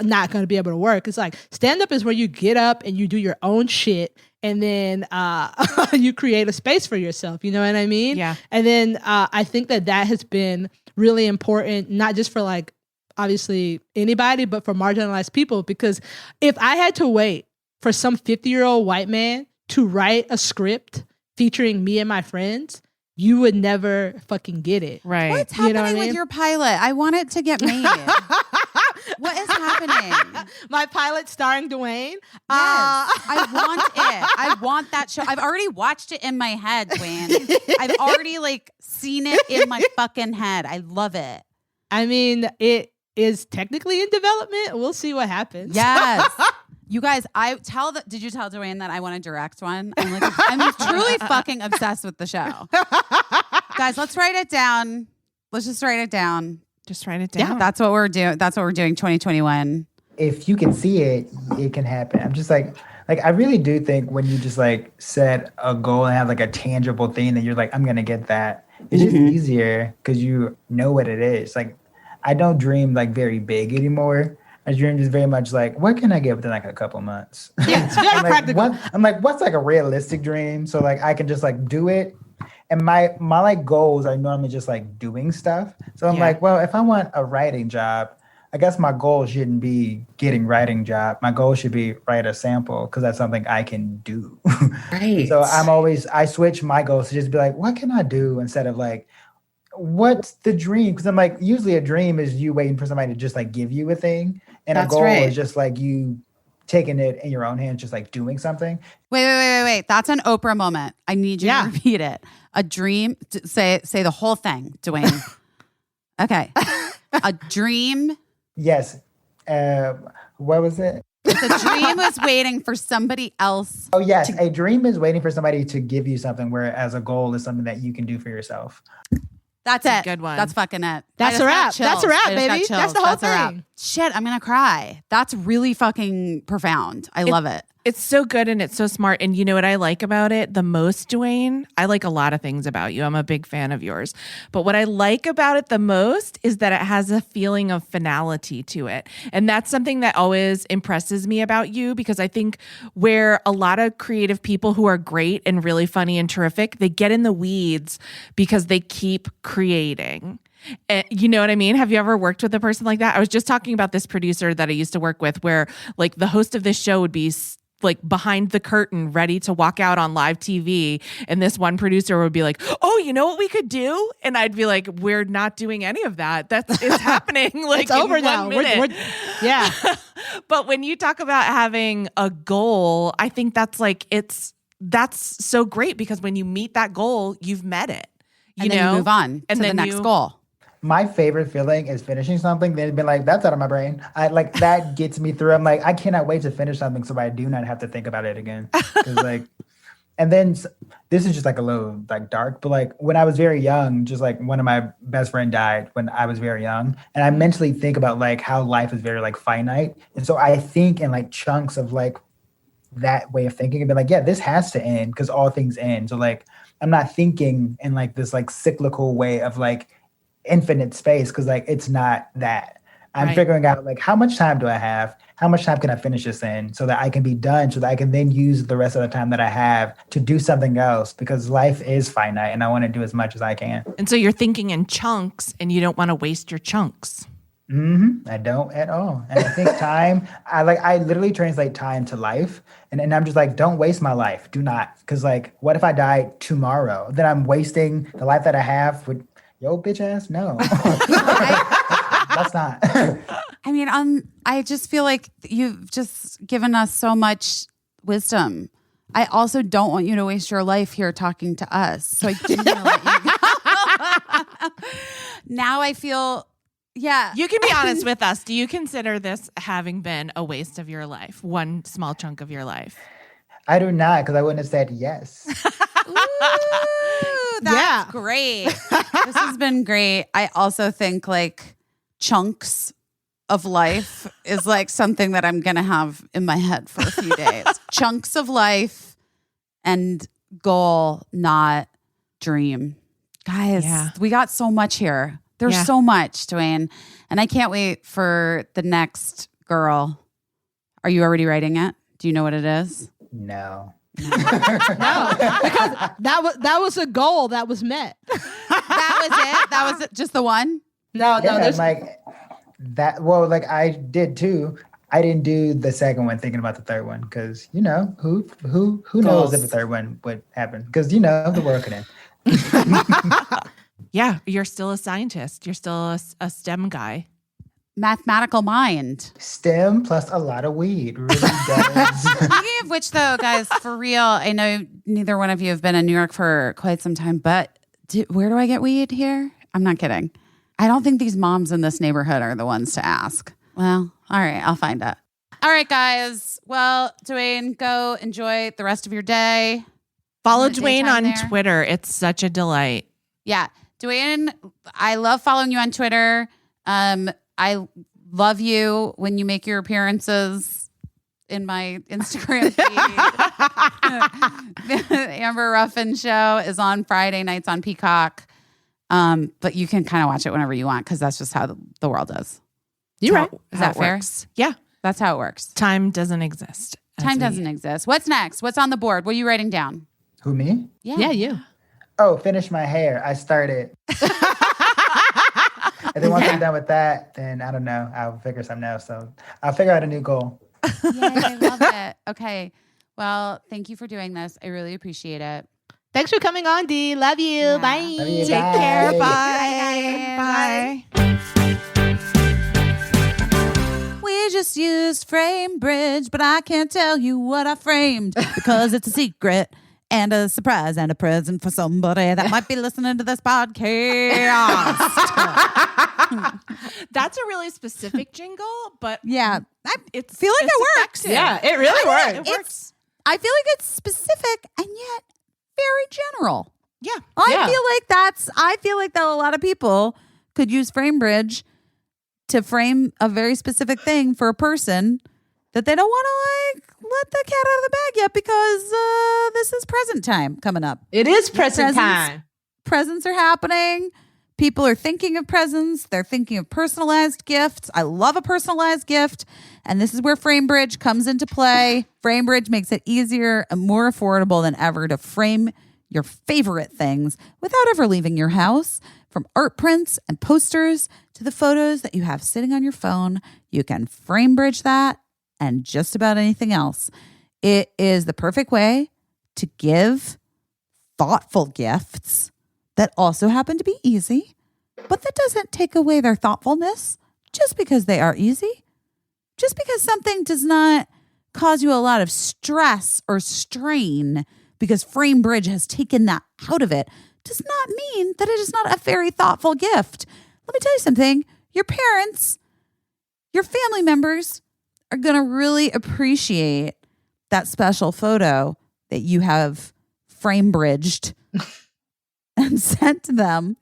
not going to be able to work. It's like stand-up is where you get up and you do your own shit and then you create a space for yourself. You know what I mean? Yeah. And then I think that has been really important, not just for like, obviously anybody, but for marginalized people. Because if I had to wait for some 50-year-old white man to write a script featuring me and my friends, you would never fucking get it. Right. What's happening You know what I with mean? your pilot? I want it to get made. What is happening? My pilot starring Dewayne. Yes, I want it. I want that show. I've already watched it in my head, Dwayne. I've already like seen it in my fucking head. I love it. I mean, it is technically in development. We'll see what happens. Yes. You guys, did you tell Dwayne that I want to direct one? I'm truly fucking obsessed with the show. Guys, let's write it down. Let's just write it down. Just write it down. Yeah, that's what we're doing. That's what we're doing 2021. If you can see it, it can happen. I'm just like I really do think when you just like set a goal and have like a tangible thing that you're like, I'm going to get that. It's just easier because you know what it is. Like, I don't dream like very big anymore. I dream just very much like, what can I get within like a couple months? Yeah, it's very practical. I'm like, what's like a realistic dream? So like I can just like do it. And my like goals are normally just like doing stuff. So I'm like, well, if I want a writing job, I guess my goal shouldn't be getting writing job. My goal should be write a sample because that's something I can do. Right. So I switch my goals to just be like, what can I do instead of like, what's the dream? Because I'm like, usually a dream is you waiting for somebody to just like give you a thing. And That's a goal right. is just like you taking it in your own hands, just like doing something. Wait. That's an Oprah moment. I need you to repeat it. A dream. Say the whole thing, Dwayne. Okay. A dream. Yes. What was it? The dream was waiting for somebody else. Oh, yes. A dream is waiting for somebody to give you something, whereas a goal is something that you can do for yourself. That's a it. good one. That's fucking it. That's a wrap. That's a wrap, baby. That's the whole thing. Shit, I'm going to cry. That's really fucking profound. I love it. It's so good and it's so smart. And you know what I like about it the most, Dewayne? I like a lot of things about you. I'm a big fan of yours. But what I like about it the most is that it has a feeling of finality to it. And that's something that always impresses me about you because I think where a lot of creative people who are great and really funny and terrific, they get in the weeds because they keep creating. You know what I mean? Have you ever worked with a person like that? I was just talking about this producer that I used to work with where like the host of this show would be like behind the curtain ready to walk out on live TV, and this one producer would be like, "Oh, you know what we could do?" And I'd be like, "We're not doing any of that. It's happening like It's over in now. 1 minute." Yeah. But when you talk about having a goal, I think that's so great, because when you meet that goal, you've met it. And then you move on and to the then next goal. My favorite feeling is finishing something. They've been like, that's out of my brain. I like that gets me through. I'm like, I cannot wait to finish something so I do not have to think about it again. 'Cause like, and then this is just like a little like dark, but like when I was very young, just like one of my best friend died when I was very young. And I mentally think about like how life is very like finite. And so I think in like chunks of like that way of thinking and be like, yeah, this has to end because all things end. So like, I'm not thinking in like this like cyclical way of like infinite space, because like it's not that. I'm figuring out like how much time do I have? How much time can I finish this in so that I can be done, so that I can then use the rest of the time that I have to do something else, because life is finite and I want to do as much as I can. And so you're thinking in chunks, and you don't want to waste your chunks. I don't at all. And I think time, I literally translate time to life. And I'm just like, don't waste my life. Do not. Because like, what if I die tomorrow? Then I'm wasting the life that I have with yo bitch ass? No. That's not. I mean, I just feel like you've just given us so much wisdom. I also don't want you to waste your life here talking to us. So I didn't want to let you go. Now I feel, yeah. You can be honest with us. Do you consider this having been a waste of your life? One small chunk of your life? I do not, because I wouldn't have said yes. Ooh, that's great. This has been great. I also think like chunks of life is like something that I'm going to have in my head for a few days. Chunks of life and goal, not dream. Guys, we got so much here. There's so much, Dewayne. And I can't wait for the next girl. Are you already writing it? Do you know what it is? No. No, because that was a goal that was met. That was it? That was just the one? No, there's like that. Well, like I did too. I didn't do the second one thinking about the third one, because you know who knows if the third one would happen, because you know the world could end. Yeah, you're still a scientist. You're still a STEM guy. Mathematical mind. STEM plus a lot of weed really does. Speaking of which, though, guys, for real, I know neither one of you have been in New York for quite some time, but where do I get weed here? I'm not kidding. I don't think these moms in this neighborhood are the ones to ask. Well, all right, I'll find it. All right, guys. Well, Dewayne, go enjoy the rest of your day. Follow Dewayne on Twitter. It's such a delight. Yeah. Dewayne, I love following you on Twitter. I love you when you make your appearances in my Instagram feed. The Amber Ruffin show is on Friday nights on Peacock. But you can kind of watch it whenever you want, because that's just how the world is. You're right. Is that fair? Works. Yeah. That's how it works. Time doesn't exist. Time doesn't exist. What's next? What's on the board? What are you writing down? Who, me? Yeah, you. Oh, finish my hair. I started. And then once I'm done with that, then I don't know. I'll figure something else. So I'll figure out a new goal. Yay, I love it. Okay. Well, thank you for doing this. I really appreciate it. Thanks for coming on, Dee. Love you. Yeah. Bye. Love you. Take Bye. care. Bye. Bye. We just used Framebridge, but I can't tell you what I framed because it's a secret and a surprise and a present for somebody that might be listening to this podcast. That's a really specific jingle, but Yeah. I it's feel like it's it works. effective. Yeah, it really works. I feel like it's specific and yet very general. Yeah. I feel like that a lot of people could use Framebridge to frame a very specific thing for a person that they don't want to let the cat out of the bag yet, because this is present time coming up. It is present time. Presents are happening. People are thinking of presents. They're thinking of personalized gifts. I love a personalized gift. And this is where Framebridge comes into play. Framebridge makes it easier and more affordable than ever to frame your favorite things without ever leaving your house. From art prints and posters to the photos that you have sitting on your phone, you can Framebridge that and just about anything else. It is the perfect way to give thoughtful gifts that also happen to be easy, but that doesn't take away their thoughtfulness just because they are easy. Just because something does not cause you a lot of stress or strain because Framebridge has taken that out of it does not mean that it is not a very thoughtful gift. Let me tell you something. Your parents, your family members are going to really appreciate that special photo that you have Framebridged and sent to them.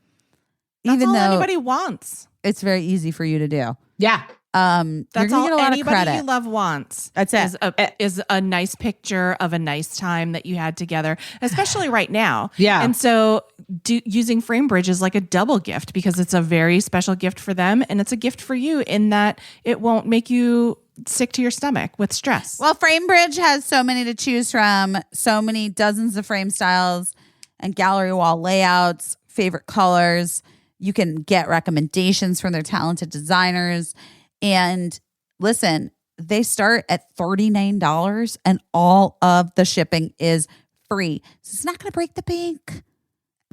That's even all though anybody wants. it's very easy for you to do. Yeah. You're That's gonna all get a lot of anybody credit. you love wants. That's it. Is a nice picture of a nice time that you had together, especially right now. Yeah. And so using Framebridge is like a double gift because it's a very special gift for them and it's a gift for you in that it won't make you sick to your stomach with stress. Well, Framebridge has so many to choose from, so many dozens of frame styles and gallery wall layouts, favorite colors. You can get recommendations from their talented designers. And listen, they start at $39 and all of the shipping is free. So it's not going to break the bank.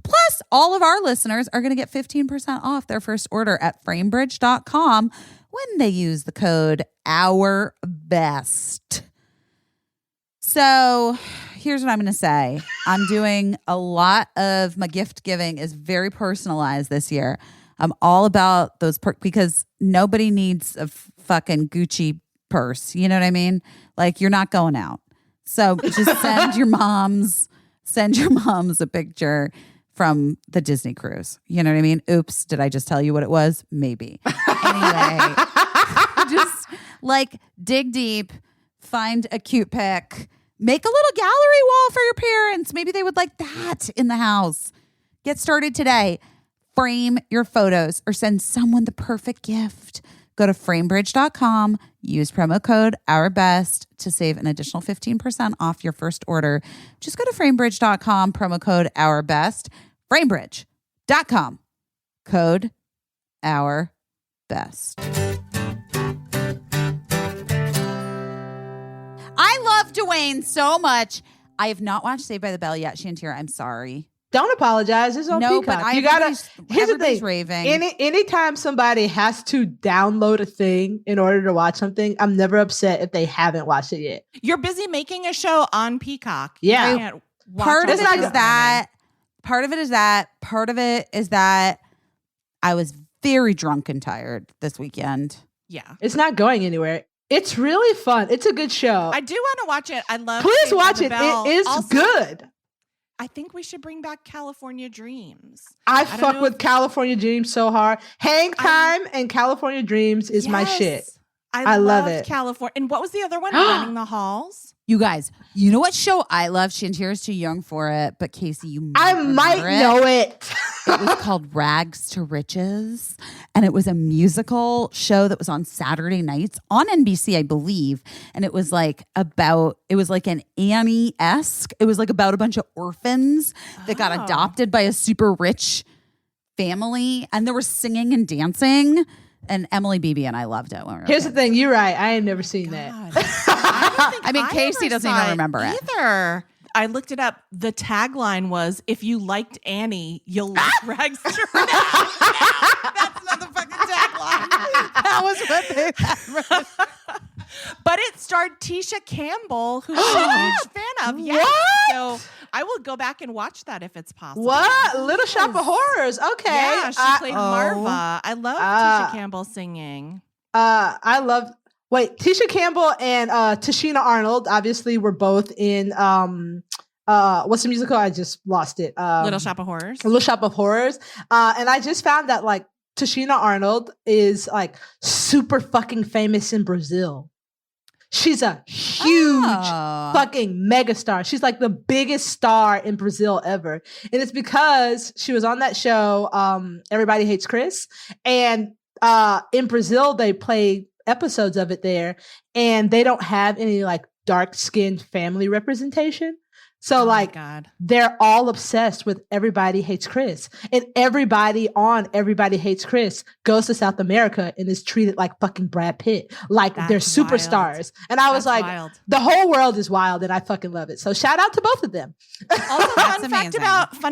Plus, all of our listeners are going to get 15% off their first order at framebridge.com when they use the code OURBEST. So here's what I'm going to say. I'm doing a lot of my gift giving is very personalized this year. I'm all about those because nobody needs a fucking Gucci purse. You know what I mean? Like you're not going out. So just send your moms a picture from the Disney cruise. You know what I mean? Oops, did I just tell you what it was? Maybe. Anyway, just like dig deep, find a cute pic, make a little gallery wall for your parents. Maybe they would like that in the house. Get started today. Frame your photos or send someone the perfect gift. Go to framebridge.com, use promo code OURBEST to save an additional 15% off your first order. Just go to framebridge.com, promo code OURBEST. Framebridge.com, code OURBEST. I love Dewayne so much. I have not watched Saved by the Bell yet, Shantira. I'm sorry. Don't apologize. It's on No, Peacock. but You gotta. Here's the everybody's thing. raving. Anytime somebody has to download a thing in order to watch something, I'm never upset if they haven't watched it yet. You're busy making a show on Peacock. Yeah. You can't watch Part all of the it is programming. that. Part of it is that. Part of it is that I was very drunk and tired this weekend. Yeah. It's not going anywhere. It's really fun. It's a good show. I do want to watch it. I love Please Saved by watch the it. Bell. It is Also, good. I think we should bring back California Dreams. I don't fuck know with if- California Dreams so hard. Hang Time and California Dreams is my Yes. shit. I love love it. California. And what was the other one? Running the Halls? You guys, you know what show I love? Shantira's too young for it, but Caissie, you I might know it. It was called Rags to Riches, and it was a musical show that was on Saturday nights on NBC, I believe. And it was like an Annie-esque. It was like about a bunch of orphans that got adopted by a super rich family, and there was singing and dancing. And Emily Beebe and I loved it when we were Here's the kids. thing. You're right. I ain't never seen that. I mean, Caissie doesn't even remember it. either. I looked it up. The tagline was, "If you liked Annie, you'll like Rags to Riches." That's not the fucking tagline. That was what they had. But it starred Tisha Campbell, who I'm a huge fan of. Yes. What? So I will go back and watch that if it's possible. What? Little Shop of Horrors. Okay. Yeah, she played Oh. Marva. I love Tisha Campbell singing. I love. Wait, Tisha Campbell and Tashina Arnold obviously were both in what's the musical? I just lost it. Little Shop of Horrors. Little Shop of Horrors. And I just found that like Tashina Arnold is like super fucking famous in Brazil. She's a huge fucking megastar. She's like the biggest star in Brazil ever. And it's because she was on that show, Everybody Hates Chris. And in Brazil, they play episodes of it there. And they don't have any like dark-skinned family representation. So Oh my like God. they're all obsessed with Everybody Hates Chris. And everybody on Everybody Hates Chris goes to South America and is treated like fucking Brad Pitt. Like they're That's wild. superstars. And I was That's like, wild. the whole world is wild and I fucking love it. So shout out to both of them. Also, That's fun amazing.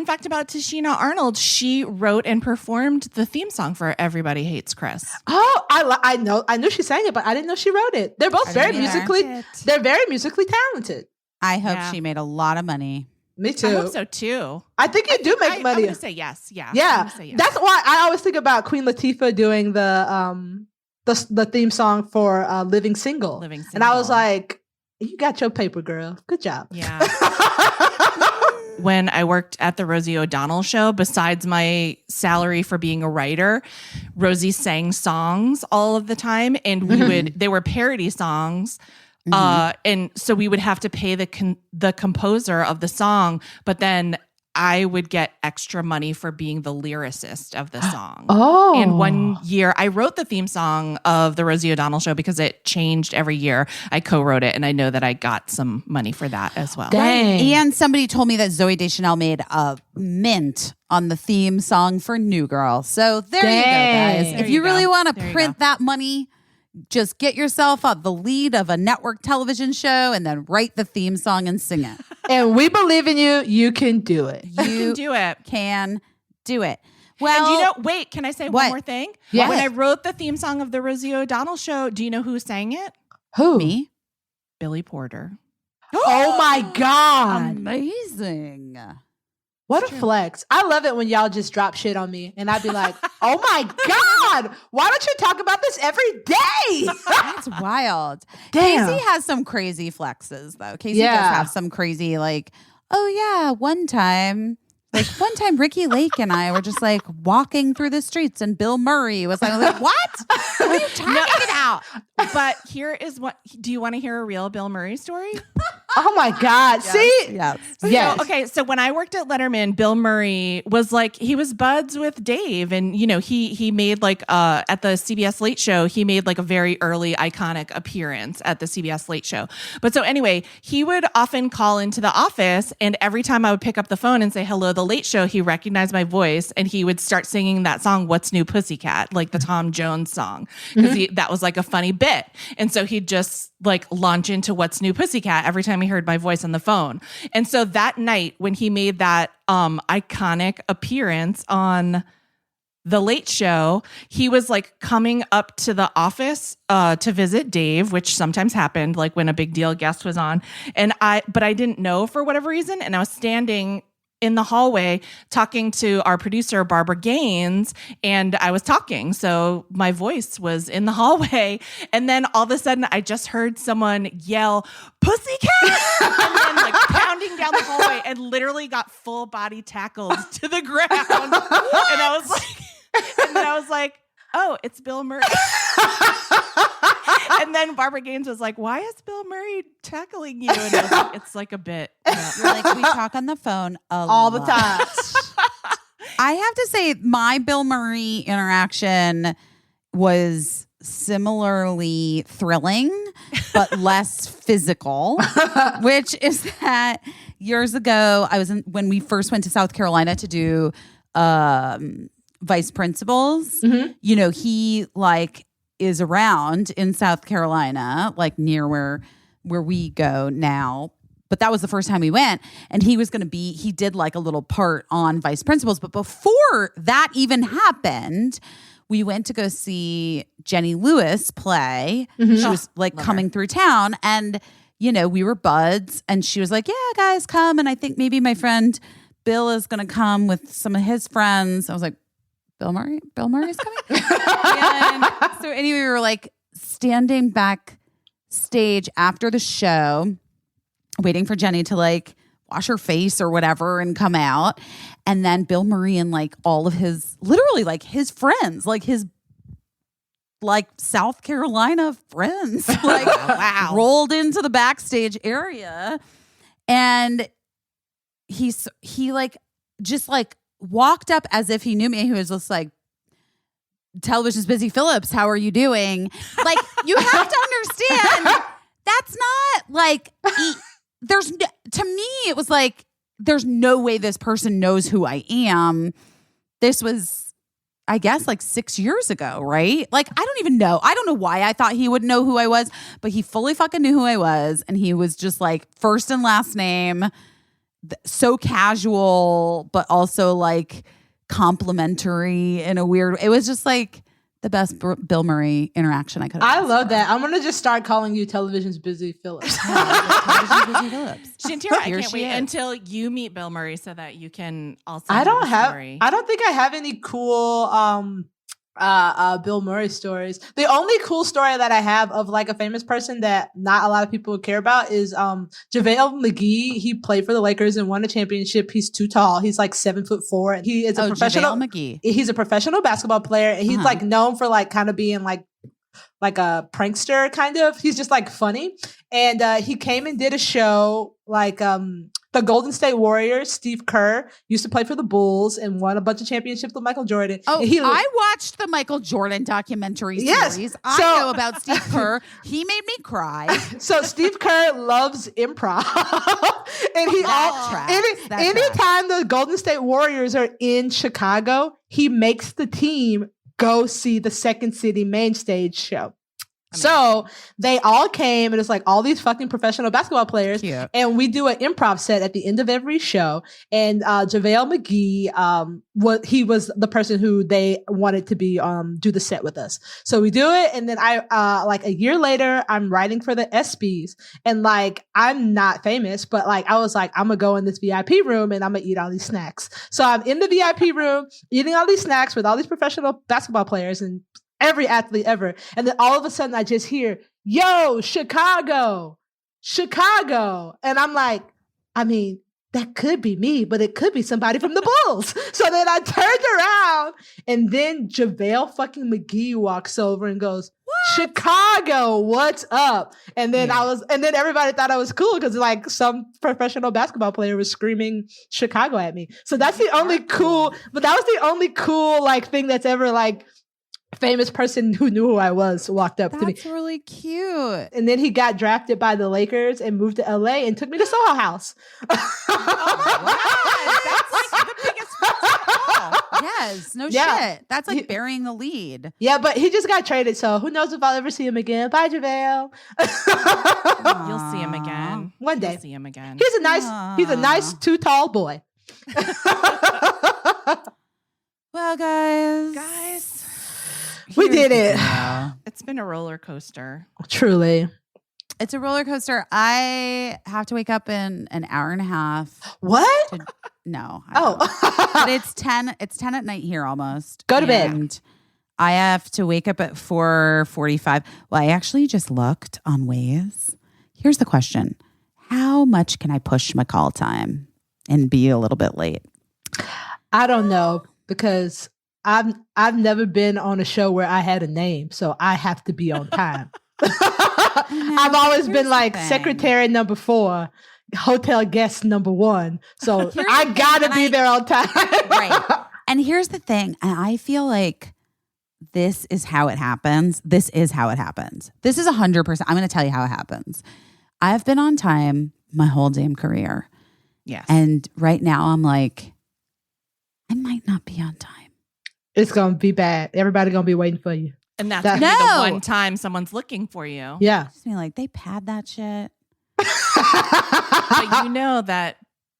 fact about Tashina Arnold. She wrote and performed the theme song for Everybody Hates Chris. Oh, I knew she sang it, but I didn't know she wrote it. They're both didn't either. they're very musically talented. I hope Yeah. she made a lot of money. Me too. I hope so too. I think you do make I'm money. gonna say yes. Yeah. I'm Yeah, gonna say yes. that's why I always think about Queen Latifah doing the theme song for Living Single. Living And I was Single. like, you got your paper, girl. Good job. Yeah. When I worked at the Rosie O'Donnell show, besides my salary for being a writer, Rosie sang songs all of the time, and they were parody songs. And so we would have to pay the composer of the song, but then I would get extra money for being the lyricist of the song. Oh. And one year I wrote the theme song of the Rosie O'Donnell show because it changed every year. I co-wrote it, and I know that I got some money for that as well. Dang. And somebody told me that Zooey Deschanel made a mint on the theme song for New Girl. So there you go, guys. Dang. If you really want to There you print that money, just get yourself the lead of a network television show and then write the theme song and sing it. And we believe in you. You can do it. You can do it. Can do it. Well, And do you know, wait, can I say What? one more thing? Yes. When I wrote the theme song of the Rosie O'Donnell show, do you know who sang it? Who? me? Billy Porter. Oh my God. Amazing. What a flex. I love it when y'all just drop shit on me and I'd be like, oh my God, why don't you talk about this every day? That's wild. Damn. Casey has some crazy flexes, though. Casey Yeah. does have some crazy, like, oh, yeah, one time Ricky Lake and I were just like walking through the streets and Bill Murray was like, I was like, what? What are you talking about? But here is what, do you want to hear a real Bill Murray story? Oh my God. See? Yes. Yes. So, okay, so when I worked at Letterman, Bill Murray was like, he was buds with Dave, and you know, he made like at the CBS Late Show, he made like a very early iconic appearance at the CBS Late Show. But so anyway, he would often call into the office, and every time I would pick up the phone and say hello, the Late Show, he recognized my voice, and he would start singing that song, "What's New Pussycat," like the Tom Jones song, because that was like a funny bit, and so he'd just like launch into "What's New Pussycat" every time he heard my voice on the phone. And so that night when he made that iconic appearance on the Late Show, he was like coming up to the office to visit Dave, which sometimes happened, like when a big deal guest was on. But I didn't know for whatever reason, and I was standing in the hallway talking to our producer, Barbara Gaines, and I was talking. So my voice was in the hallway. And then all of a sudden, I just heard someone yell, "Pussycat!" and then like pounding down the hallway, and literally got full body tackled to the ground. And I was like, oh, it's Bill Murray. And then Barbara Gaines was like, why is Bill Murray tackling you? And I was like, it's like a bit. Yeah. You're like, we talk on the phone All the lot. time. I have to say, my Bill Murray interaction was similarly thrilling, but less physical, which is that years ago, when we first went to South Carolina to do vice principals, you know, he like is around in South Carolina, like near where we go now. But that was the first time we went, and he did like a little part on vice principals. But before that even happened, we went to go see Jenny Lewis play. She was like coming through town, and you know, we were buds, and she was like, yeah, guys, come. And I think maybe my friend Bill is going to come with some of his friends. I was like, Bill Murray's coming? And so anyway, we were like standing backstage after the show, waiting for Jenny to like wash her face or whatever and come out. And then Bill Murray and like all of his, literally like his friends, like his like South Carolina friends, like rolled into the backstage area. And he like just like walked up as if he knew me. He was just like, "Television's busy, Phillips. How are you doing?" Like, you have to understand, that's not like to me, it was like, there's no way this person knows who I am. This was, I guess, like 6 years ago, right? Like, I don't even know. I don't know why I thought he would know who I was, but he fully fucking knew who I was. And he was just like first and last name, so casual, but also like complimentary in a weird, it was just like the best Bill Murray interaction I could have. I love that. I'm gonna just start calling you Television's Busy Phillips. Shantira, I can't wait until you meet Bill Murray so that you can also. I don't think I have any cool Bill Murray stories. The only cool story that I have of like a famous person that not a lot of people care about is JaVale McGee. He played for the Lakers and won a championship. He's too tall. He's like 7'4". He is a professional. JaVale McGee. He's a professional basketball player, and he's like known for like kind of being like a prankster kind of. He's just like funny. And he came and did a show like the Golden State Warriors. Steve Kerr used to play for the Bulls and won a bunch of championships with Michael Jordan. Oh, I watched the Michael Jordan documentary series. Yes, I know about Steve Kerr. He made me cry. So Steve Kerr loves improv. And he anytime the Golden State Warriors are in Chicago, he makes the team go see the Second City main stage show. So they all came, and it's like all these fucking professional basketball players. Cute. And we do an improv set at the end of every show. And JaVale McGee, he was the person who they wanted to be do the set with us. So we do it, and then I like a year later, I'm writing for the ESPYs, and like I'm not famous, but like I was like, I'm gonna go in this VIP room and I'm gonna eat all these snacks. So I'm in the VIP room eating all these snacks with all these professional basketball players and every athlete ever. And then all of a sudden I just hear, yo, Chicago. And I'm like, I mean, that could be me, but it could be somebody from the Bulls. So then I turned around, and then JaVale fucking McGee walks over and goes, what? Chicago, what's up? And then and then everybody thought I was cool because like some professional basketball player was screaming Chicago at me. So that's the only cool, but that was the only cool like thing that's ever like famous person who knew who I was walked up to me. That's really cute. And then he got drafted by the Lakers and moved to LA and took me to Soho House. Oh my God. That's like the biggest Yes, no shit. That's like burying the lead. Yeah, but he just got traded, so who knows if I'll ever see him again. Bye, JaVale. You'll see him again. One day. You'll see him again. He's a nice, too tall boy. Well, guys. We did it. It's been a roller coaster. Truly. It's a roller coaster. I have to wake up in an hour and a half. What? No. But it's 10 at night here almost. Go to bed. And I have to wake up at 4:45. Well, I actually just looked on Waze. Here's the question. How much can I push my call time and be a little bit late? I don't know, because I've never been on a show where I had a name, so I have to be on time. I've always been like secretary number 4, hotel guest number 1. So I gotta be there on time. Right. And here's the thing. And I feel like this is how it happens. This is 100%. I'm going to tell you how it happens. I've been on time my whole damn career. Yes. And right now I'm like, I might not be on time. It's going to be bad. Everybody going to be waiting for you. And that's going to be the one time someone's looking for you. Yeah. Just being like, they pad that shit. But you know that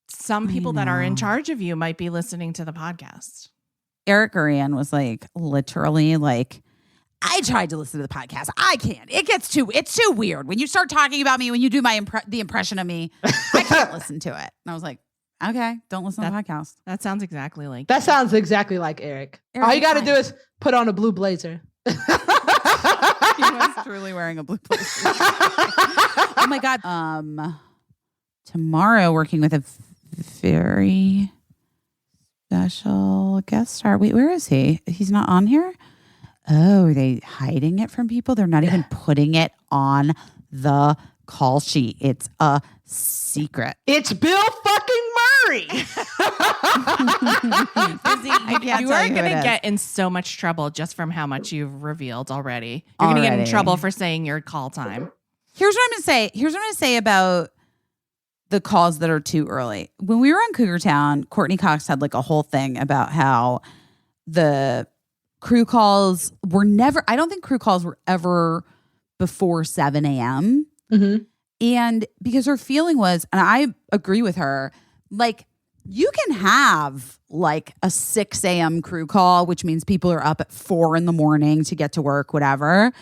some people that are in charge of you might be listening to the podcast. Eric Gurian was like, literally like, I tried to listen to the podcast. I can't. It's too weird. When you start talking about me, when you do the impression of me, I can't listen to it. And I was like, okay, don't listen to the podcast. That sounds exactly like that. Sounds exactly like Eric. All you got to do is put on a blue blazer. He was truly wearing a blue blazer. Oh my God. Tomorrow working with a very special guest star. Wait, where is he? He's not on here? Oh, are they hiding it from people? They're not even putting it on the call sheet. It's a secret. It's Bill fucking Murray. You are going to get in so much trouble just from how much you've revealed already. You're going to get in trouble for saying your call time. Here's what I'm going to say. About the calls that are too early. When we were on Cougar Town, Courtney Cox had like a whole thing about how the crew calls were never, I don't think crew calls were ever before 7 a.m. Mm-hmm. And because her feeling was, and I agree with her, like you can have like a 6 a.m. crew call, which means people are up at 4 a.m. to get to work, whatever.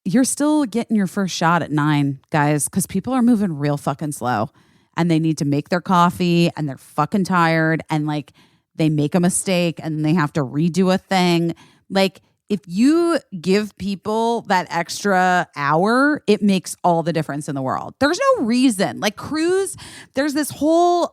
You're still getting your first shot at 9, guys, because people are moving real fucking slow and they need to make their coffee and they're fucking tired and like they make a mistake and they have to redo a thing. Like if you give people that extra hour, it makes all the difference in the world. There's no reason. Like crews, there's this whole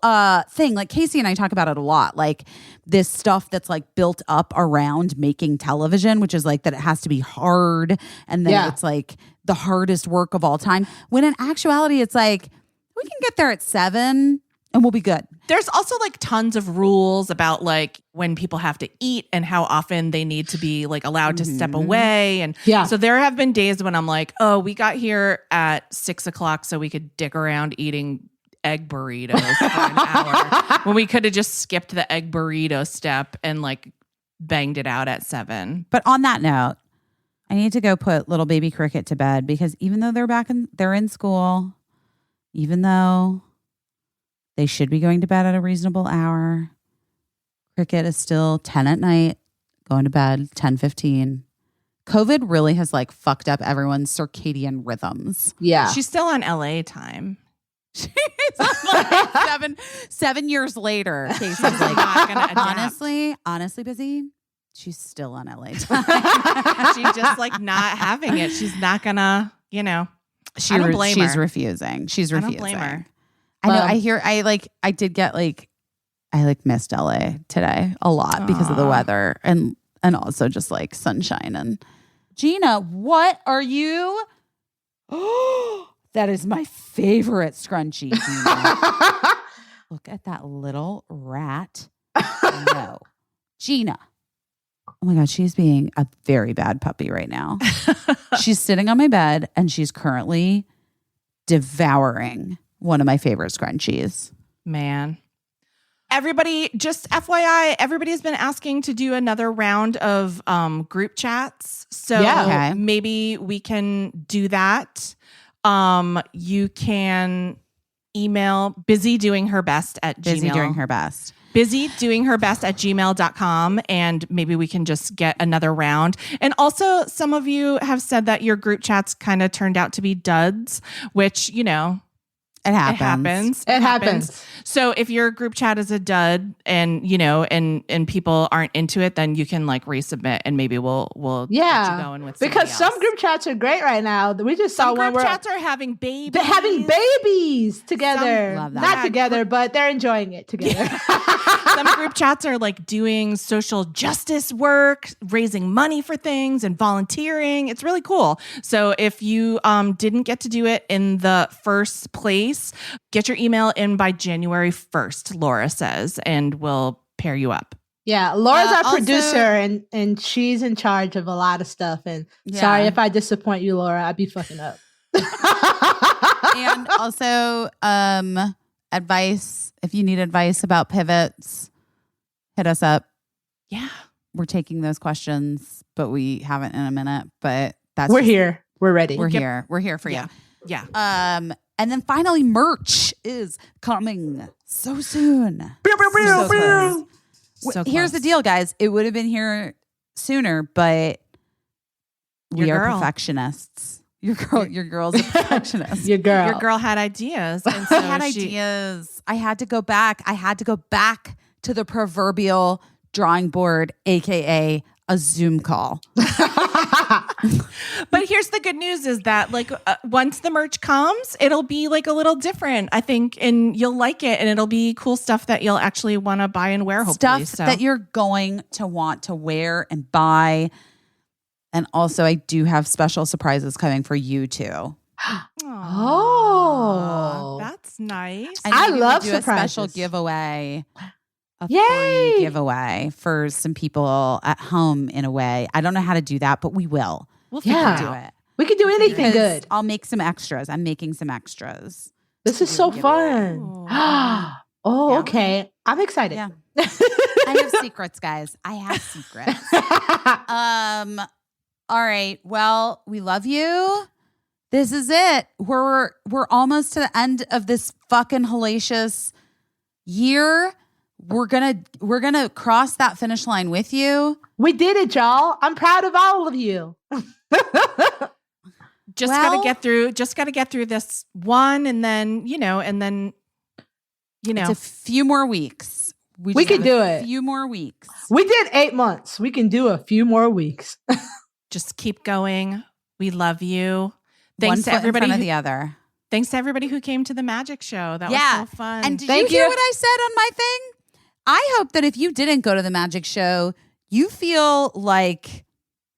thing, like Caissie and I talk about it a lot, like this stuff that's like built up around making television, which is like that it has to be hard and then it's like the hardest work of all time. When in actuality, it's like we can get there at 7 and we'll be good. There's also like tons of rules about like when people have to eat and how often they need to be like allowed to step away. And so there have been days when I'm like, oh, we got here at 6 o'clock so we could dick around eating egg burritos for an hour when we could have just skipped the egg burrito step and like banged it out at 7. But on that note, I need to go put little baby Cricket to bed because even though they're in school, even though they should be going to bed at a reasonable hour, Cricket is still 10 at night, going to bed 10:15. COVID really has like fucked up everyone's circadian rhythms. Yeah. She's still on LA time. She's like 7 years later. Caissie's like, not gonna adapt. honestly busy. She's still on LA time. She's just like not having it. She's not gonna, I don't blame her. She's refusing. She's refusing. I don't blame her. I know. I missed LA today a lot because of the weather and also just like sunshine. And Gina, what are you? Oh, that is my favorite scrunchie. Gina. Look at that little rat. No, Gina. Oh my God, she's being a very bad puppy right now. She's sitting on my bed and she's currently devouring one of my favorite scrunchies. Man. Everybody, just FYI, everybody's been asking to do another round of group chats. So maybe we can do that. You can email busydoingherbest at gmail. Busydoingherbest at gmail.com. And maybe we can just get another round. And also, some of you have said that your group chats kind of turned out to be duds, which, It happens. It happens. So if your group chat is a dud and, and people aren't into it, then you can like resubmit and maybe we'll get you going with because else. some group chats are great right now. We just saw some one group where chats are having babies. they're having babies together. Love that. Not together, but they're enjoying it together. Some group chats are like doing social justice work, raising money for things and volunteering. It's really cool. So if you didn't get to do it in the first place, get your email in by January 1st, Laura says, and we'll pair you up. Yeah, Laura's our also- producer and she's in charge of a lot of stuff. And sorry if I disappoint you, Laura, I'd be fucking up. And also, advice, if you need advice about pivots, hit us up. Yeah. We're taking those questions, but we haven't in a minute. But we're here. We're ready. We're here. We're here for you. Yeah. And then finally, merch is coming so soon. So close. Here's the deal, guys. It would have been here sooner, but we are perfectionists. Your girl's a perfectionist. Your girl had ideas. And so I had ideas. I had to go back. To the proverbial drawing board, aka a Zoom call. But here's the good news is that like once the merch comes, it'll be like a little different, I think, and you'll like it and it'll be cool stuff that you'll actually want to buy and wear, hopefully. Stuff that you're going to want to wear and buy. And also I do have special surprises coming for you too. Oh, that's nice. I love surprises. A special giveaway. Free giveaway for some people at home in a way. I don't know how to do that, but we will. We'll figure do it. We can do anything good. I'll make some extras. I'm making some extras. This is so fun. Ooh. Oh, Yeah. okay. I'm excited. Yeah. I have secrets, guys. I have secrets. All right. Well, we love you. This is it. We're almost to the end of this fucking hellacious year. We're gonna cross that finish line with you. We did it, y'all. I'm proud of all of you. Just Well- gotta get through this one, and then It's a few more weeks. We just can have do a it. few more weeks. We did 8 months. We can do a few more weeks. just keep going. We love you. One Thanks to foot everybody. in front of the other. Thanks to everybody who came to the magic show. That Yeah. was so fun. And did Thank you hear you. what I said on my thing? I hope that if you didn't go to the magic show, you feel like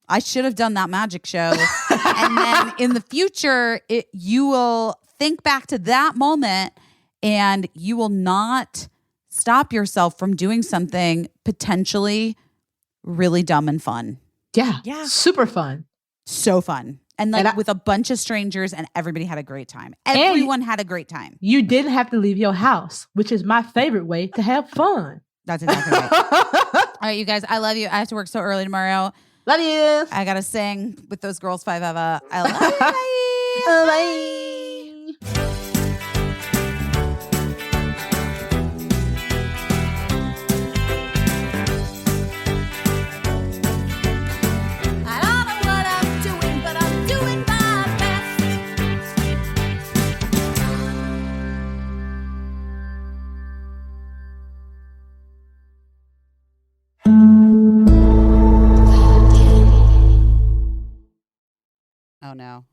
I should have done that magic show. And then in the future, you will think back to that moment and you will not stop yourself from doing something potentially really dumb and fun. Yeah. Yeah. Super fun. So fun. And like And with a bunch of strangers, and everybody had a great time. Everyone had a great time. You didn't have to leave your house, which is my favorite way to have fun. That's exactly right. All right, you guys, I love you. I have to work so early tomorrow. Love you. I gotta sing with those girls 5 Eva. I love you. Bye. Bye. I don't know what I'm doing, but I'm doing my best. Oh no.